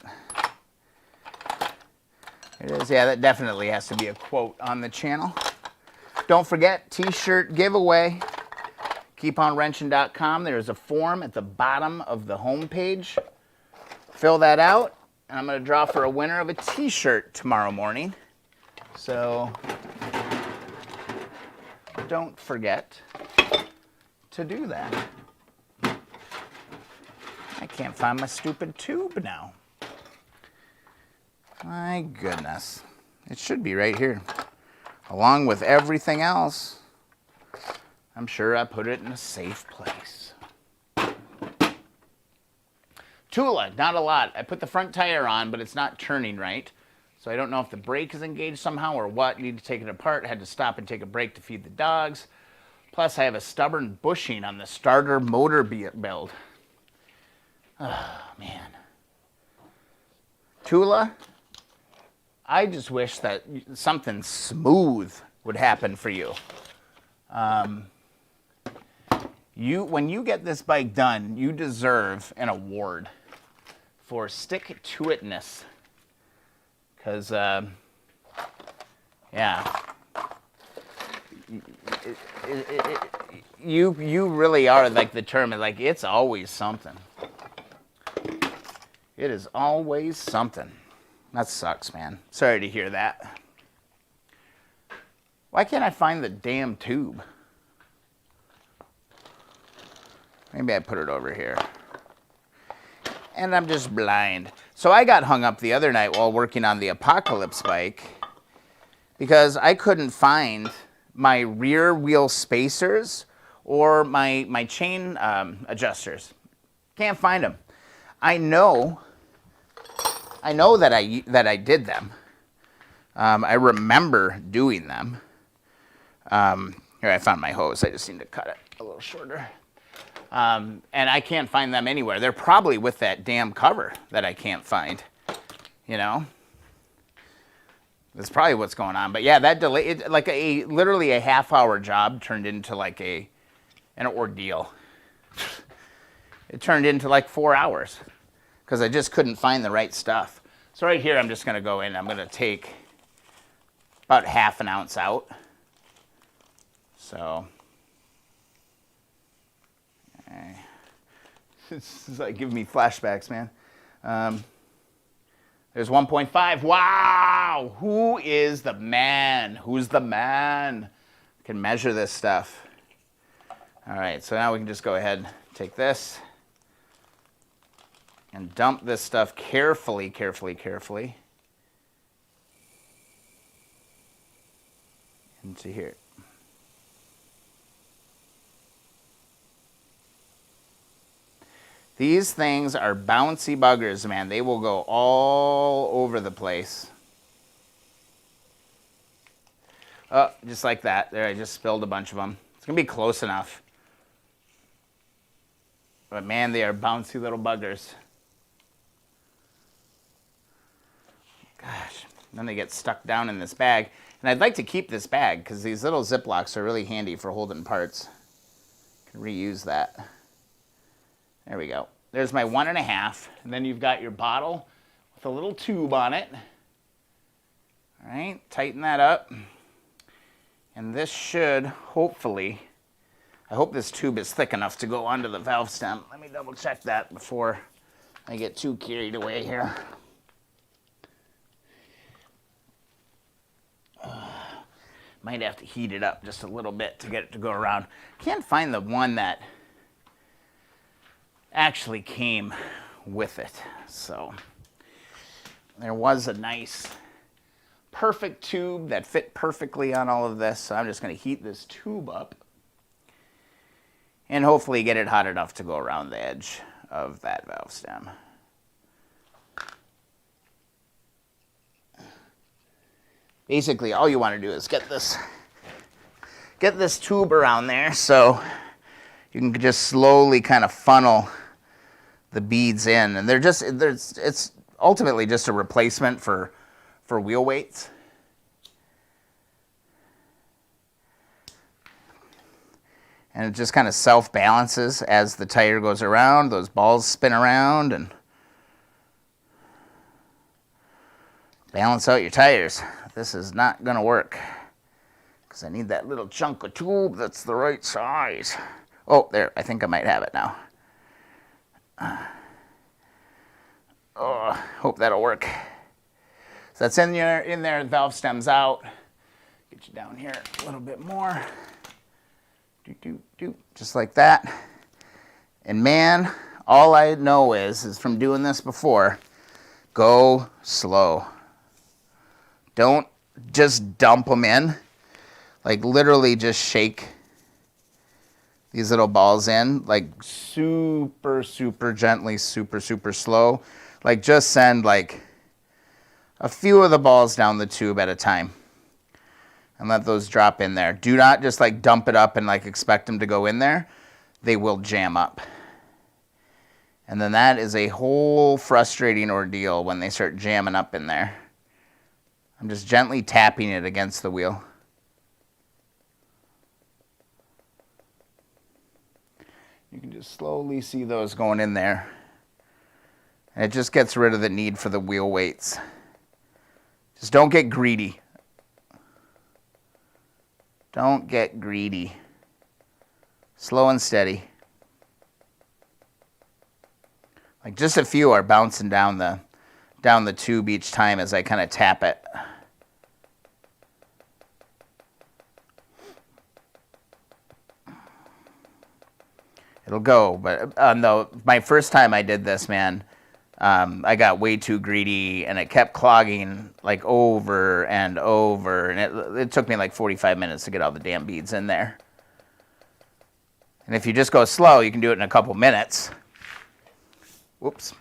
It is, yeah, that definitely has to be a quote on the channel. Don't forget, t-shirt giveaway. KeepOnWrenching.com. There's a form at the bottom of the home page. Fill that out. And I'm going to draw for a winner of a t-shirt tomorrow morning. So don't forget to do that. I can't find my stupid tube now. My goodness. It should be right here. Along with everything else. I'm sure I put it in a safe place. Tula, not a lot. I put the front tire on, but it's not turning right. So I don't know if the brake is engaged somehow or what. Need to take it apart. Had to stop and take a break to feed the dogs. Plus, I have a stubborn bushing on the starter motor build. Oh, man. Tula, I just wish that something smooth would happen for you. When you get this bike done, you deserve an award for stick-to-itness. Because, yeah. You really are like the term, like it's always something. It is always something. That sucks, man. Sorry to hear that. Why can't I find the damn tube? Maybe I put it over here. And I'm just blind. So I got hung up the other night while working on the Apocalypse bike because I couldn't find my rear wheel spacers or my chain adjusters. Can't find them. I know that I did them. I remember doing them. Here, I found my hose. I just need to cut it a little shorter. And I can't find them anywhere. They're probably with that damn cover that I can't find. You know? That's probably what's going on. But yeah, that delay, like literally a half-hour job turned into like an ordeal. It turned into like 4 hours because I just couldn't find the right stuff. So right here, I'm just going to go in. I'm going to take about ½ ounce out. So, okay. This is like giving me flashbacks, man. There's 1.5. Wow! Who is the man? Who's the man? Can measure this stuff. All right, so now we can just go ahead and take this and dump this stuff carefully, carefully, carefully into here. These things are bouncy buggers, man. They will go all over the place. Oh, just like that. There, I just spilled a bunch of them. It's going to be close enough. But man, they are bouncy little buggers. Gosh, then they get stuck down in this bag. And I'd like to keep this bag because these little Ziplocs are really handy for holding parts. Can reuse that. There we go. There's my 1.5. And then you've got your bottle with a little tube on it. All right, tighten that up. And this should hopefully, I hope this tube is thick enough to go onto the valve stem. Let me double check that before I get too carried away here. Might have to heat it up just a little bit to get it to go around. Can't find the one that actually came with it. So there was a nice perfect tube that fit perfectly on all of this. So I'm just going to heat this tube up and hopefully get it hot enough to go around the edge of that valve stem. Basically, all you want to do is get this tube around there so you can just slowly kind of funnel the beads in. And it's ultimately just a replacement for wheel weights. And it just kind of self-balances as the tire goes around. Those balls spin around and balance out your tires. This is not going to work because I need that little chunk of tube that's the right size. Oh, there. I think I might have it now. Oh, hope that'll work. So that's in there. The valve stem's out. Get you down here a little bit more. Just like that. And man, all I know is from doing this before, go slow. Don't just dump them in. Like literally just shake these little balls in, like super, super gently, super, super slow. Like just send like a few of the balls down the tube at a time. and let those drop in there. Do not just like dump it up and like expect them to go in there. They will jam up. And then that is a whole frustrating ordeal when they start jamming up in there. I'm just gently tapping it against the wheel. You can just slowly see those going in there. And it just gets rid of the need for the wheel weights. Just don't get greedy. Don't get greedy. Slow and steady. Like just a few are bouncing down the tube each time as I kind of tap it. It'll go, but my first time I did this, man, I got way too greedy, and it kept clogging like over and over, and it took me like 45 minutes to get all the damn beads in there. And if you just go slow, you can do it in a couple minutes. Whoops.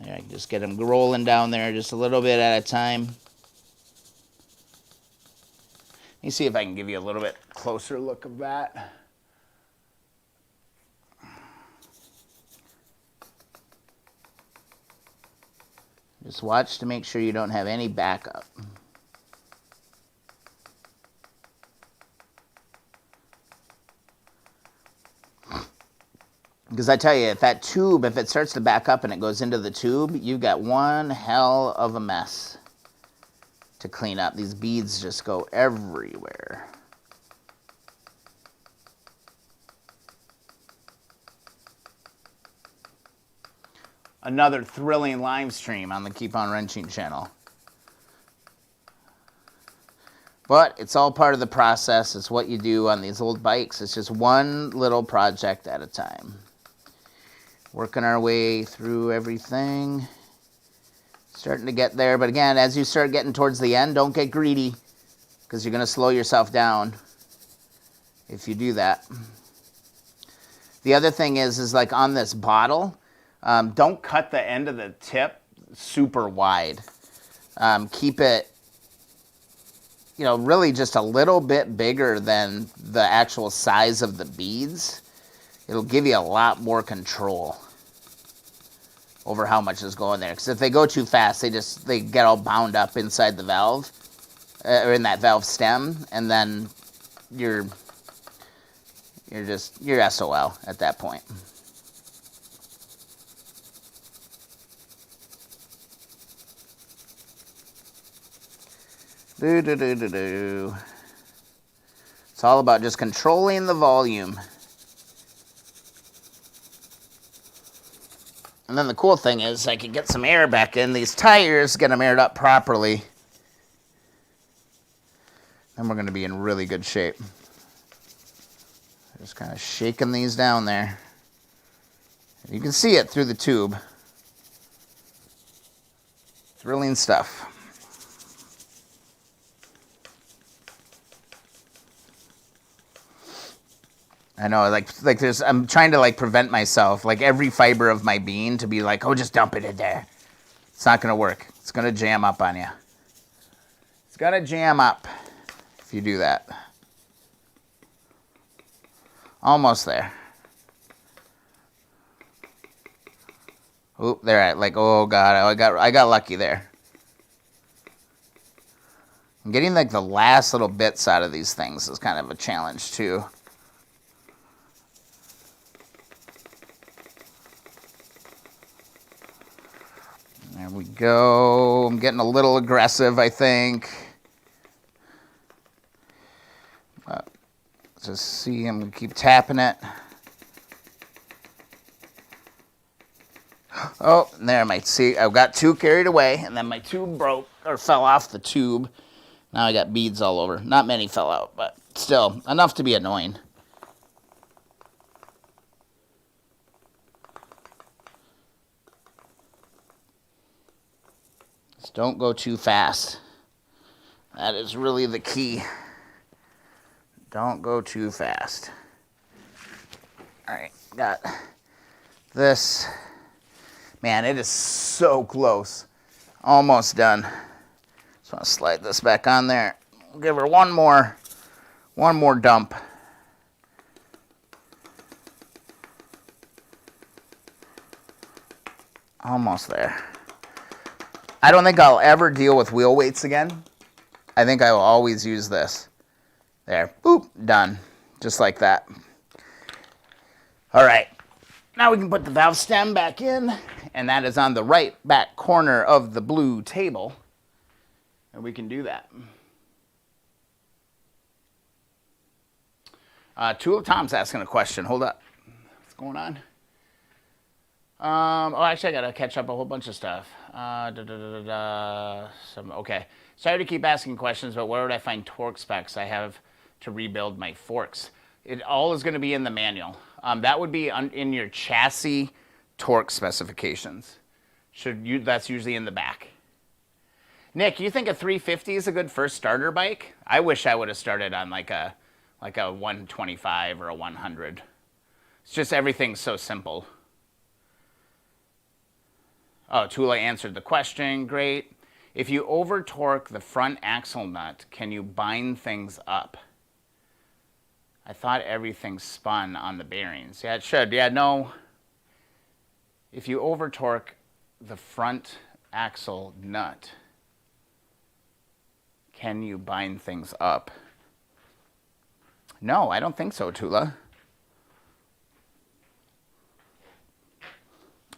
I can just get them rolling down there just a little bit at a time. Let me see if I can give you a little bit closer look of that. Just watch to make sure you don't have any backup. Because I tell you, if that tube, if it starts to back up and it goes into the tube, you've got one hell of a mess to clean up. These beads just go everywhere. Another thrilling live stream on the Keep On Wrenching channel. But it's all part of the process. It's what you do on these old bikes. It's just one little project at a time. Working our way through everything. Starting to get there. But again, as you start getting towards the end, don't get greedy, because you're going to slow yourself down if you do that. The other thing is like on this bottle, don't cut the end of the tip super wide. Keep it, really just a little bit bigger than the actual size of the beads. It'll give you a lot more control over how much is going there. Because if they go too fast, they get all bound up inside the valve, or in that valve stem, and then you're SOL at that point. It's all about just controlling the volume. And then the cool thing is I can get some air back in these tires, get them aired up properly. Then we're going to be in really good shape. Just kind of shaking these down there. You can see it through the tube. Thrilling stuff. I know, like I'm trying to like prevent myself, like every fiber of my being to be like, oh, just dump it in there. It's not going to work. It's going to jam up on you. It's going to jam up if you do that. Almost there. Oop, there. Like, oh God, I got lucky there. I'm getting like the last little bits out of these things is kind of a challenge too. There we go. I'm getting a little aggressive, I think. Just see, I'm going to keep tapping it. Oh, there, I might see. I got too carried away, and then my tube broke, or fell off the tube. Now I got beads all over. Not many fell out, but still, enough to be annoying. Don't go too fast. That is really the key. Don't go too fast. All right, got this. Man, it is so close. Almost done. So I'll slide this back on there. Give her one more dump. Almost there. I don't think I'll ever deal with wheel weights again. I think I will always use this. There, boop, done. Just like that. All right, now we can put the valve stem back in, and that is on the right back corner of the blue table. And we can do that. Tool Tom's asking a question. Hold up. What's going on? Oh, actually, I got to catch up a whole bunch of stuff. Okay. Sorry to keep asking questions, but where would I find torque specs I have to rebuild my forks? It all is going to be in the manual. That would be in your chassis torque specifications. That's usually in the back. Nick, you think a 350 is a good first starter bike? I wish I would have started on like a 125 or a 100. It's just everything's so simple. Oh, Tula answered the question. Great. If you over torque the front axle nut, can you bind things up? I thought everything spun on the bearings. Yeah, it should. Yeah, no. If you over torque the front axle nut, can you bind things up? No, I don't think so, Tula.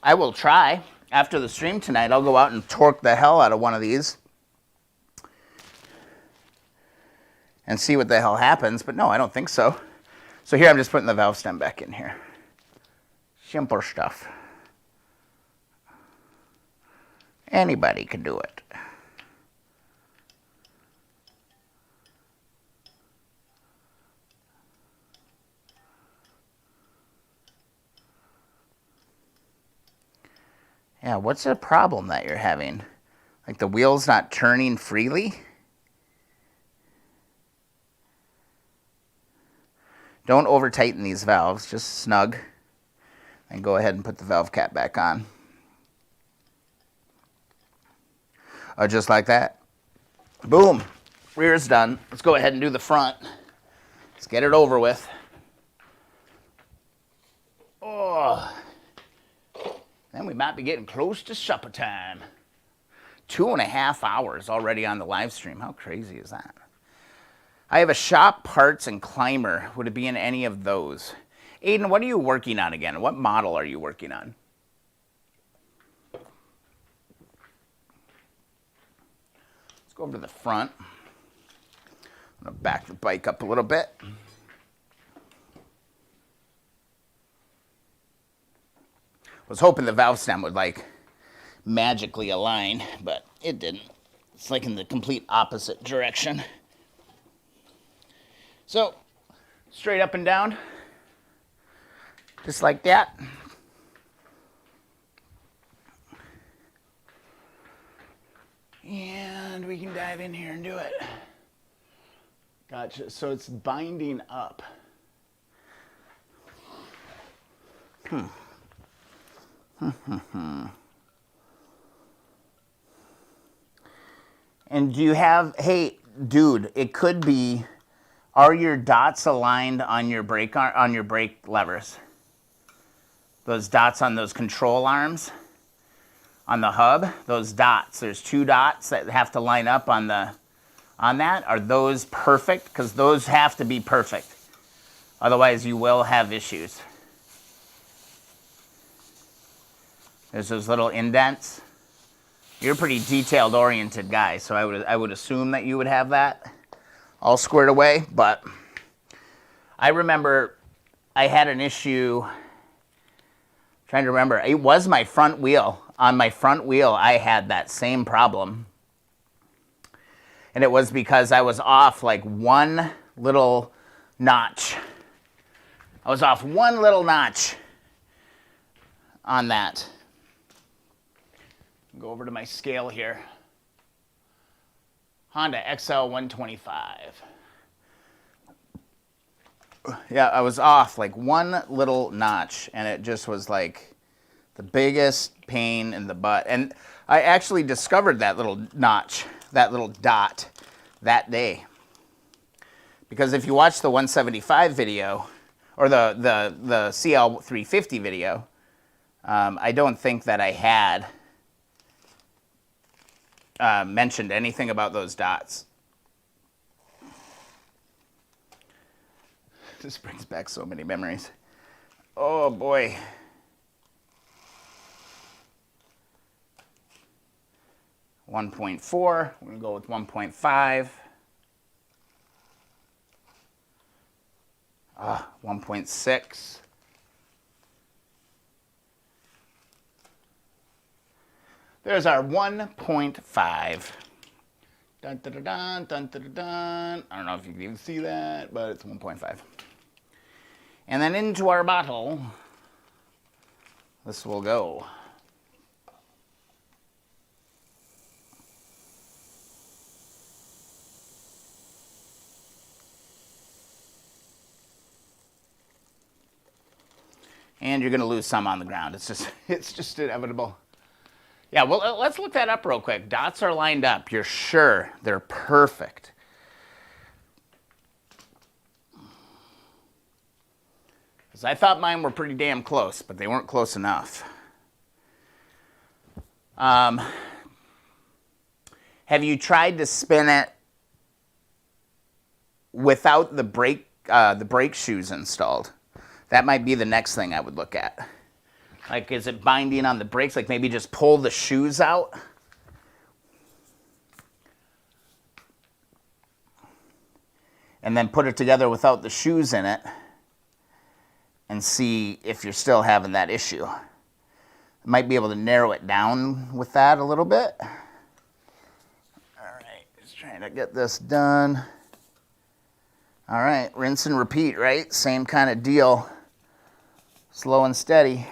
I will try. After the stream tonight, I'll go out and torque the hell out of one of these and see what the hell happens. But no, I don't think so. So here I'm just putting the valve stem back in here. Simple stuff. Anybody can do it. Yeah, what's the problem that you're having? Like the wheel's not turning freely? Don't over tighten these valves, just snug. And go ahead and put the valve cap back on. Just like that. Boom, rear's done. Let's go ahead and do the front. Let's get it over with. Oh. Then we might be getting close to supper time. 2.5 hours already on the live stream. How crazy is that? I have a shop, parts, and climber. Would it be in any of those? Aiden, what are you working on again? What model are you working on? Let's go over to the front. I'm going to back the bike up a little bit. Was hoping the valve stem would like magically align, but it didn't. It's like in the complete opposite direction. So, straight up and down, just like that. And we can dive in here and do it. Gotcha. So it's binding up. And do you have, hey, dude, it could be, are your dots aligned on your brake levers? Those dots on those control arms on the hub, those dots, there's 2 dots that have to line up on that. Are those perfect? Because those have to be perfect. Otherwise you will have issues. There's those little indents. You're a pretty detailed oriented guy, so I would assume that you would have that all squared away, but I remember I had an issue, trying to remember, it was my front wheel. On my front wheel, I had that same problem. And it was because I was off like one little notch. I was off one little notch on that. Go over to my scale here. Honda XL 125. Yeah, I was off like one little notch, and it just was like the biggest pain in the butt. And I actually discovered that little notch that little dot that day. Because if you watch the 175 video, or the CL350 video, I don't think that I had mentioned anything about those dots. This brings back so many memories. Oh boy. .4, we're gonna go with 1.5. 1.6. There's our 1.5. Dun, dun, dun, dun, dun, dun, dun. I don't know if you can even see that, but it's 1.5. And then into our bottle, this will go. And you're going to lose some on the ground. It's just inevitable. Yeah, well, let's look that up real quick. Dots are lined up. You're sure they're perfect. Because I thought mine were pretty damn close, but they weren't close enough. Have you tried to spin it without the brake shoes installed? That might be the next thing I would look at. Like, is it binding on the brakes? Like, maybe just pull the shoes out. And then put it together without the shoes in it. And see if you're still having that issue. Might be able to narrow it down with that a little bit. All right, just trying to get this done. All right, rinse and repeat, right? Same kind of deal. Slow and steady.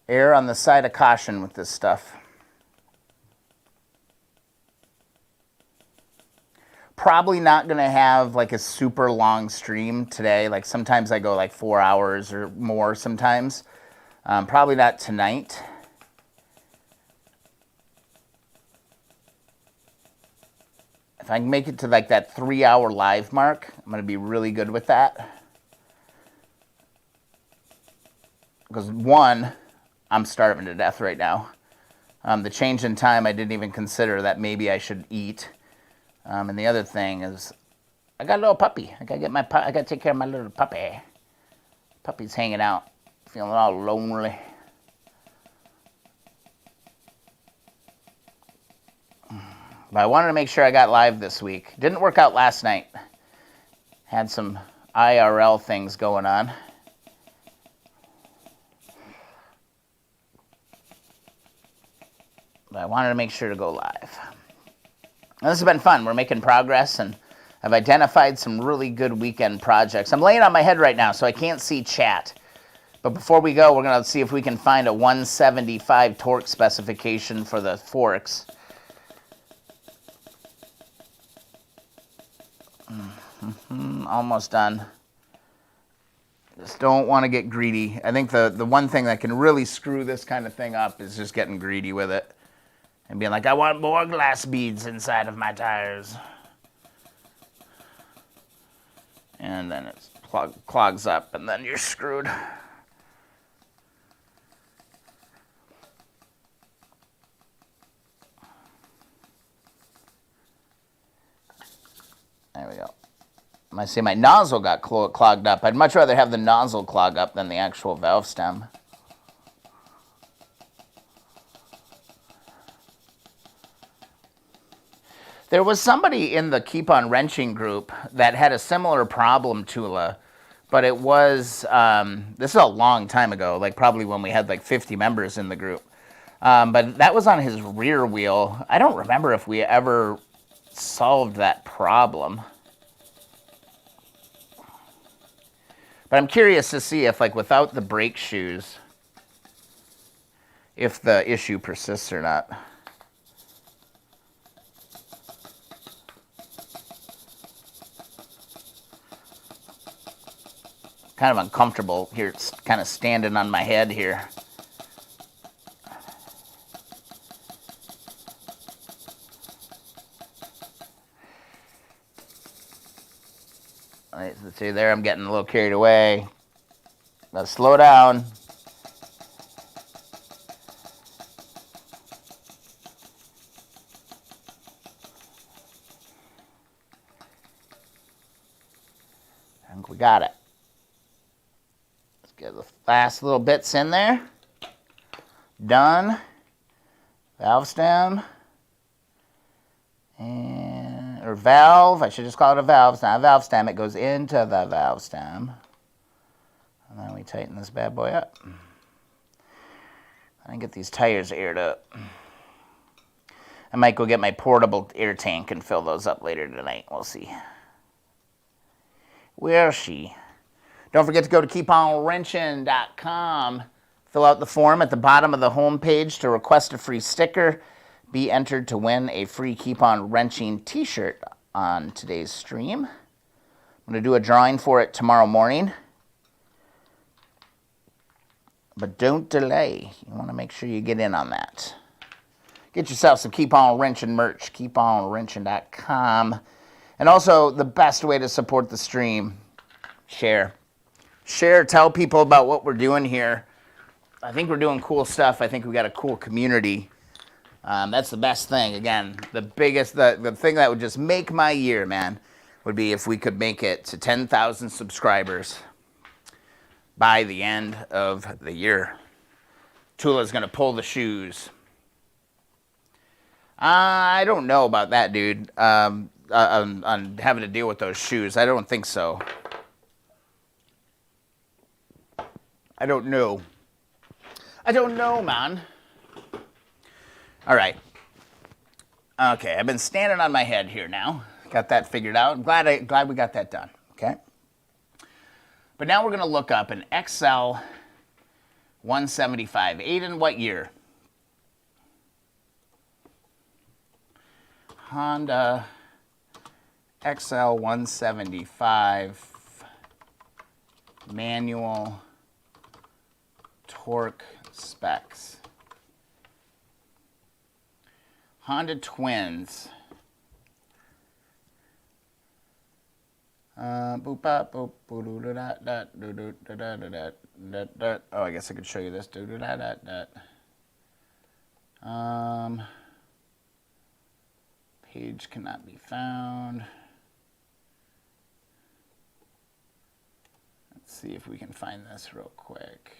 Err on the side of caution with this stuff. Probably not going to have like a super long stream today. Like sometimes I go like 4 hours or more sometimes. Probably not tonight. If I can make it to like that 3-hour live mark, I'm going to be really good with that. Because one, I'm starving to death right now. The change in time, I didn't even consider that maybe I should eat. And the other thing is, I got a little puppy. I gotta take care of my little puppy. Puppy's hanging out, feeling all lonely. But I wanted to make sure I got live this week. Didn't work out last night. Had some IRL things going on. But I wanted to make sure to go live. Now, this has been fun. We're making progress, and I've identified some really good weekend projects. I'm laying on my head right now, so I can't see chat. But before we go, we're going to see if we can find a 175 torque specification for the forks. Almost done. Just don't want to get greedy. I think the one thing that can really screw this kind of thing up is just getting greedy with it. And being like, I want more glass beads inside of my tires. And then it clogs up, and then you're screwed. There we go. I see my nozzle got clogged up. I'd much rather have the nozzle clog up than the actual valve stem. There was somebody in the Keep On Wrenching group that had a similar problem, Tula, but it was, this is a long time ago, like probably when we had like 50 members in the group. But that was on his rear wheel. I don't remember if we ever solved that problem. But I'm curious to see if, like, without the brake shoes, if the issue persists or not. Kind of uncomfortable here. It's kind of standing on my head here. Let's see there, I'm getting a little carried away. Gotta slow down. I think we got it. Let's get the last little bits in there. Done. Valve stem. Or valve. I should just call it a valve. It's not a valve stem. It goes into the valve stem. And then we tighten this bad boy up. And get these tires aired up. I might go get my portable air tank and fill those up later tonight. We'll see. Where is she? Don't forget to go to keeponwrenching.com. Fill out the form at the bottom of the home page to request a free sticker. Be entered to win a free Keep On Wrenching t-shirt on today's stream. I'm going to do a drawing for it tomorrow morning. But don't delay. You want to make sure you get in on that. Get yourself some Keep On Wrenching merch, keeponwrenching.com. And also, the best way to support the stream, share. Share, tell people about what we're doing here. I think we're doing cool stuff. I think we got a cool community. That's the best thing. Again, the thing that would just make my year, man, would be if we could make it to 10,000 subscribers by the end of the year. Tula's going to pull the shoes. I don't know about that, dude. On having to deal with those shoes. I don't think so. I don't know. I don't know, man. All right. Okay, I've been standing on my head here now. Got that figured out. I'm glad we got that done. Okay. But now we're going to look up an XL 175. Aiden, what year? Honda XL 175 manual torque specs. Honda Twins. Oh, I guess I could show you this. Page cannot be found. Let's see if we can find this real quick.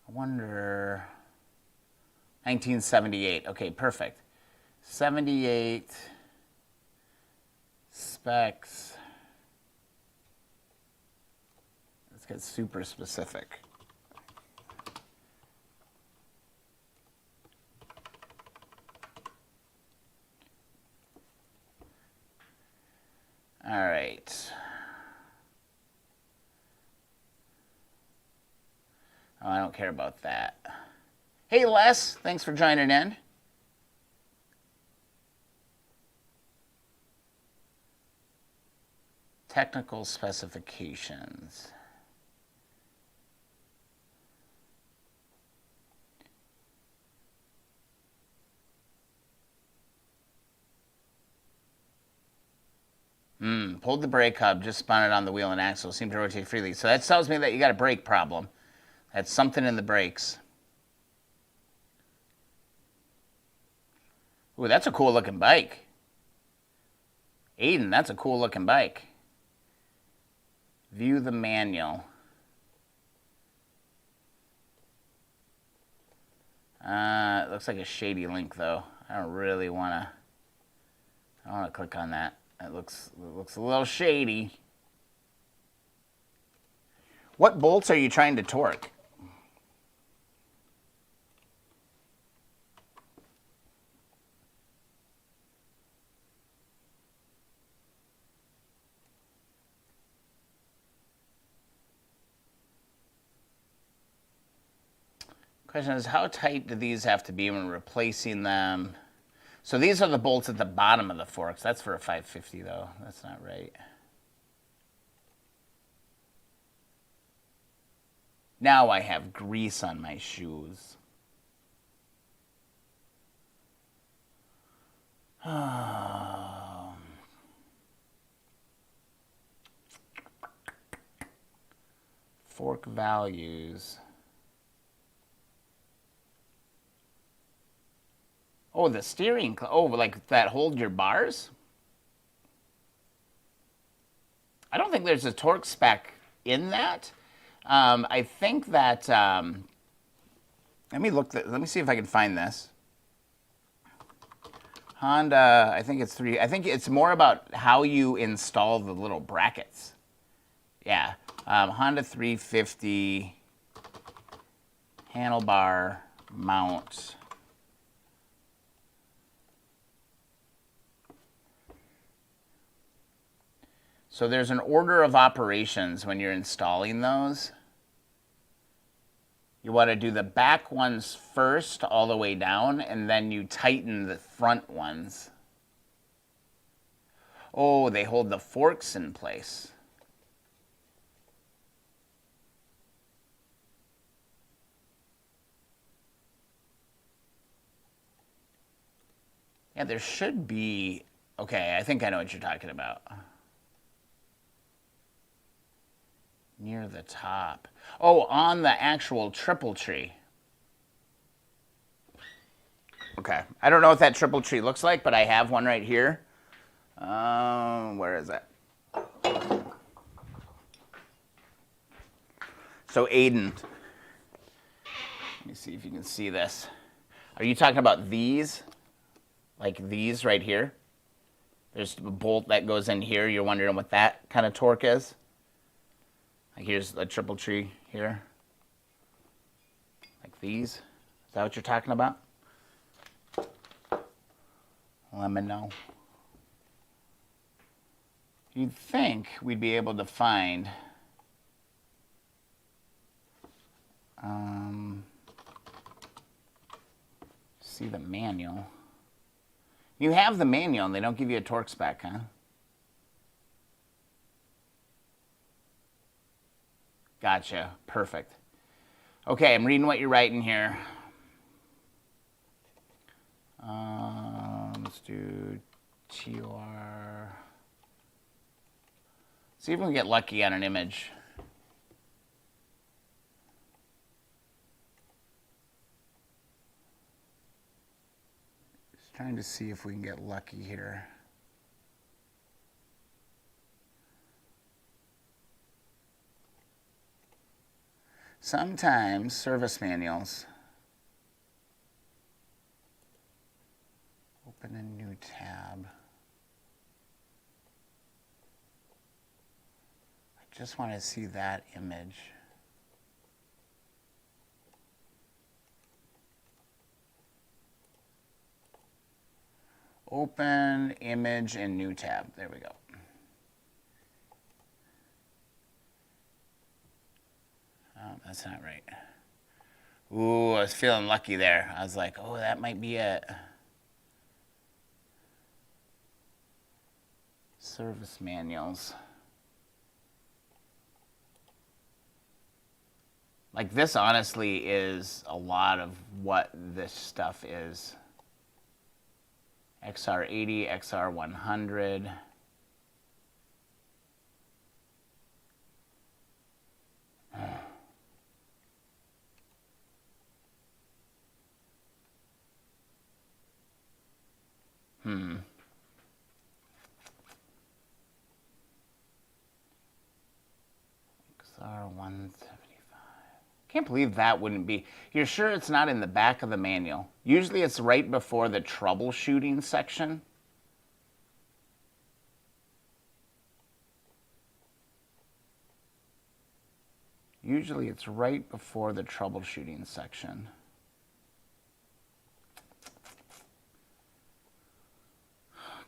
I wonder, 1978. Okay, perfect. 78 specs. Let's get super specific. All right. Oh, I don't care about that. Hey, Les, thanks for joining in. Technical specifications. Pulled the brake hub, just spun it on the wheel and axle. Seemed to rotate freely. So that tells me that you got a brake problem. That's something in the brakes. Ooh, that's a cool looking bike. Aiden, that's a cool looking bike. View the manual. It looks like a shady link though. I don't really want to. I don't want to click on that. It looks a little shady. What bolts are you trying to torque? Question is, how tight do these have to be when replacing them? So these are the bolts at the bottom of the forks. That's for a 550 though. That's not right. Now I have grease on my shoes. Fork values. Oh, the steering. Oh, like that hold your bars? I don't think there's a torque spec in that. I think that. Let me look. Let me see if I can find this. Honda. I think it's 3. I think it's more about how you install the little brackets. Yeah. Honda 350 handlebar mount. So there's an order of operations when you're installing those. You want to do the back ones first all the way down, and then you tighten the front ones. Oh, they hold the forks in place. Yeah, there should be. Okay, I think I know what you're talking about. Near the top. Oh, on the actual triple tree. Okay. I don't know what that triple tree looks like, but I have one right here. Where is it? So Aiden, let me see if you can see this. Are you talking about these? Like these right here? There's a bolt that goes in here. You're wondering what that kind of torque is? Like here's a triple tree here. Like these. Is that what you're talking about? Let me know. You'd think we'd be able to find see the manual. You have the manual and they don't give you a torque spec, huh? Gotcha. Perfect. Okay, I'm reading what you're writing here. Let's do TOR. See if we can get lucky on an image. Just trying to see if we can get lucky here. Sometimes service manuals. Open a new tab. I just want to see that image. Open image in new tab. There we go. Oh, that's not right. Ooh, I was feeling lucky there. I was like, oh, that might be it. Service manuals. Like this honestly is a lot of what this stuff is. XR80, XR100. XR175. Can't believe that wouldn't be. You're sure it's not in the back of the manual? Usually it's right before the troubleshooting section. Usually it's right before the troubleshooting section.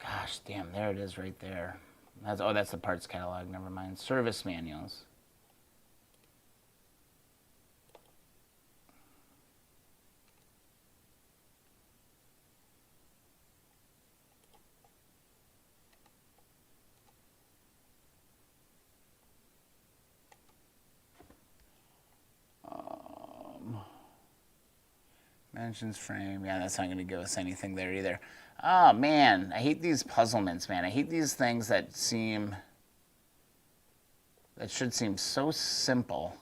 Gosh, damn, there it is right there. That's the parts catalog, never mind. Service manuals. Dimensions, frame. Yeah, that's not going to give us anything there either. Oh, man. I hate these puzzlements, man. I hate these things that should seem so simple.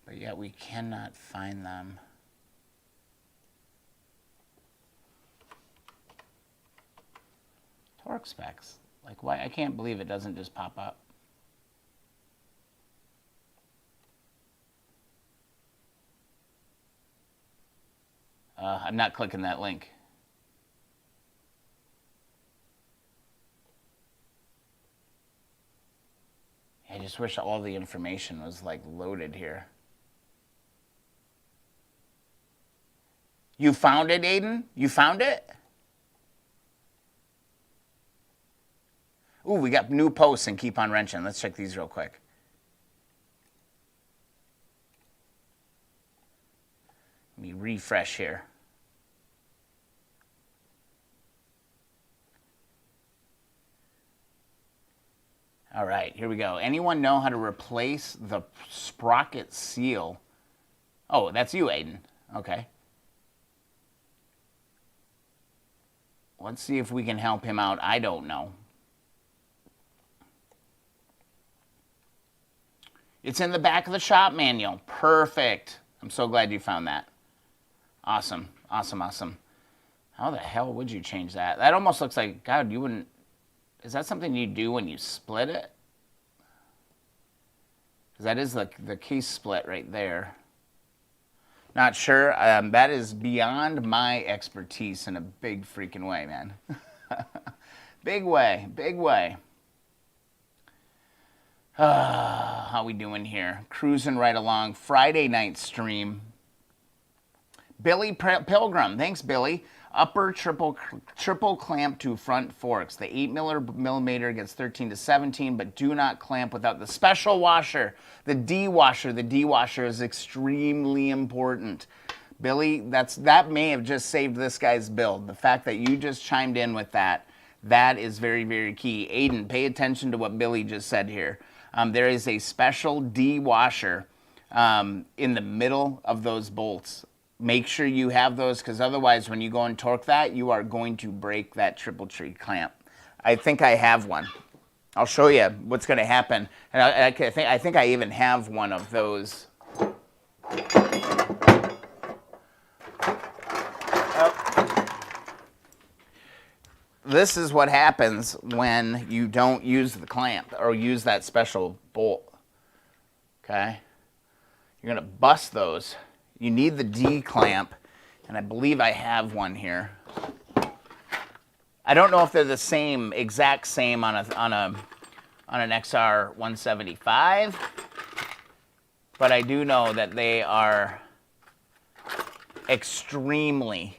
But yet we cannot find them. Torque specs. Like, why? I can't believe it doesn't just pop up. I'm not clicking that link. I just wish all the information was like loaded here. You found it, Aiden? You found it? Ooh, we got new posts and keep on wrenching. Let's check these real quick. Let me refresh here. All right, here we go. Anyone know how to replace the sprocket seal? Oh, that's you, Aiden. Okay. Let's see if we can help him out. I don't know. It's in the back of the shop manual. Perfect. I'm so glad you found that. Awesome. Awesome, awesome. How the hell would you change that? That almost looks like, God, you wouldn't... Is that something you do when you split it? Because that is the case split right there. Not sure. That is beyond my expertise in a big freaking way, man. Big way, big way. How we doing here? Cruising right along. Friday night stream. Billy Pilgrim. Thanks, Billy. Upper triple clamp to front forks. The 8mm gets 13 to 17, but do not clamp without the special washer, the D washer. The D washer is extremely important. Billy, that may have just saved this guy's build. The fact that you just chimed in with that is very, very key. Aiden, pay attention to what Billy just said here. There is a special D washer in the middle of those bolts. Make sure you have those, because otherwise when you go and torque that, you are going to break that triple tree clamp. I think I have one. I'll show you what's going to happen. And I think I even have one of those. This is what happens when you don't use the clamp or use that special bolt. Okay? You're going to bust those. You need the D clamp, and I believe I have one here. I don't know if they're the same, exact same on an XR 175, but I do know that they are extremely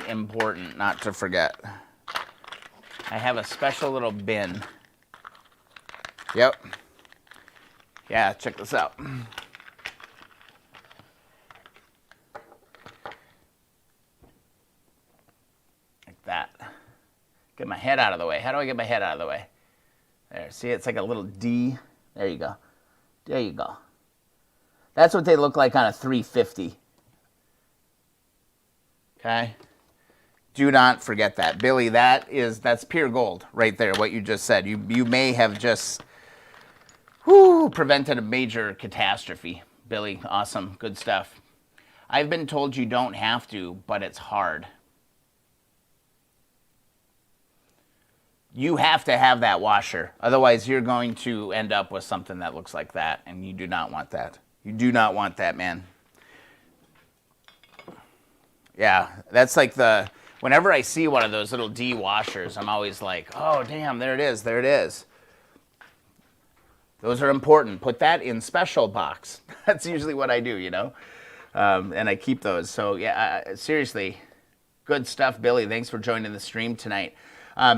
important not to forget. I have a special little bin. Yep. Yeah, check this out. That. Get my head out of the way. How do I get my head out of the way? There, see, it's like a little D. There you go. There you go. That's what they look like on a 350. Okay? Do not forget that. Billy, that's pure gold right there, what you just said. You may have just prevented a major catastrophe. Billy, awesome. Good stuff. I've been told you don't have to, but it's hard. You have to have that washer. Otherwise, you're going to end up with something that looks like that, and you do not want that. You do not want that, man. Yeah, that's like whenever I see one of those little D washers, I'm always like, oh, damn, there it is, there it is. Those are important. Put that in special box. That's usually what I do, you know? And I keep those. So, yeah, seriously, good stuff, Billy. Thanks for joining the stream tonight.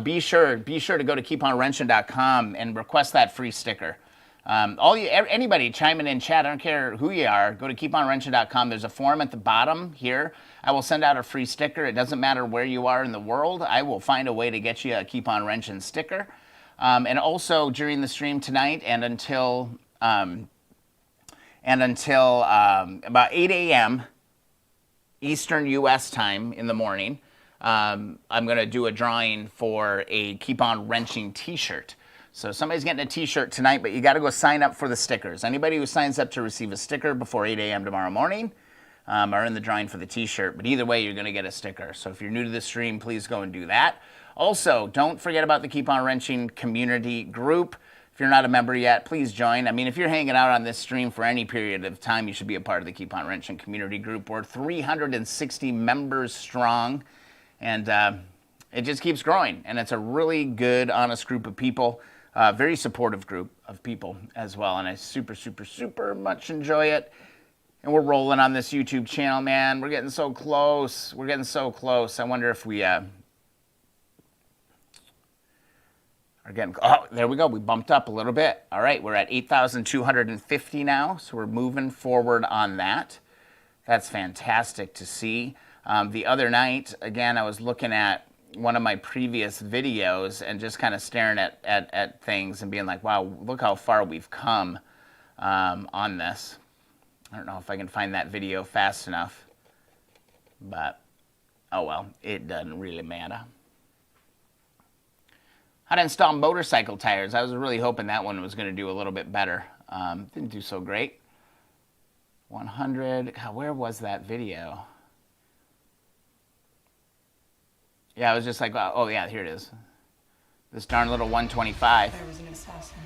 Be sure to go to keeponwrenching.com and request that free sticker. Anybody chiming in chat, I don't care who you are, go to keeponwrenching.com. There's a form at the bottom here. I will send out a free sticker. It doesn't matter where you are in the world. I will find a way to get you a Keep On Wrenching sticker. And also during the stream tonight and until and until about 8 a.m. Eastern U.S. time in the morning, I'm going to do a drawing for a Keep On Wrenching t-shirt. So somebody's getting a t-shirt tonight, but you got to go sign up for the stickers. Anybody who signs up to receive a sticker before 8 a.m. tomorrow morning are in the drawing for the t-shirt. But either way, you're going to get a sticker. So if you're new to the stream, please go and do that. Also, don't forget about the Keep On Wrenching community group. If you're not a member yet, please join. I mean, if you're hanging out on this stream for any period of time, you should be a part of the Keep On Wrenching community group. We're 360 members strong, and it just keeps growing. And it's a really good, honest group of people, very supportive group of people as well. And I super, super, super much enjoy it. And we're rolling on this YouTube channel, man. We're getting so close. We're getting so close. I wonder if we... oh, there we go. We bumped up a little bit. All right, we're at 8,250 now, so we're moving forward on that. That's fantastic to see. The other night, again, I was looking at one of my previous videos and just kind of staring at things and being like, wow, look how far we've come on this. I don't know if I can find that video fast enough, but oh well, it doesn't really matter. How to install motorcycle tires. I was really hoping that one was going to do a little bit better. Didn't do so great. 100. God, where was that video? Yeah, I was just like, oh yeah, here it is. This darn little 125. There was an assassin.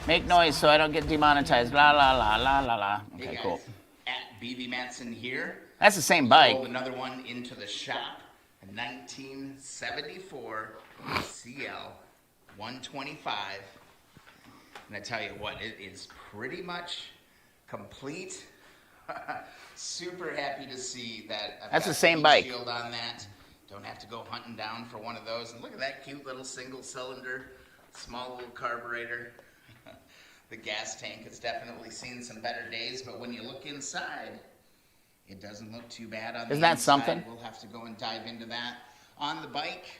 Make noise so I don't get demonetized. La la la la la la. Okay, hey guys, cool. At BB Matson here. That's the same bike. Rolled another one into the shop. A 1974 CL 125. And I tell you what, it is pretty much complete. Super happy to see that. That's the same bike. Shield on that. Don't have to go hunting down for one of those. And look at that cute little single cylinder, small little carburetor. The gas tank has definitely seen some better days, but when you look inside, it doesn't look too bad on the inside. Isn't that something? We'll have to go and dive into that. On the bike,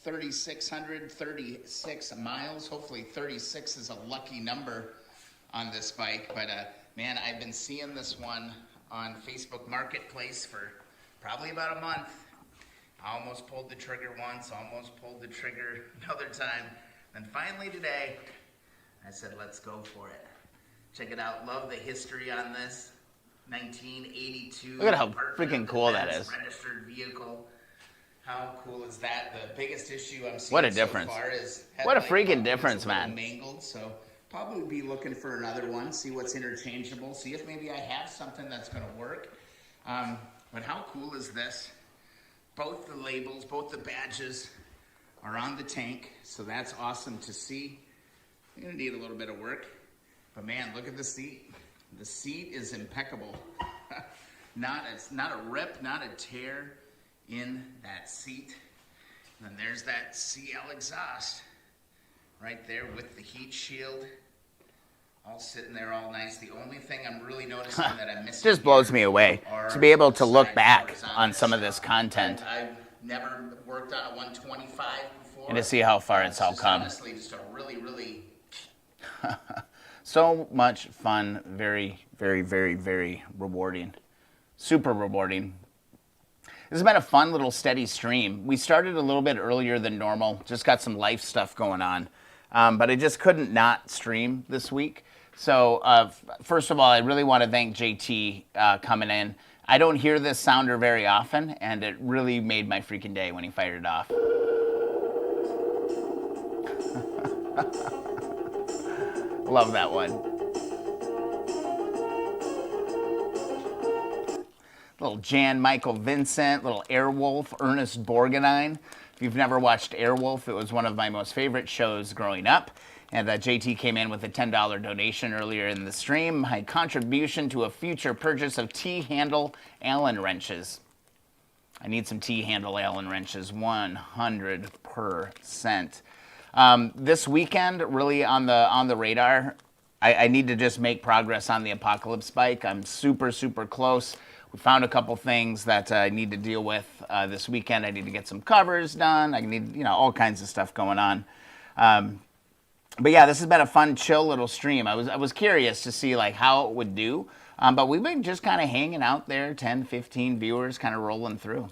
3,636 miles. Hopefully 36 is a lucky number on this bike. But man, I've been seeing this one on Facebook Marketplace for probably about a month. I almost pulled the trigger once, almost pulled the trigger another time. And finally today, I said, let's go for it. Check it out. Love the history on this. 1982. Look at how freaking cool that is. Registered vehicle. How cool is that? The biggest issue I'm seeing What a difference. so far is what a freaking difference, man. Mangled, so probably be looking for another one, see what's interchangeable, see if maybe I have something that's going to work. But how cool is this? Both the labels, both the badges are on the tank, so that's awesome to see. I'm going to need a little bit of work, but man, look at the seat. The seat is impeccable. It's not a rip, not a tear in that seat. And then there's that CL exhaust right there with the heat shield. All sitting there all nice. The only thing I'm really noticing that I'm missing Just blows me away to be able to look back on some of this content. I've never worked on a 125 before. And to see how far it's all come. Honestly, just a really, really... So much fun. Very, very, very, very rewarding. Super rewarding. This has been a fun little steady stream. We started a little bit earlier than normal. Just got some life stuff going on. But I just couldn't not stream this week. So first of all, I really want to thank JT coming in. I don't hear this sounder very often, and it really made my freaking day when he fired it off. Love that one. Little Jan Michael Vincent, little Airwolf, Ernest Borgnine. If you've never watched Airwolf, it was one of my most favorite shows growing up. And JT came in with a $10 donation earlier in the stream. My contribution to a future purchase of T-handle Allen wrenches. I need some T-handle Allen wrenches, 100%. This weekend, really on the radar, I need to just make progress on the Apocalypse bike. I'm super, super close. We found a couple things that I need to deal with this weekend. I need to get some covers done. I need, all kinds of stuff going on. But yeah, this has been a fun, chill little stream. I was curious to see like how it would do. But we've been just kind of hanging out there, 10, 15 viewers kind of rolling through.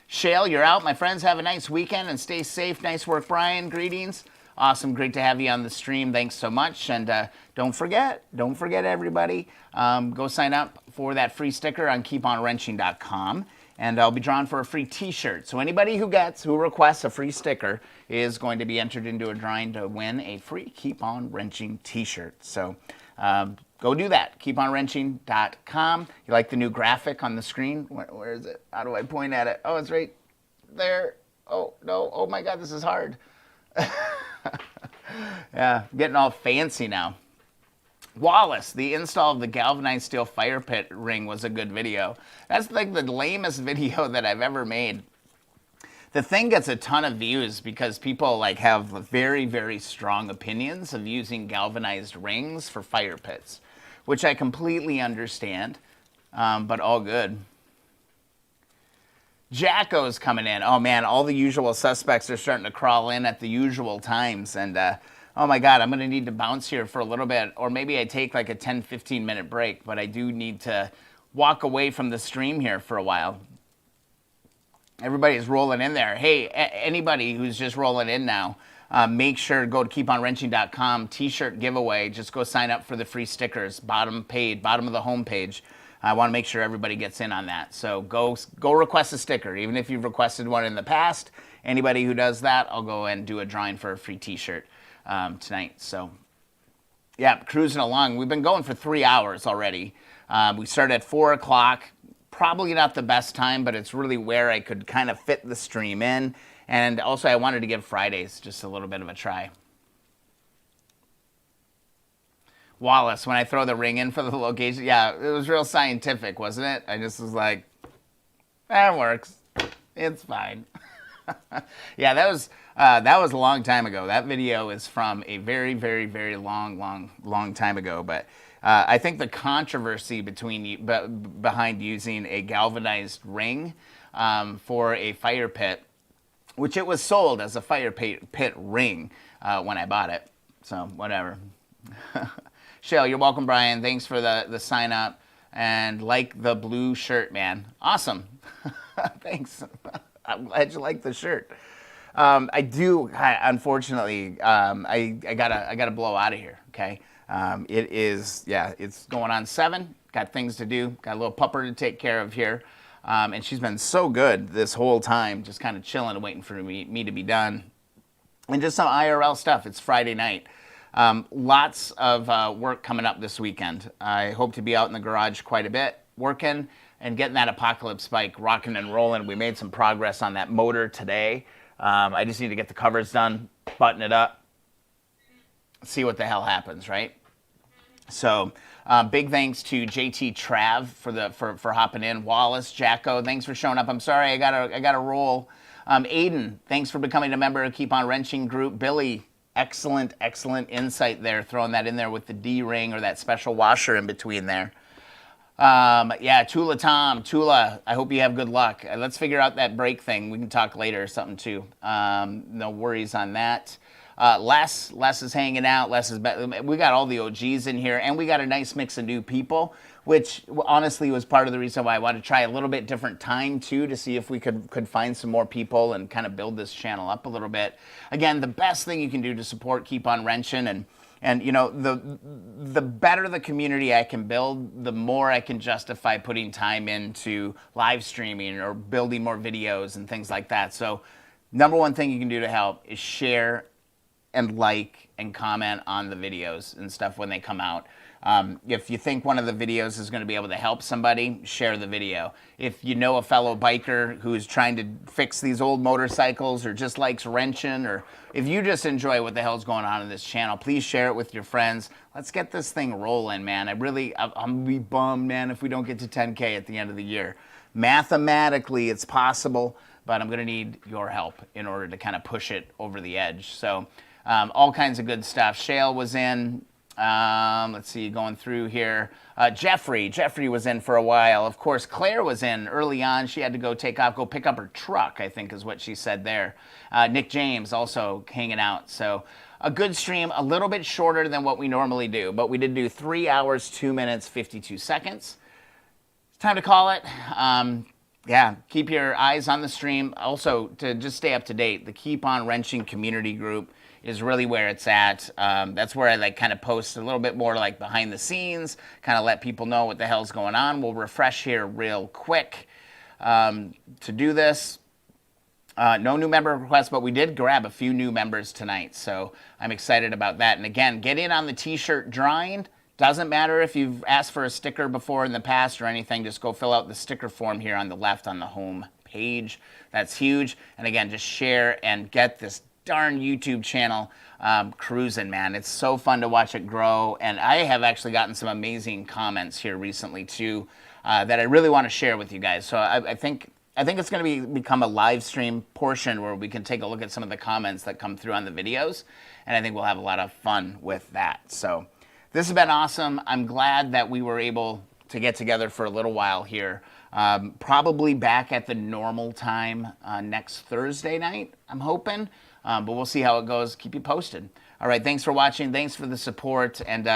Shale, you're out. My friends, have a nice weekend and stay safe. Nice work, Brian. Greetings. Awesome. Great to have you on the stream. Thanks so much. And don't forget, everybody, go sign up for that free sticker on keeponwrenching.com. And I'll be drawn for a free t-shirt. So anybody who requests a free sticker is going to be entered into a drawing to win a free Keep On Wrenching t-shirt. So go do that, keeponwrenching.com. You like the new graphic on the screen? Where is it? How do I point at it? Oh, it's right there. Oh, no. Oh, my God, this is hard. Yeah, I'm getting all fancy now. Wallace, the install of the galvanized steel fire pit ring was a good video. That's like the lamest video that I've ever made. The thing gets a ton of views because people like have very, very strong opinions of using galvanized rings for fire pits, which I completely understand, but all good. Jacko's coming in. Oh man, all the usual suspects are starting to crawl in at the usual times. And oh my God, I'm going to need to bounce here for a little bit. Or maybe I take like a 10, 15 minute break, but I do need to walk away from the stream here for a while. Everybody's rolling in there. Hey, anybody who's just rolling in now, make sure to go to keeponwrenching.com, t-shirt giveaway. Just go sign up for the free stickers, bottom of the home page. I want to make sure everybody gets in on that. So go request a sticker. Even if you've requested one in the past, anybody who does that, I'll go and do a drawing for a free t-shirt tonight. So yeah, cruising along. We've been going for 3 hours already. We started at 4 o'clock. Probably not the best time, but it's really where I could kind of fit the stream in. And also I wanted to give Fridays just a little bit of a try. Wallace, when I throw the ring in for the location, yeah, it was real scientific, wasn't it? I just was like, that works. It's fine. Yeah, that was a long time ago. That video is from a very, very, very long time ago. But I think the controversy behind using a galvanized ring for a fire pit, which it was sold as a fire pit ring when I bought it. So whatever. Shale, you're welcome, Brian. Thanks for the sign up. And like the blue shirt, man. Awesome. Thanks. I'm glad you like the shirt. Unfortunately, I gotta blow out of here, okay? It's going on 7. Got things to do. Got a little pupper to take care of here. And she's been so good this whole time, just kind of chilling and waiting for me to be done. And just some IRL stuff. It's Friday night. Lots of work coming up this weekend. I hope to be out in the garage quite a bit, working and getting that Apocalypse bike rocking and rolling. We made some progress on that motor today. I just need to get the covers done, button it up, see what the hell happens, right? So big thanks to JT Trav for hopping in. Wallace, Jacko, thanks for showing up. I'm sorry, I gotta roll. Aiden, thanks for becoming a member of Keep On Wrenching group. Billy, excellent insight there, throwing that in there with the D-ring or that special washer in between there. Yeah, Tula, I hope you have good luck. Let's figure out that brake thing. We can talk later or something too. No worries on that. Les is hanging out. We got all the OGs in here, and we got a nice mix of new people, which honestly was part of the reason why I wanted to try a little bit different time too, to see if we could find some more people and kind of build this channel up a little bit. Again, the best thing you can do to support Keep On Wrenching, and you know, the better the community I can build, the more I can justify putting time into live streaming or building more videos and things like that. So number one thing you can do to help is share and like and comment on the videos and stuff when they come out. If you think one of the videos is going to be able to help somebody, share the video. If you know a fellow biker who is trying to fix these old motorcycles or just likes wrenching, or if you just enjoy what the hell's going on in this channel, please share it with your friends. Let's get this thing rolling, man. I'm gonna be bummed, man, if we don't get to 10K at the end of the year. Mathematically, it's possible, but I'm gonna need your help in order to kind of push it over the edge. So all kinds of good stuff. Shale was in. Let's see, going through here. Jeffrey was in for a while. Of course, Claire was in early on. She had to go pick up her truck, I think is what she said there. Nick James also hanging out. So a good stream, a little bit shorter than what we normally do, but we did do 3 hours, 2 minutes, 52 seconds. It's time to call it. Yeah, keep your eyes on the stream. Also, to just stay up to date, the Keep On Wrenching community group is really where it's at. That's where I like kind of post a little bit more like behind the scenes, kind of let people know what the hell's going on. We'll refresh here real quick to do this. No new member requests, but we did grab a few new members tonight, so I'm excited about that. And again, get in on the t-shirt drawing. Doesn't matter if you've asked for a sticker before in the past or anything, just go fill out the sticker form here on the left on the home page. That's huge. And again, just share and get this darn YouTube channel cruising, man. It's so fun to watch it grow. And I have actually gotten some amazing comments here recently too that I really want to share with you guys. So I think it's going to become a live stream portion where we can take a look at some of the comments that come through on the videos. And I think we'll have a lot of fun with that. So this has been awesome. I'm glad that we were able to get together for a little while here. Probably back at the normal time next Thursday night, I'm hoping. But we'll see how it goes. Keep you posted. All right, thanks for watching. Thanks for the support. And